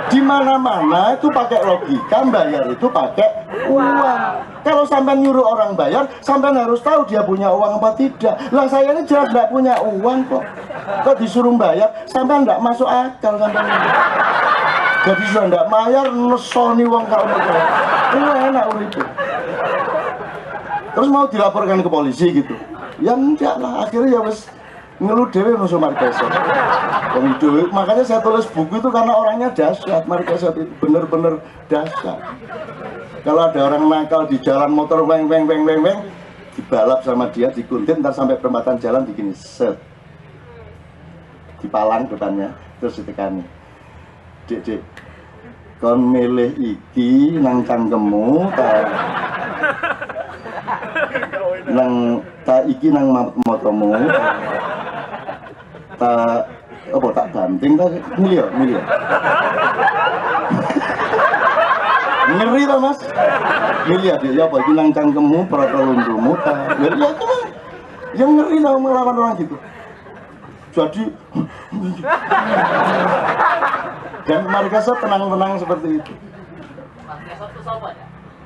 Di mana-mana itu pakai logika, bayar itu pakai uang. Kalau sampean nyuruh orang bayar, sampean harus tahu dia punya uang apa tidak. Lah saya ini jelas tidak punya uang kok. Kok disuruh bayar, sampean tidak masuk akal sampean. Jadi sudah tidak bayar, nesoni uang kalau betul. Ini enak itu. Terus mau dilaporkan ke polisi gitu. Ya enggak lah, akhirnya ya wes ngeluh dewe musuh Marquezot. Makanya saya tulis buku itu karena orangnya dahsyat. Marquezot itu bener-bener dahsyat. Kalau ada orang nakal di jalan motor weng dibalap sama dia, dikuntit, ntar sampai perempatan jalan begini set, dipalang depannya, terus ditekani. Dek, kon milih iki nang cangkemmu ta iki nang motomu tak banting ta milih. Ngeri ta Mas? Milih ya apa iki nang cangkemmu protolundrumu ta. Ya cuman Yang ngeri tau melawan orang gitu. Jadi dan Marquesa tenang-tenang seperti itu.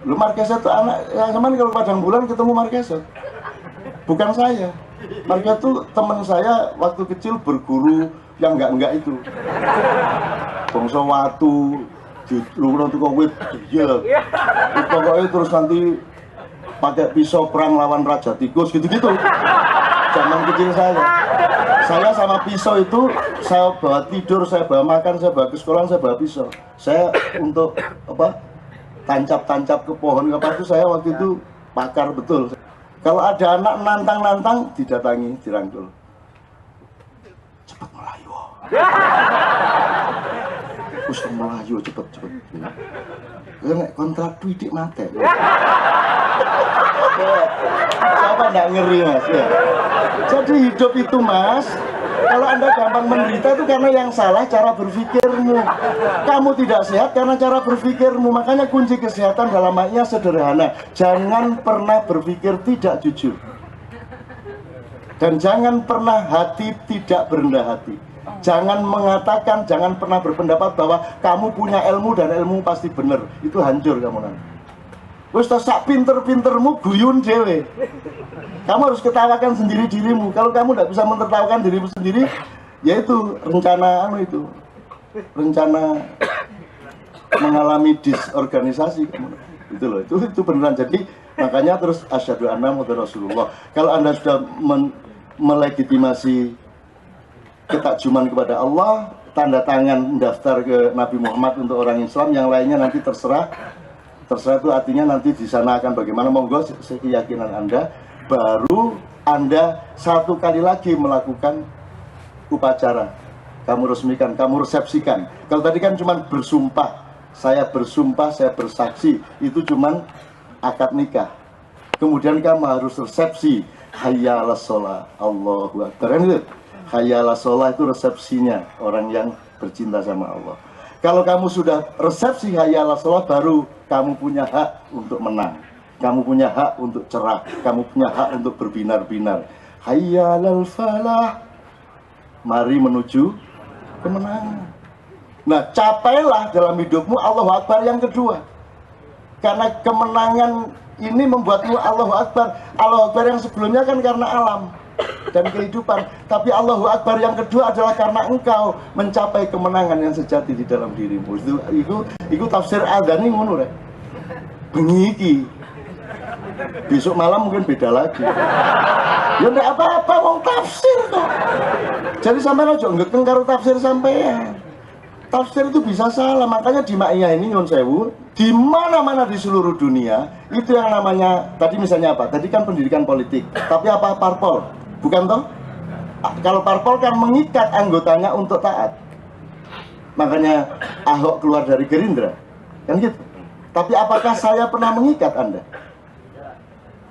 Lu Marquesa tuh anak, ya cuman kalau padang bulan ketemu Marquesa. Bukan saya. Marquesa tuh teman saya waktu kecil berguru yang enggak itu. Bangsa watu, di lu tuh wit, iya. Pokoknya terus nanti pakai pisau perang lawan raja tikus gitu-gitu. Zaman kecil saya sama pisau itu saya bawa tidur, saya bawa makan, saya bawa ke sekolah, saya bawa pisau. Saya untuk apa? Tancap-tancap ke pohon apa itu saya waktu itu pakar betul. Kalau ada anak nantang-nantang didatangi, dirangkul. Cepet Melayu. Wis Melayu cepet. Nek kontrak duit mate. Siapa nggak ngeri mas ya? Jadi hidup itu mas, kalau anda gampang menderita itu karena yang salah cara berpikirmu. Kamu tidak sehat karena cara berpikirmu. Makanya kunci kesehatan dalam maknya sederhana. Jangan pernah berpikir tidak jujur. Dan jangan pernah hati tidak berendah hati. Jangan mengatakan, jangan pernah berpendapat bahwa kamu punya ilmu dan ilmu pasti benar. Itu hancur kamu nanti. Wes sak pinter-pintermu guyun dewe. Kamu harus ketawakan sendiri dirimu. Kalau kamu tidak bisa mentertawakan dirimu sendiri, yaitu rencana rencana mengalami disorganisasi kamu. Itu loh, itu beneran. Jadi makanya terus asyhadu anna muhammadar rasulullah. Kalau Anda sudah melegitimasi ketakjuman kepada Allah, tanda tangan mendaftar ke Nabi Muhammad untuk orang Islam, yang lainnya nanti terserah itu artinya nanti di sana akan bagaimana, monggo keyakinan Anda, baru Anda satu kali lagi melakukan upacara, kamu resmikan, kamu resepsikan. Kalau tadi kan cuma bersumpah, saya bersaksi, itu cuma akad nikah. Kemudian kamu harus resepsi, hayya 'alas shalah, Allahu akbar. Kan itu hayya 'alas shalah itu resepsinya orang yang bercinta sama Allah. Kalau kamu sudah resepsi hayya 'alas shalah, baru kamu punya hak untuk menang. Kamu punya hak untuk cerah. Kamu punya hak untuk berbinar-binar. Hayya 'alal falah. Mari menuju kemenangan. Nah, capailah dalam hidupmu Allahu Akbar yang kedua. Karena kemenangan ini membuatmu Allahu Akbar. Allahu Akbar yang sebelumnya kan karena alam dan kehidupan, tapi Allahu Akbar yang kedua adalah karena engkau mencapai kemenangan yang sejati di dalam dirimu. Itu tafsir Adani ngono rek. Bengi iki. Besok malam mungkin beda lagi. Ya enggak apa-apa wong tafsir kok. Jadi sampean aja ngekeng karo tafsir sampean. Tafsir itu bisa salah, makanya di Ma'iyah ini nyun sewu, di mana-mana di seluruh dunia itu yang namanya, tadi misalnya apa? Tadi kan pendidikan politik, tapi apa parpol? Bukan toh? Kalau parpol kan mengikat anggotanya untuk taat. Makanya Ahok keluar dari Gerindra, kan gitu. Tapi apakah saya pernah mengikat Anda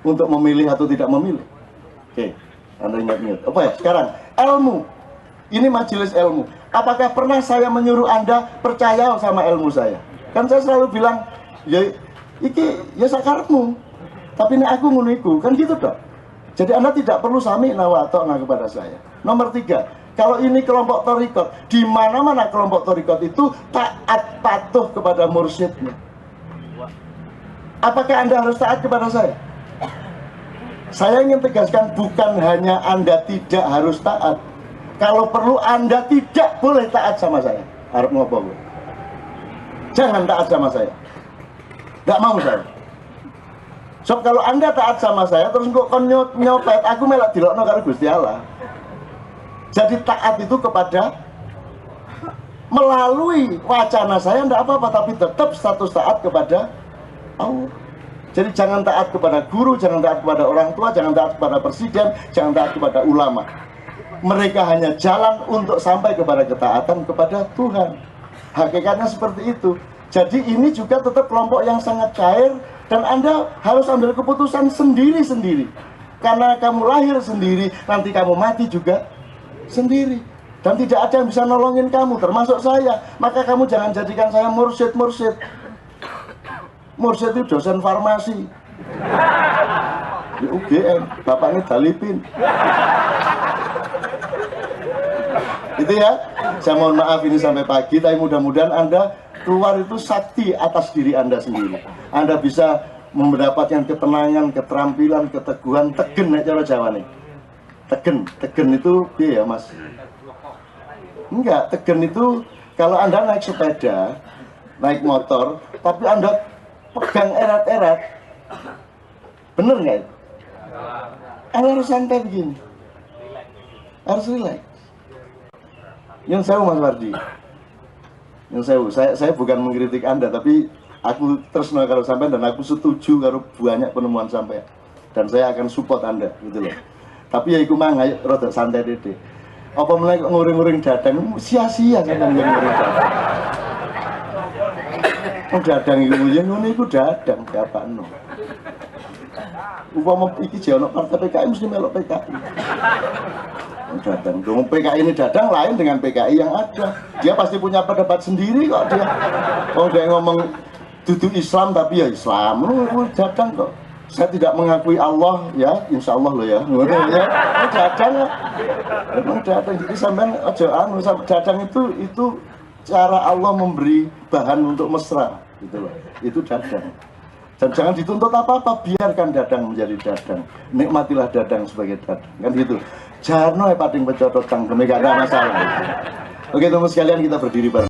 untuk memilih atau tidak memilih? Oke, Anda ingat-ingat. Apa ya? Sekarang ilmu. Ini majelis ilmu. Apakah pernah saya menyuruh Anda percaya sama ilmu saya? Kan saya selalu bilang, ya iki ya sakarepmu. Tapi ini aku ngono. Kan gitu dong. Jadi Anda tidak perlu sami nawatokna kepada saya. Nomor 3, kalau ini kelompok thariqat, di mana-mana kelompok thariqat itu taat patuh kepada mursyidnya. Apakah Anda harus taat kepada saya? Saya ingin tegaskan, bukan hanya Anda tidak harus taat. Kalau perlu Anda tidak boleh taat sama saya. Harap ngopo gue. Jangan taat sama saya. Gak mau saya. So kalau Anda taat sama saya, terus kok nyopet, aku melak dilokno karo Gusti Allah. Jadi taat itu kepada melalui wacana saya enggak apa-apa, tapi tetap status taat kepada Allah. Jadi jangan taat kepada guru, jangan taat kepada orang tua, jangan taat kepada presiden, jangan taat kepada ulama. Mereka hanya jalan untuk sampai kepada ketaatan kepada Tuhan. Hakikatnya seperti itu. Jadi ini juga tetap kelompok yang sangat cair, dan Anda harus ambil keputusan sendiri-sendiri. Karena kamu lahir sendiri, nanti kamu mati juga sendiri. Dan tidak ada yang bisa nolongin kamu, termasuk saya. Maka kamu jangan jadikan saya mursyid. Mursyid itu dosen farmasi. Di UGM, bapaknya Dalipin. Itu ya, saya mohon maaf ini sampai pagi, tapi mudah-mudahan Anda keluar itu sakti atas diri Anda sendiri. Anda bisa mendapatkan ketenangan, keterampilan, keteguhan, tegen nek cara Jawa nih. Tegen itu ya Mas? Enggak, tegen itu kalau Anda naik sepeda, naik motor, tapi Anda pegang erat-erat, bener nggak itu? Anda harus santai begini, harus relax. Yang saya Mas Wardi, yang saya bukan mengkritik Anda, tapi aku terus kalau sampai dan aku setuju kalau banyak penemuan sampai, dan saya akan support Anda, gitu loh. Tapi ya iku mang, ayo rada santai dede. Apa mulai nguring-nguring dadang, sia-sia sampai nguring-nguring dadang. Oh dadang iku ya ngono iku dadang gapakno. Upama iki jono partai PKI mesti melok PKI. Dadang, dong PKI ini dadang lain dengan PKI yang ada. Dia pasti punya pendapat sendiri kok dia. Oh dia ngomong duduk Islam tapi ya Islam, dadang kok. Saya tidak mengakui Allah ya, insya Allah loh ya. Ya, dadang ya. Memang dadang. Jadi sampean aja anu, dadang itu cara Allah memberi bahan untuk mesra, gitu loh. Itu dadang. Dan jangan dituntut apa-apa, biarkan dadang menjadi dadang. Nikmatilah dadang sebagai dadang, kan gitu. Jarno pating pecotot tang, gak ada masalah. Oke teman sekalian, kita berdiri bareng.